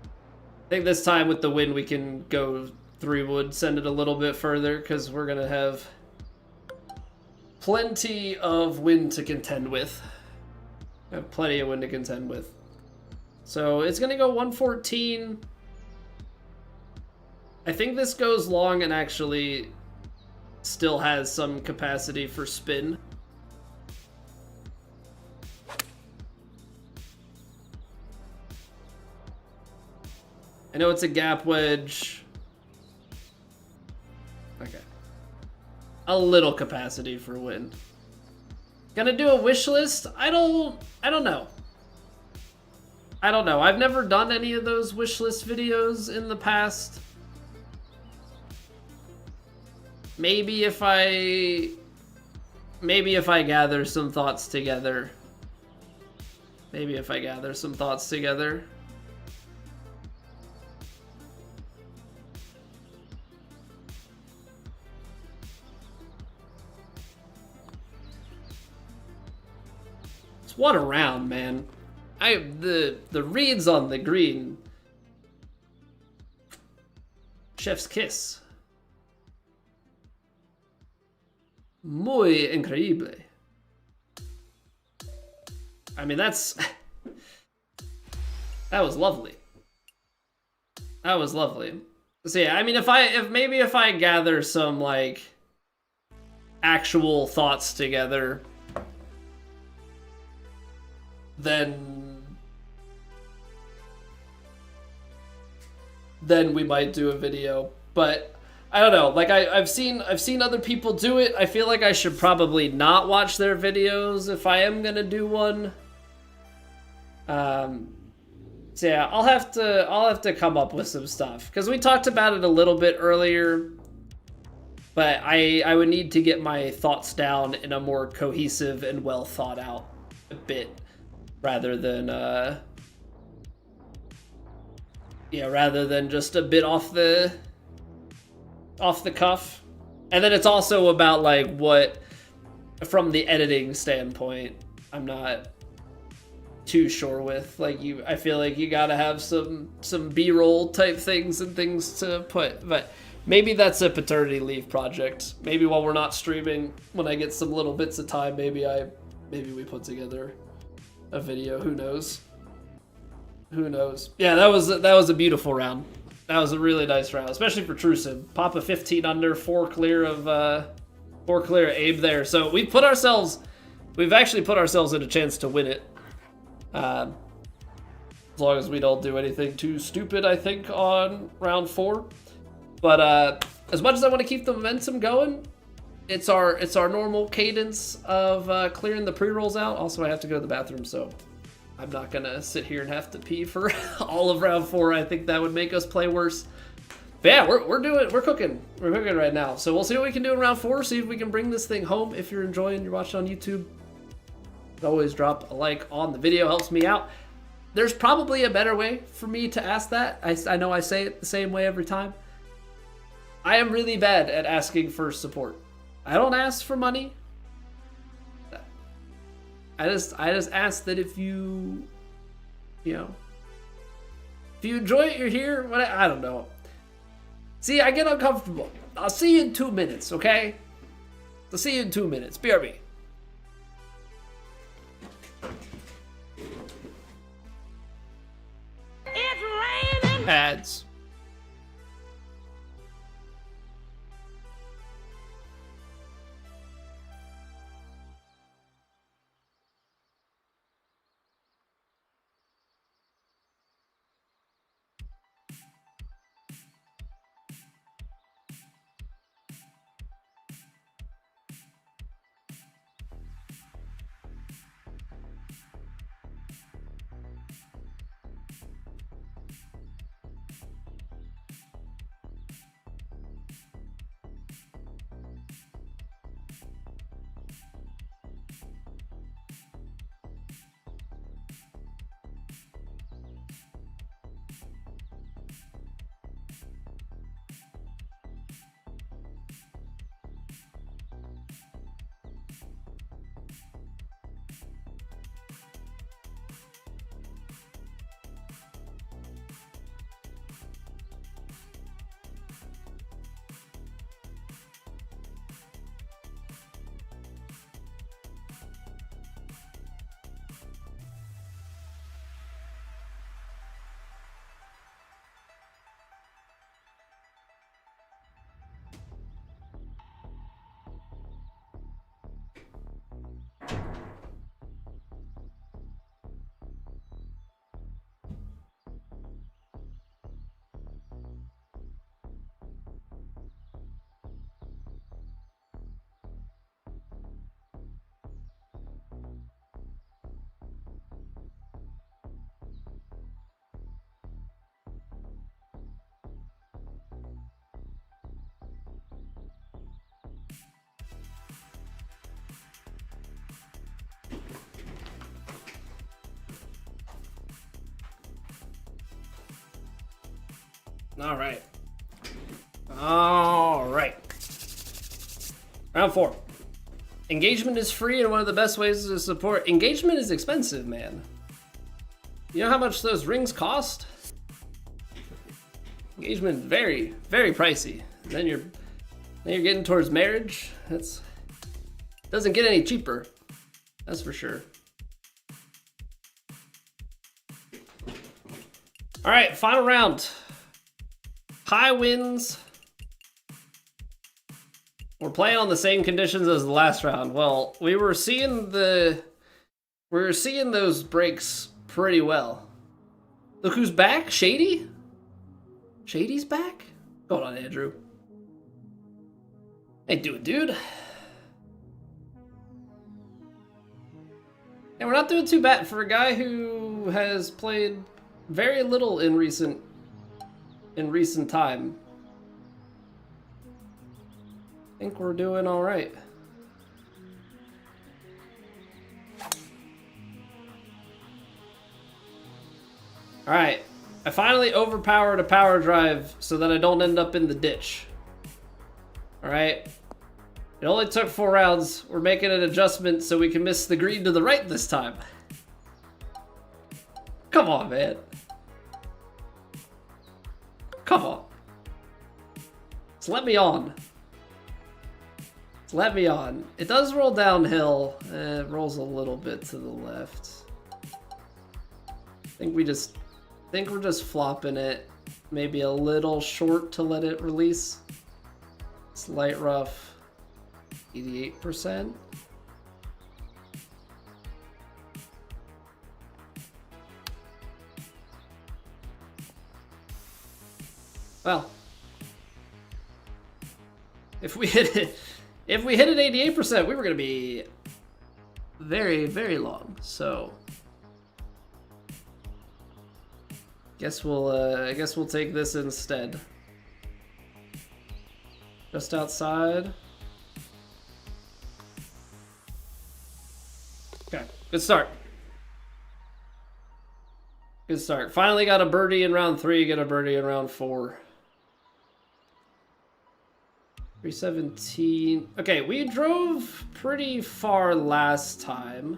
I think this time with the win we can go 3-wood, send it a little bit further, because we're going to have plenty of wind to contend with. Have plenty of wind to contend with. So it's going to go 114. I think this goes long and actually still has some capacity for spin. I know it's a gap wedge. Okay. A little capacity for wind. Gonna do a wish list? I don't know. I don't know. I've never done any of those wish list videos in the past. Maybe if I gather some thoughts together. Maybe if I gather some thoughts together. What a round, man. The reads on the green. Chef's kiss. Muy increíble. I mean, that was lovely. That was lovely. So yeah, I mean, if I gather some like actual thoughts together, then we might do a video. But I don't know, like I've seen other people do it. I feel like I should probably not watch their videos if I am gonna do one. So yeah, I'll have to come up with some stuff, because we talked about it a little bit earlier, but I would need to get my thoughts down in a more cohesive and well thought out bit, rather than just a bit off the cuff. And then it's also about like what, from the editing standpoint, I'm not too sure with. Like I feel like you gotta have some B-roll type things and things to put. But maybe that's a paternity leave project. Maybe while we're not streaming, when I get some little bits of time, maybe we put together a video. Who knows? Who knows? Yeah, that was a beautiful round. That was a really nice round, especially for Trusim. Pop a 15 under, 4 clear of Abe there. So we've actually put ourselves in a chance to win it. As long as we don't do anything too stupid, I think, on round 4. But as much as I want to keep the momentum going, it's our normal cadence of clearing the pre-rolls out. Also, I have to go to the bathroom, so I'm not gonna sit here and have to pee for all of round 4. I think that would make us play worse. But yeah, we're cooking right now. So we'll see what we can do in round 4. See if we can bring this thing home. If you're watching on YouTube, always drop a like on the video, helps me out. There's probably a better way for me to ask that. I know I say it the same way every time. I am really bad at asking for support. I don't ask for money. I just ask that if you enjoy it, you're here. I don't know. See, I get uncomfortable. I'll see you in 2 minutes, okay? I'll see you in 2 minutes. BRB. It's raining. Ads. All right. All right. Round 4. Engagement is free, and one of the best ways to support. Engagement is expensive, man. You know how much those rings cost? Engagement very, very pricey. And then you're getting towards marriage. Doesn't get any cheaper. That's for sure. All right, final round. High winds. We're playing on the same conditions as the last round. Well, we were seeing those breaks pretty well. Look who's back, Shady? Shady's back? Hold on, Andrew. Hey, do it, dude. And we're not doing too bad for a guy who has played very little in recent time. I think we're doing all right. All right, I finally overpowered a power drive so that I don't end up in the ditch. All right, it only took 4 rounds. We're making an adjustment so we can miss the green to the right this time. Come on, man. Come on. Just let me on. Let me on. It does roll downhill. It rolls a little bit to the left. I think we're just flopping it. Maybe a little short to let it release. It's light rough. 88%. Well, if we hit it at 88%, we were going to be very, very long. So, I guess we'll take this instead. Just outside. Okay, good start. Good start. Finally got a birdie in round 3, get a birdie in round 4. 317. Okay, we drove pretty far last time.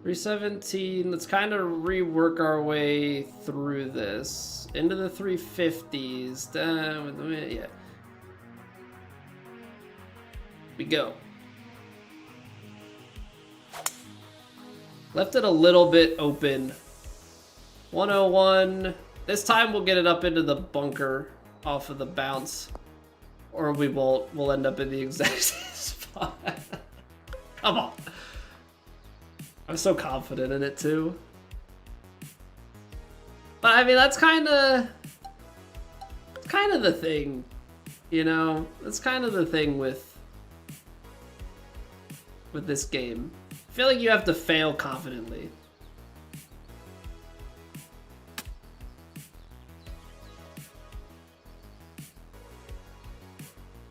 317. Let's kind of rework our way through this. Into the 350s. Down with the, yeah. We go. Left it a little bit open. 101. This time we'll get it up into the bunker off of the bounce. Or we won't. We'll end up in the exact same spot. Come on. I'm so confident in it too. But I mean, that's kind of the thing, you know. That's kind of the thing with this game. I feel like you have to fail confidently.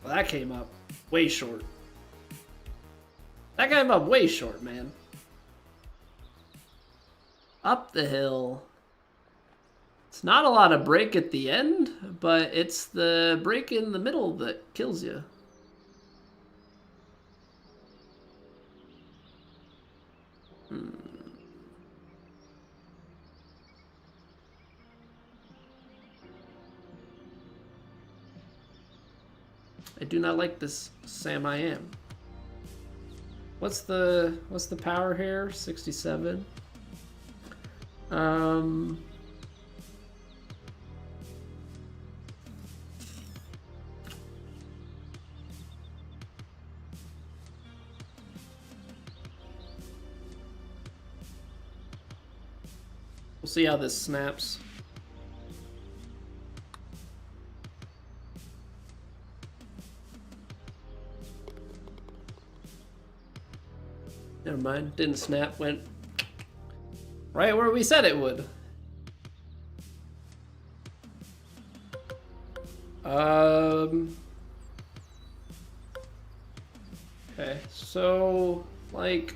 Well, that came up way short. That came up way short, man. Up the hill. It's not a lot of break at the end, but it's the break in the middle that kills you. I do not like this Sam I am. What's the power here? 67. We'll see how this snaps. Never mind, didn't snap, went right where we said it would. Okay, so like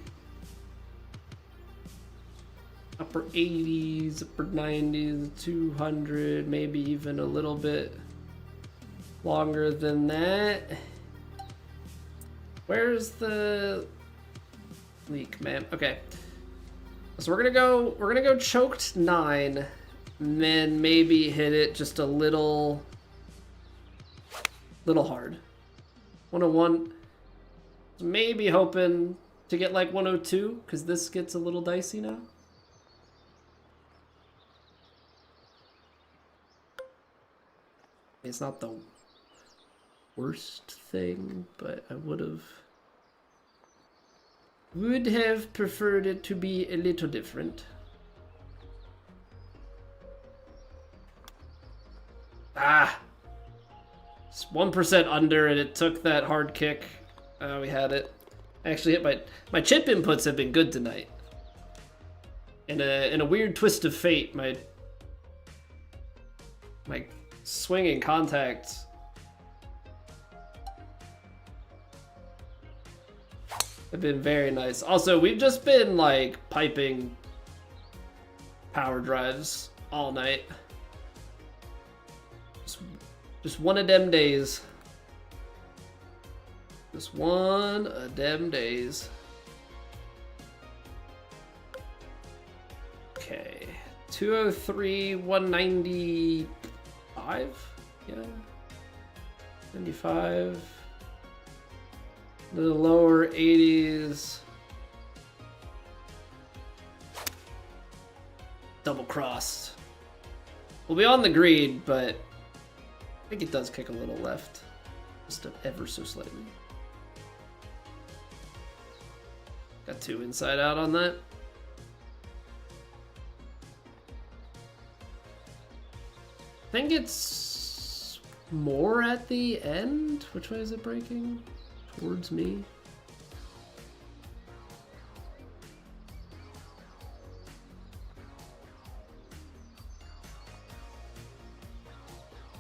upper 80s, upper 90s, 200, maybe even a little bit longer than that. Where's the leak, man? Okay. So we're gonna go choked 9, and then maybe hit it just a little hard. 101. Maybe hoping to get like 102, because this gets a little dicey now. It's not the worst thing, but I would have preferred it to be a little different. Ah! It's 1% under, and it took that hard kick. We had it. I actually hit my chip inputs have been good tonight. In a weird twist of fate, my swinging contacts have been very nice. Also, we've just been like piping power drives all night. Just one of them days. Just one of them days. Okay. 203, 195? Yeah. 95. The lower 80s. Double crossed. We'll be on the green, but I think it does kick a little left. Just ever so slightly. Got 2 inside out on that. I think it's more at the end. Which way is it breaking? Towards me.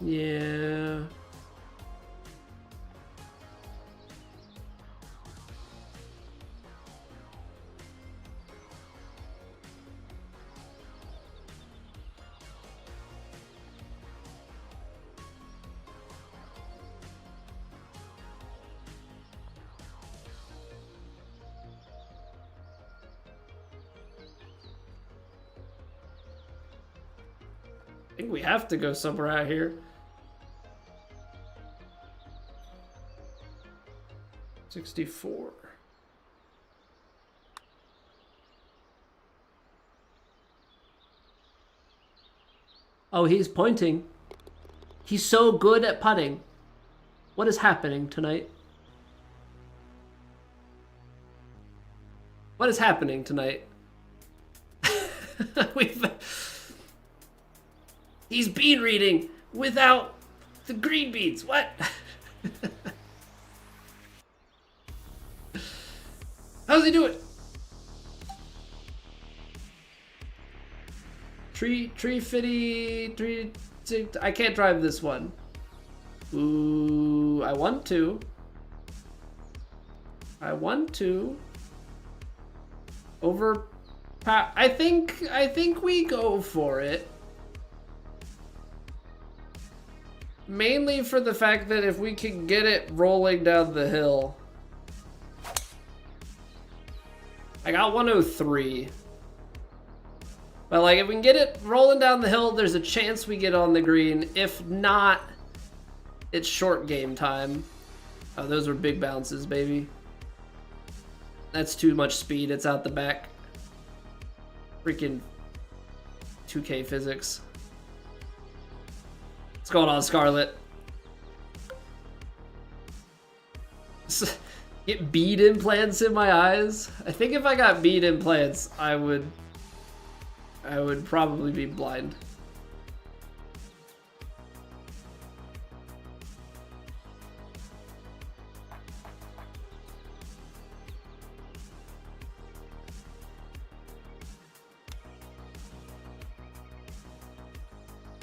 Yeah. I think we have to go somewhere out here. 64. Oh, he's pointing. He's so good at putting. What is happening tonight? What is happening tonight? He's bean reading without the green beans. What? How's he doing? Tree fitty. I can't drive this one. Ooh, I want to. Over. I think we go for it. Mainly for the fact that if we can get it rolling down the hill. I got 103. But like, if we can get it rolling down the hill, there's a chance we get on the green. If not, it's short game time. Oh, those were big bounces, baby. That's too much speed. It's out the back. Freaking 2K physics. What's going on, Scarlet? Get bead implants in my eyes? I think if I got bead implants, I would probably be blind.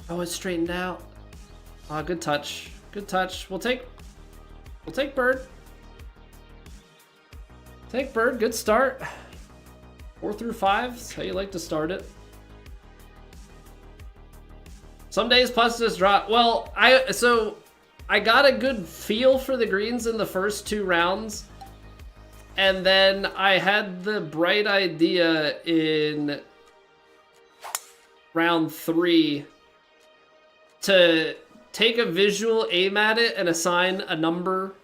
Oh, it's straightened out. Ah, good touch. Good touch. We'll take bird. Take bird. Good start. 4 through 5 is how you like to start it. Some days putts just drop. Well, I got a good feel for the greens in the first 2 rounds. And then I had the bright idea in round 3 to take a visual aim at it and assign a number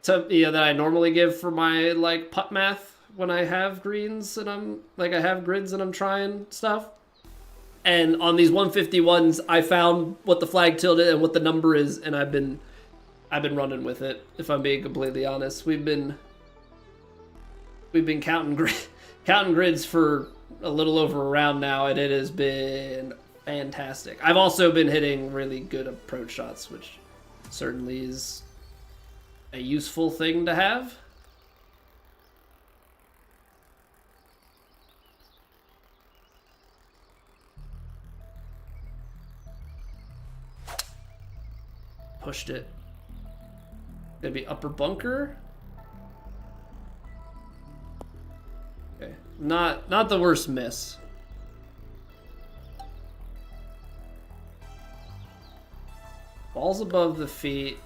to that I normally give for my like putt math when I have greens and I'm like I have grids and I'm trying stuff. And on these 151s, I found what the flag tilted and what the number is, and I've been running with it. If I'm being completely honest, we've been counting grids for a little over a round now, and it has been fantastic. I've also been hitting really good approach shots, which certainly is a useful thing to have. Pushed it. Gonna be upper bunker. Okay, not the worst miss. Ball's above the feet.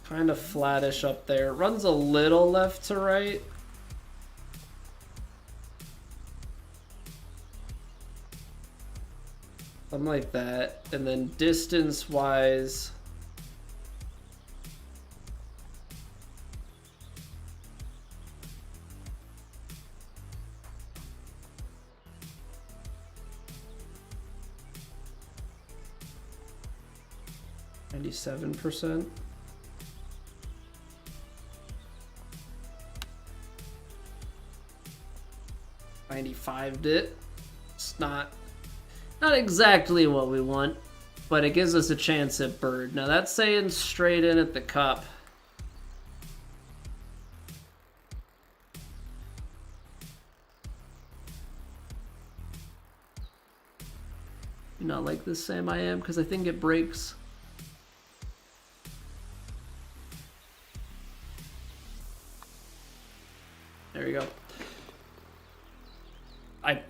Kind of flattish up there. Runs a little left to right. Something like that. And then distance-wise... %. 95'd it. It's not exactly what we want, but it gives us a chance at bird. Now that's saying straight in at the cup. You not like this, Sam? I am, because I think it breaks. There you go.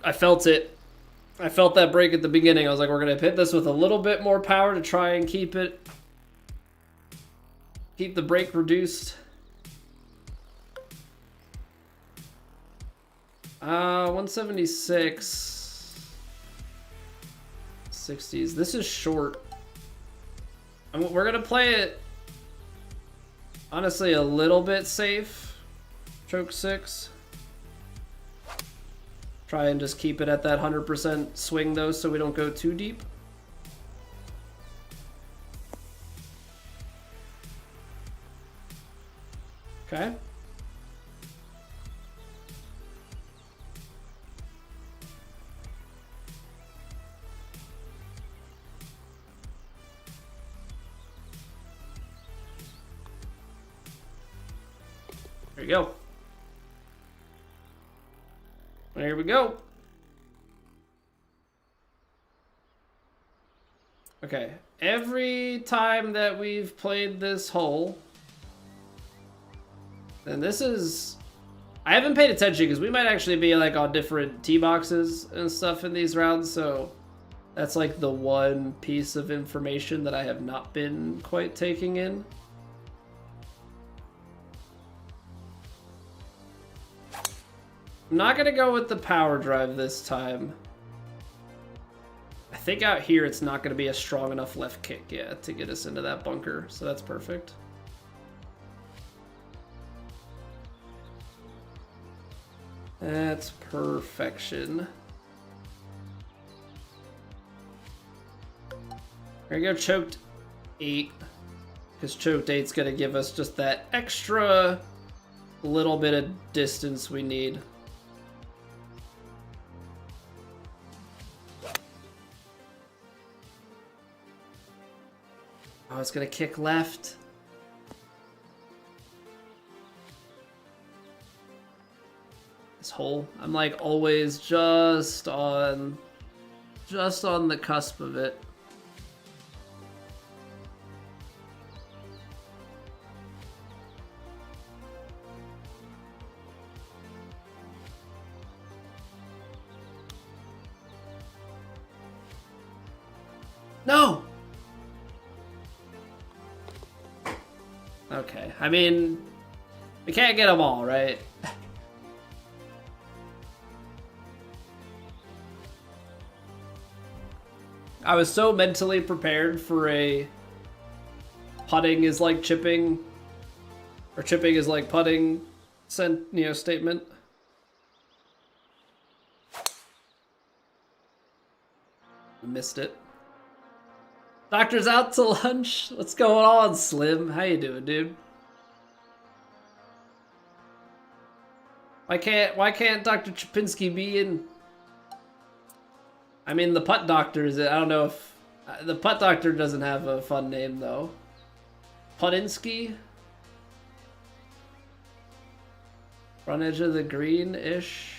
I felt it. I felt that break at the beginning. I was like, we're going to hit this with a little bit more power to try and keep the break reduced. 176. 60s. This is short. We're going to play it, honestly, a little bit safe. Choke 6. Try and just keep it at that 100% swing, though, so we don't go too deep. Okay. There you go. There we go. Okay, every time that we've played this hole, and this is, I haven't paid attention because we might actually be like on different tee boxes and stuff in these rounds, so that's like the one piece of information that I have not been quite taking in. I'm not gonna go with the power drive this time. I think out here it's not gonna be a strong enough left kick yet to get us into that bunker, so that's perfect. That's perfection. There you go, choked 8. Because choked 8's gonna give us just that extra little bit of distance we need. Oh, it's gonna kick left. This hole, I'm like always just on the cusp of it. No! Okay, I mean, we can't get them all, right? I was so mentally prepared for a putting is like chipping, or chipping is like putting, statement. Missed it. Doctor's out to lunch. What's going on, Slim? How you doing, dude? Why can't Dr. Chapinski be in? I mean, the putt doctor is. I don't know if the putt doctor doesn't have a fun name though. Puttinsky. Front edge of the green-ish.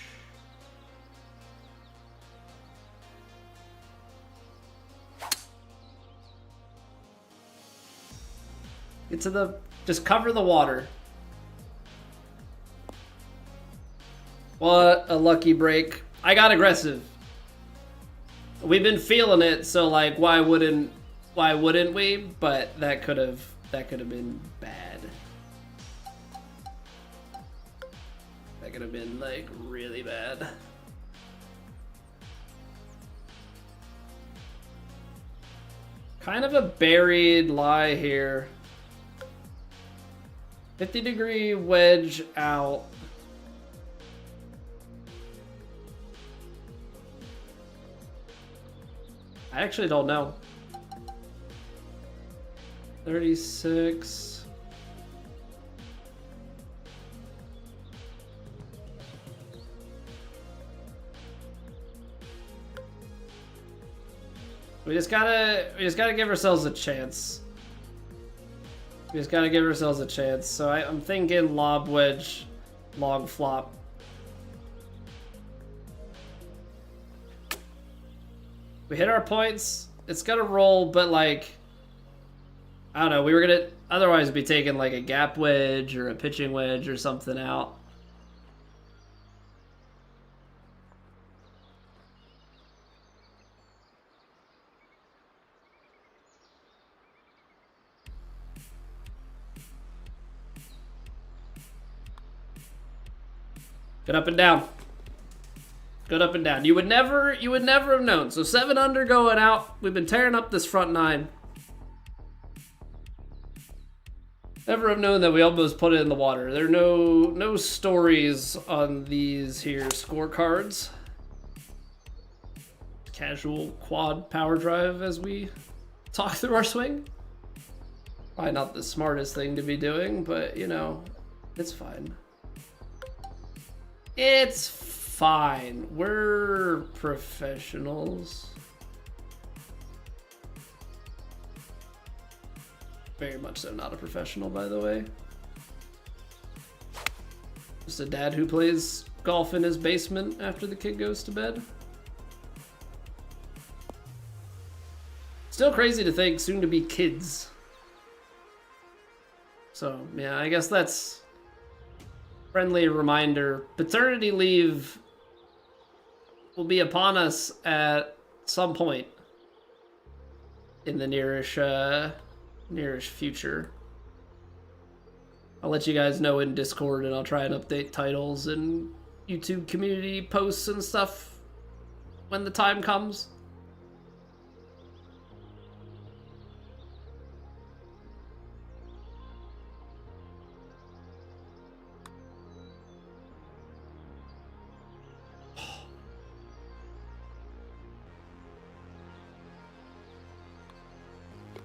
Get to the... Just cover the water. What a lucky break. I got aggressive. We've been feeling it, so like why wouldn't we? But that could have been bad. That could have been like really bad. Kind of a buried lie here. 50-degree wedge out. I actually don't know. 36. We just gotta give ourselves a chance. We just gotta give ourselves a chance. So I'm thinking lob wedge, long flop. We hit our points. It's gonna roll, but like, I don't know. We were gonna otherwise be taking like a gap wedge or a pitching wedge or something out. Good up and down. Good up and down. You would never have known. So 7 under going out. We've been tearing up this front 9. Never have known that we almost put it in the water. There are no stories on these here scorecards. Casual quad power drive as we talk through our swing. Probably not the smartest thing to be doing, but you know, it's fine. It's fine. We're professionals. Very much so not a professional, by the way. Just a dad who plays golf in his basement after the kid goes to bed. Still crazy to think soon to be kids. So, yeah, I guess that's friendly reminder. Paternity leave will be upon us at some point in the nearish future. I'll let you guys know in Discord, and I'll try and update titles and YouTube community posts and stuff when the time comes.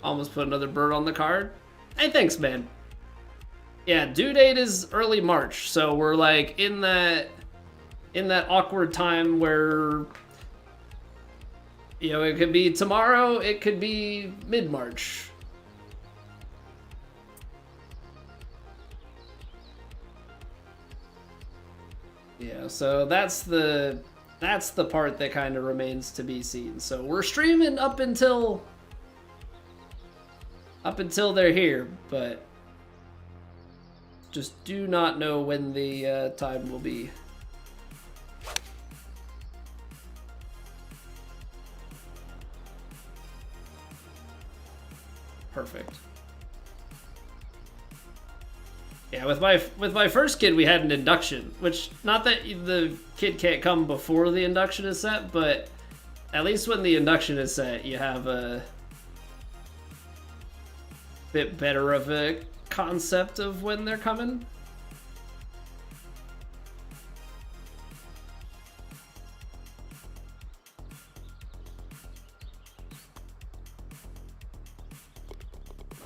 Almost put another bird on the card. Hey, thanks, man. Yeah, due date is early March, so we're like in that awkward time where, you know, it could be tomorrow, it could be mid-March. Yeah, so that's the part that kind of remains to be seen. So we're streaming up until they're here, but just do not know when the time will be. Perfect. Yeah, with my first kid, we had an induction, which, not that the kid can't come before the induction is set, but at least when the induction is set, you have a bit better of a concept of when they're coming.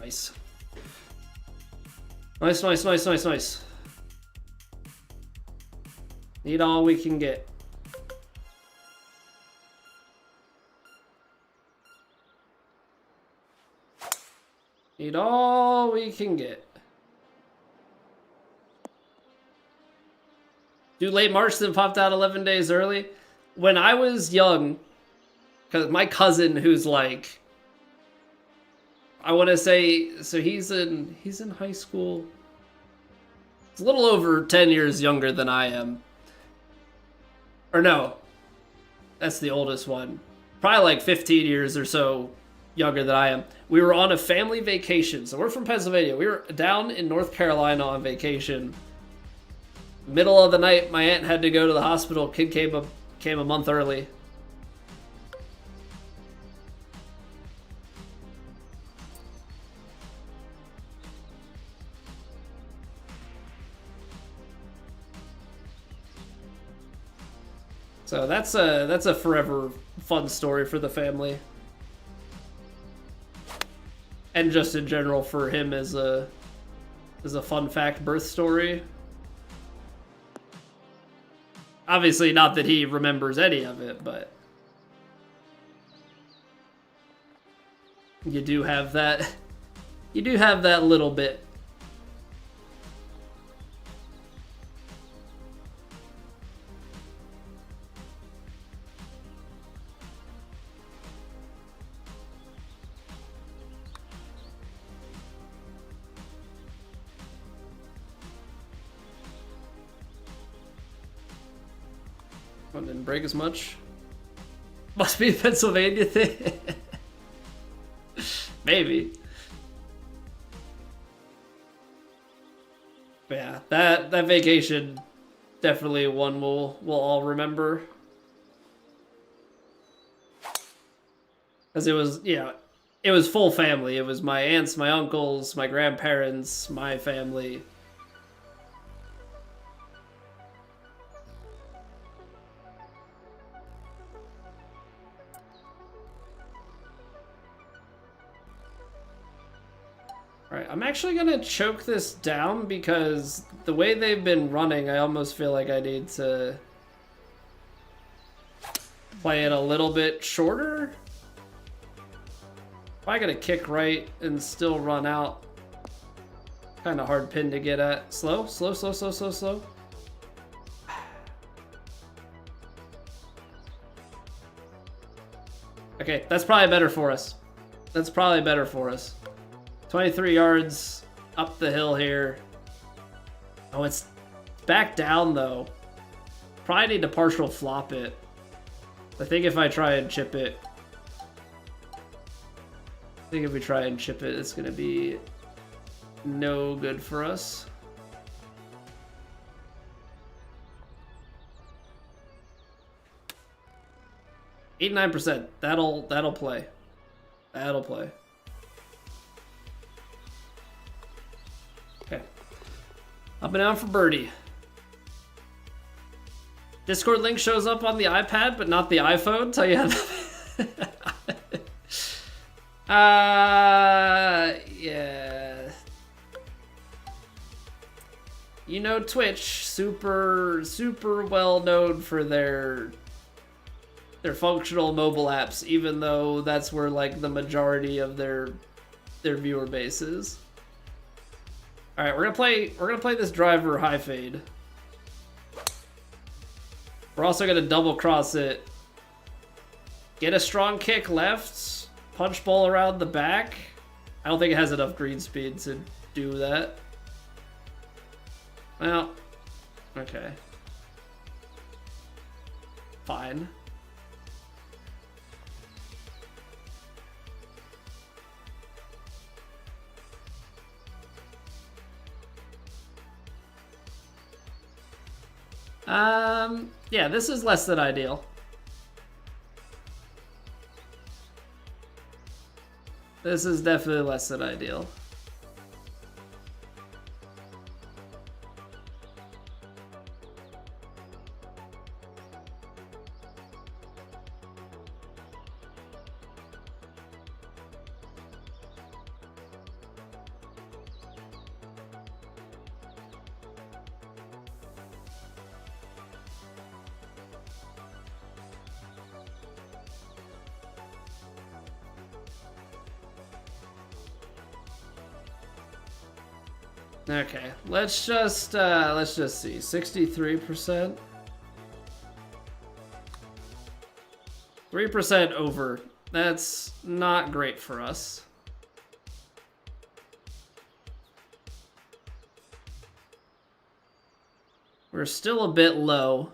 Nice. Nice, nice, nice, nice, nice. Need all we can get. Need all we can get. Do late March, then popped out 11 days early. When I was young, because my cousin, who's like, I want to say, so he's in high school. He's a little over 10 years younger than I am. Or no, that's the oldest one. Probably like 15 years or so younger than I am. We were on a family vacation. So we're from Pennsylvania. We were down in North Carolina on vacation. Middle of the night, my aunt had to go to the hospital. Kid came a month early. So that's a forever fun story for the family. And just in general for him as a fun fact birth story. Obviously not that he remembers any of it, but you do have that little bit. Didn't break as much. Must be a Pennsylvania thing. Maybe. But yeah, that vacation definitely one we'll all remember. Because it was, it was full family. It was my aunts, my uncles, my grandparents, my family. Alright, I'm actually gonna choke this down because the way they've been running, I almost feel like I need to play it a little bit shorter. If I gotta kick right and still run out, kind of hard pin to get at. Slow, slow, slow, slow, slow, slow. Okay, that's probably better for us. That's probably better for us. 23 yards up the hill here. Oh, it's back down though. Probably need to partial flop it. I think if I try and chip it, it's gonna be no good for us. $8 to 9%. That'll play. That'll play. Okay. Up and down for birdie. Discord link shows up on the iPad, but not the iPhone. Tell you how yeah. You know, Twitch, super well known for their functional mobile apps, even though that's where like the majority of their viewer base is. All right, we're gonna play this driver high fade. We're also gonna double cross it. Get a strong kick left, punch ball around the back. I don't think it has enough green speed to do that. Well, okay. Fine. Yeah, this is less than ideal. This is definitely less than ideal. Okay, let's just see. 63%. 3% over. That's not great for us. We're still a bit low.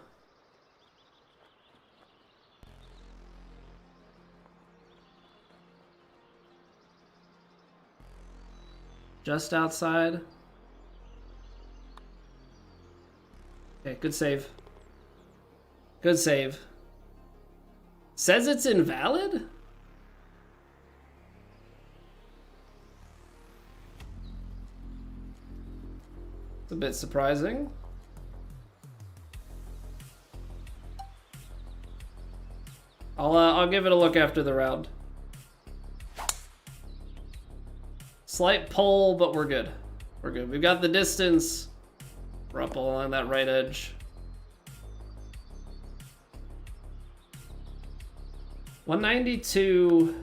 Just outside. Okay, good save. Good save. Says it's invalid? It's a bit surprising. I'll give it a look after the round. Slight pull, but we're good. We're good. We've got the distance. We're up along that right edge. 192,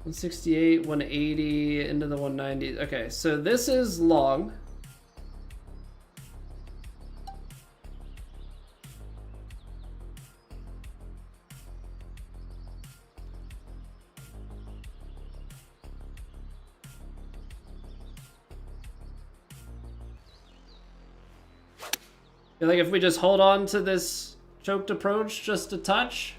168, 180, into the 190s. Okay, so this is long. I feel like if we just hold on to this choked approach just a touch,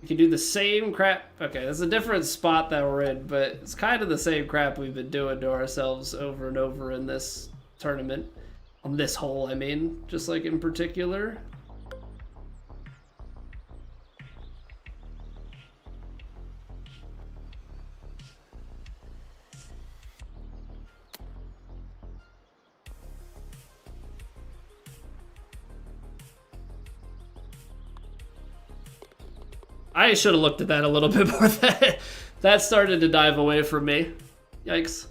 we can do the same crap. Okay, that's a different spot that we're in, but it's kind of the same crap we've been doing to ourselves over and over in this tournament. On this hole, I mean, just like in particular. I should have looked at that a little bit more. That started to dive away from me. Yikes.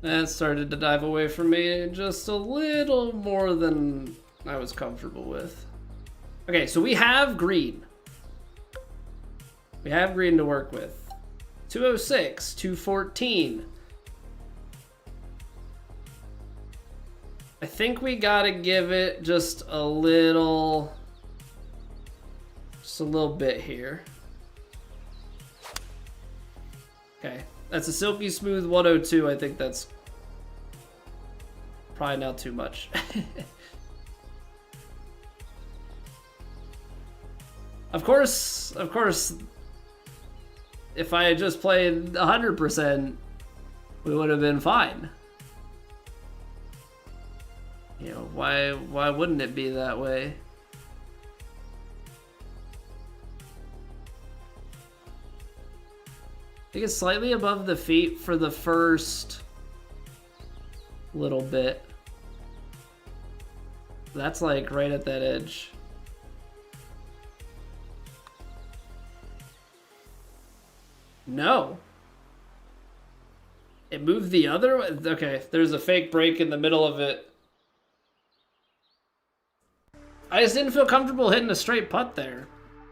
That started to dive away from me just a little more than I was comfortable with. Okay, so we have green. We have green to work with. 206, 214. I think we gotta give it just a little bit here. Okay, that's a silky smooth 102. I think that's probably not too much. Of course, if I had just played 100%, we would have been fine. You know, why wouldn't it be that way? I think it's slightly above the feet for the first little bit. That's like right at that edge. No. It moved the other way? Okay, there's a fake break in the middle of it. I just didn't feel comfortable hitting a straight putt there.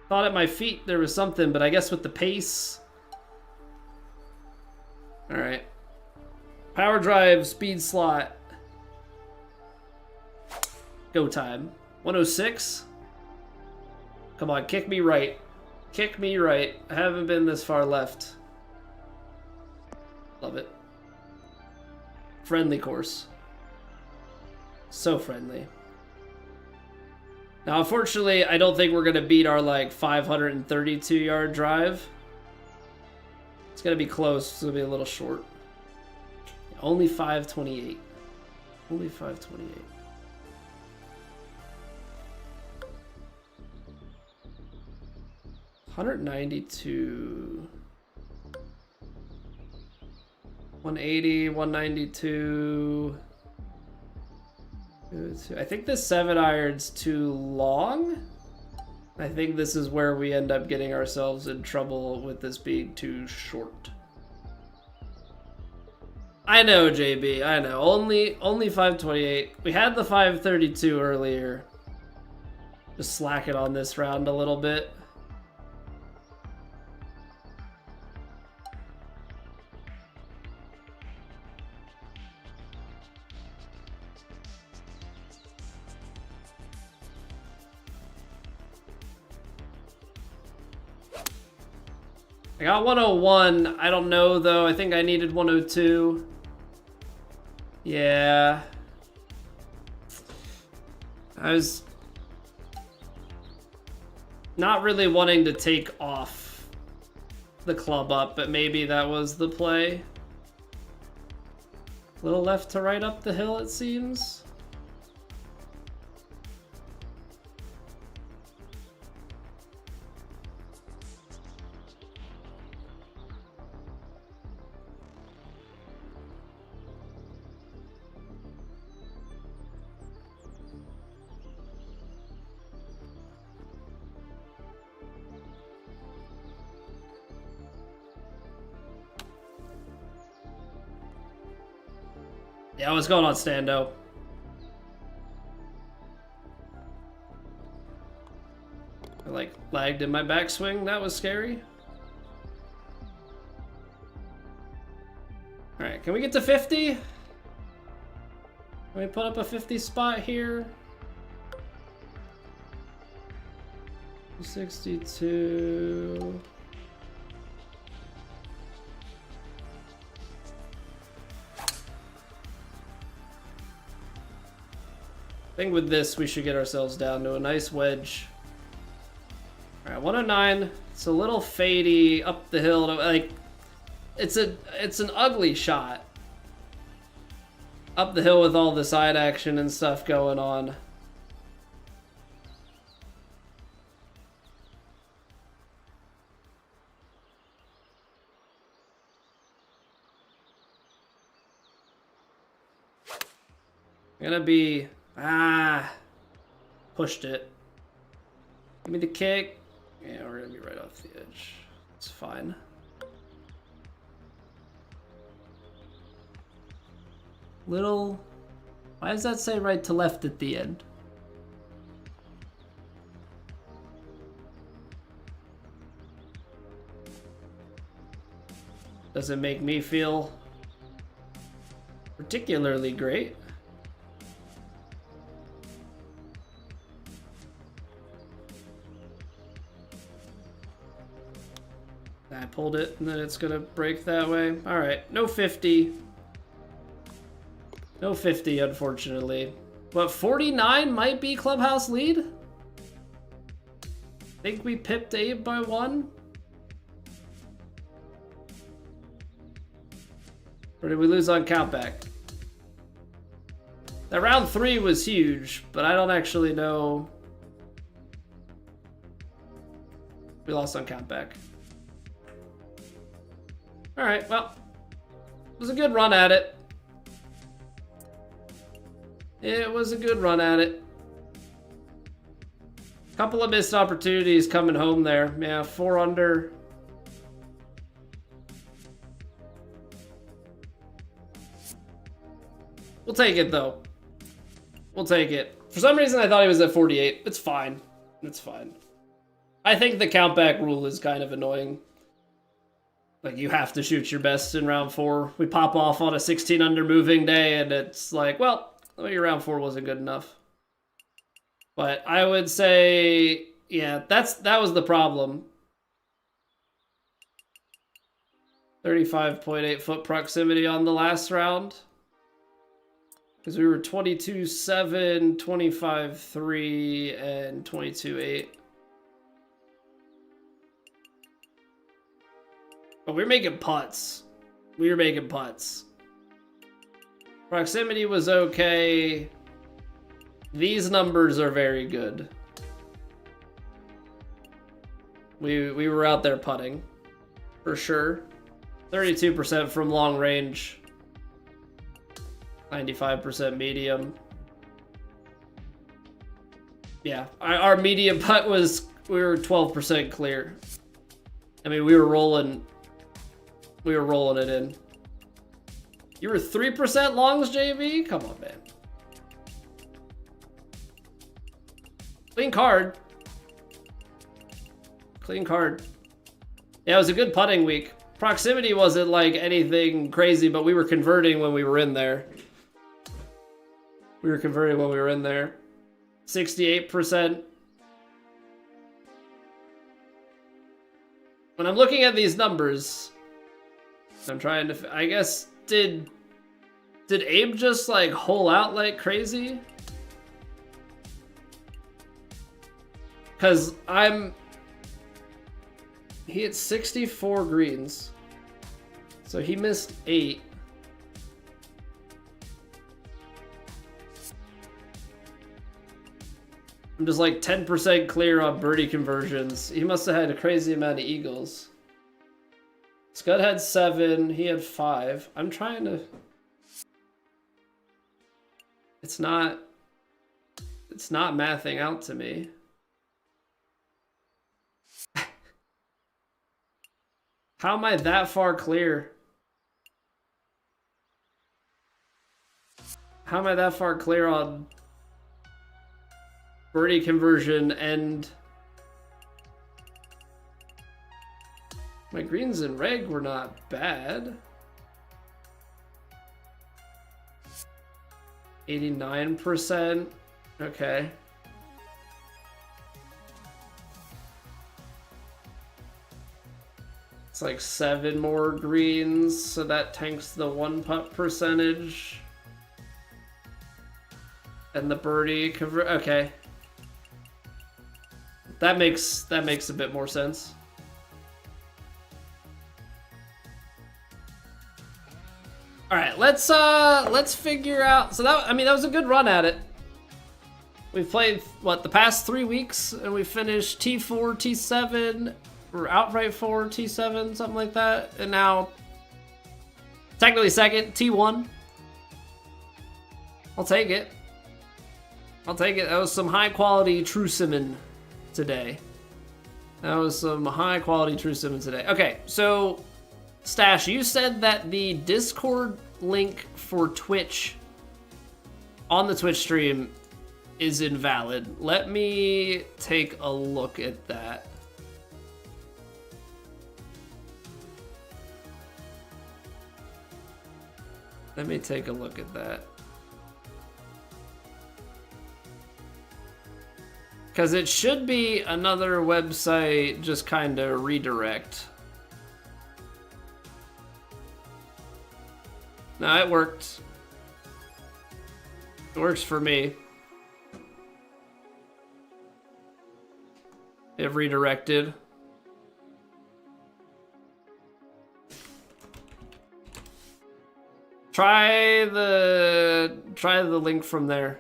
Thought at my feet there was something, but I guess with the pace... Alright. Power drive, speed slot. Go time. 106. Come on, kick me right. Kick me right. I haven't been this far left. Love it. Friendly course. So friendly. Now, unfortunately, I don't think we're going to beat our, like, 532-yard drive. It's going to be close. It's going to be a little short. Only 528. Only 528. $192. 180, 192. I think this 7-iron's too long. I think this is where we end up getting ourselves in trouble with this being too short. I know, JB, I know. Only 528. We had the 532 earlier. Just slack it on this round a little bit. I got 101. I don't know, though. I think I needed 102. Yeah. I was not really wanting to take off the club up, but maybe that was the play. A little left to right up the hill, it seems. Yeah, what's going on, Stando? I like lagged in my backswing. That was scary. All right, can we get to 50? Can we put up a 50 spot here? 62. I think with this, we should get ourselves down to a nice wedge. All right, 109. It's a little fadey up the hill. Like, it's an ugly shot. Up the hill with all the side action and stuff going on. Gonna be... pushed it. Give me the kick. Yeah, we're gonna be right off the edge. It's fine. Little... Why does that say right to left at the end? Doesn't make me feel particularly great. I pulled it, and then it's gonna break that way. All right, no 50. No 50, unfortunately. But 49 might be clubhouse lead? I think we pipped Abe by 1. Or did we lose on countback? That round 3 was huge, but I don't actually know. We lost on countback. All right, well, it was a good run at it. It was a good run at it. Couple of missed opportunities coming home there. Yeah, 4 under. We'll take it, though. We'll take it. For some reason, I thought he was at 48. It's fine. It's fine. I think the countback rule is kind of annoying. Like, you have to shoot your best in round 4. We pop off on a 16 under moving day, and it's like, well, your round 4 wasn't good enough. But I would say, yeah, that was the problem. 35.8 foot proximity on the last round. Because we were 22-7, 25-3, and 22-8. But we were making putts. We were making putts. Proximity was okay. These numbers are very good. We were out there putting, for sure. 32% from long range. 95% medium. Yeah, our medium putt was, we were 12% clear. I mean, we were rolling it in. You were 3% longs, JV? Come on, man. Clean card. Clean card. Yeah, it was a good putting week. Proximity wasn't like anything crazy, but we were converting when we were in there. 68%. When I'm looking at these numbers, I'm trying to, I guess, did Abe just like hole out like crazy? Cause he hit 64 greens. So he missed 8. I'm just like 10% clear on birdie conversions. He must have had a crazy amount of eagles. Scud had 7, he had 5. I'm trying to... It's not mathing out to me. How am I that far clear? How am I that far clear on birdie conversion and my greens and reg were not bad. 89%. Okay. It's like 7 more greens, so that tanks the 1-putt percentage. And the birdie convert. Okay. That makes a bit more sense. All right, let's figure out. So that was a good run at it. We've played what the past 3 weeks, and we finished T4, T7, or outright 4, T7, something like that, and now technically second, T1. I'll take it. That was some high quality true simmon today. Okay, so Stash, you said that the Discord link for Twitch on the Twitch stream is invalid. Let me take a look at that. Because it should be another website, just kind of redirect. No, it worked. It works for me. It redirected. Try the link from there.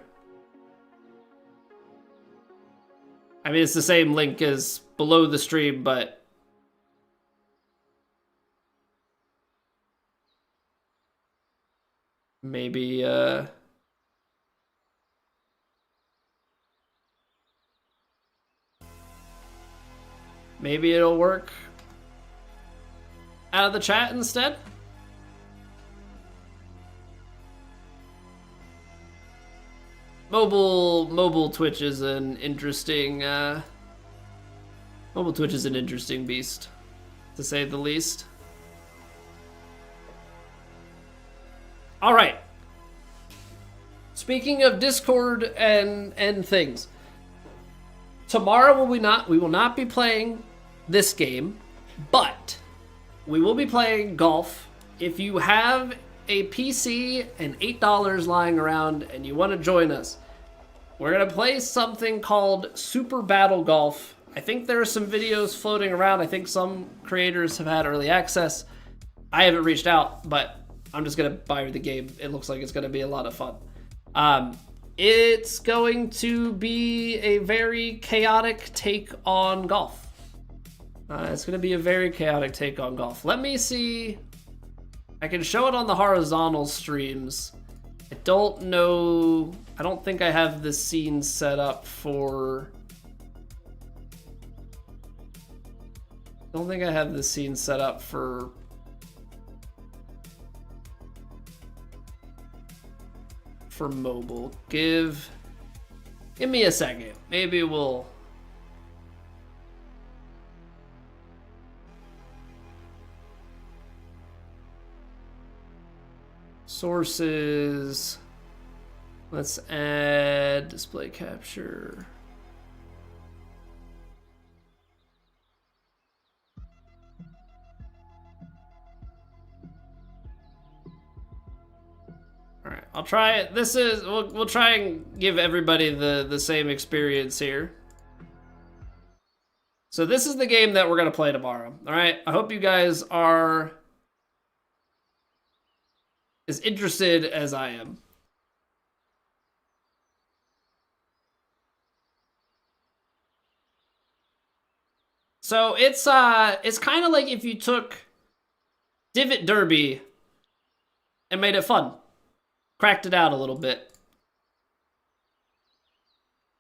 I mean, it's the same link as below the stream, but maybe maybe it'll work out of the chat instead. Mobile Twitch is an interesting beast, to say the least. All right. Speaking of Discord and things, tomorrow we will not be playing this game, but we will be playing golf. If you have a PC and $8 lying around and you want to join us, we're going to play something called Super Battle Golf. I think there are some videos floating around. I think some creators have had early access. I haven't reached out, but I'm just gonna buy her the game. It looks like it's gonna be a lot of fun. It's going to be a very chaotic take on golf. It's gonna be a very chaotic take on golf. Let me see. I can show it on the horizontal streams. I don't know. I don't think I have the scene set up for. I don't think I have the scene set up for mobile. Give me a second. Maybe we'll sources. Let's add display capture. All right, I'll try it. We'll try and give everybody the same experience here. So this is the game that we're gonna play tomorrow. All right, I hope you guys are as interested as I am. So it's kind of like if you took Divot Derby and made it fun. Cracked it out a little bit.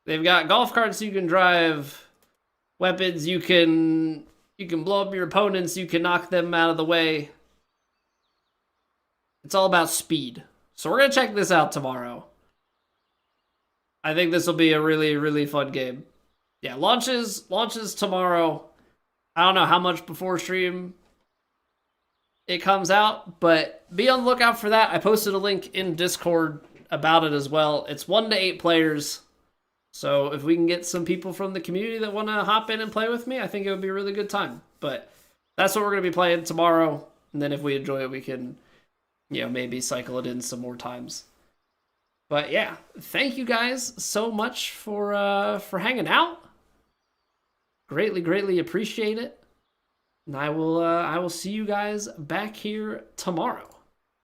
They've got golf carts you can drive, weapons you can blow up your opponents, you can knock them out of the way. It's all about speed. So we're gonna check this out tomorrow. I think this will be a really, really fun game. Yeah, launches tomorrow. I don't know how much before stream it comes out, but be on the lookout for that. I posted a link in Discord about it as well. It's 1 to 8 players. So if we can get some people from the community that want to hop in and play with me, I think it would be a really good time. But that's what we're going to be playing tomorrow. And then if we enjoy it, we can, maybe cycle it in some more times. But yeah, thank you guys so much for hanging out. Greatly, greatly appreciate it. And I will see you guys back here tomorrow.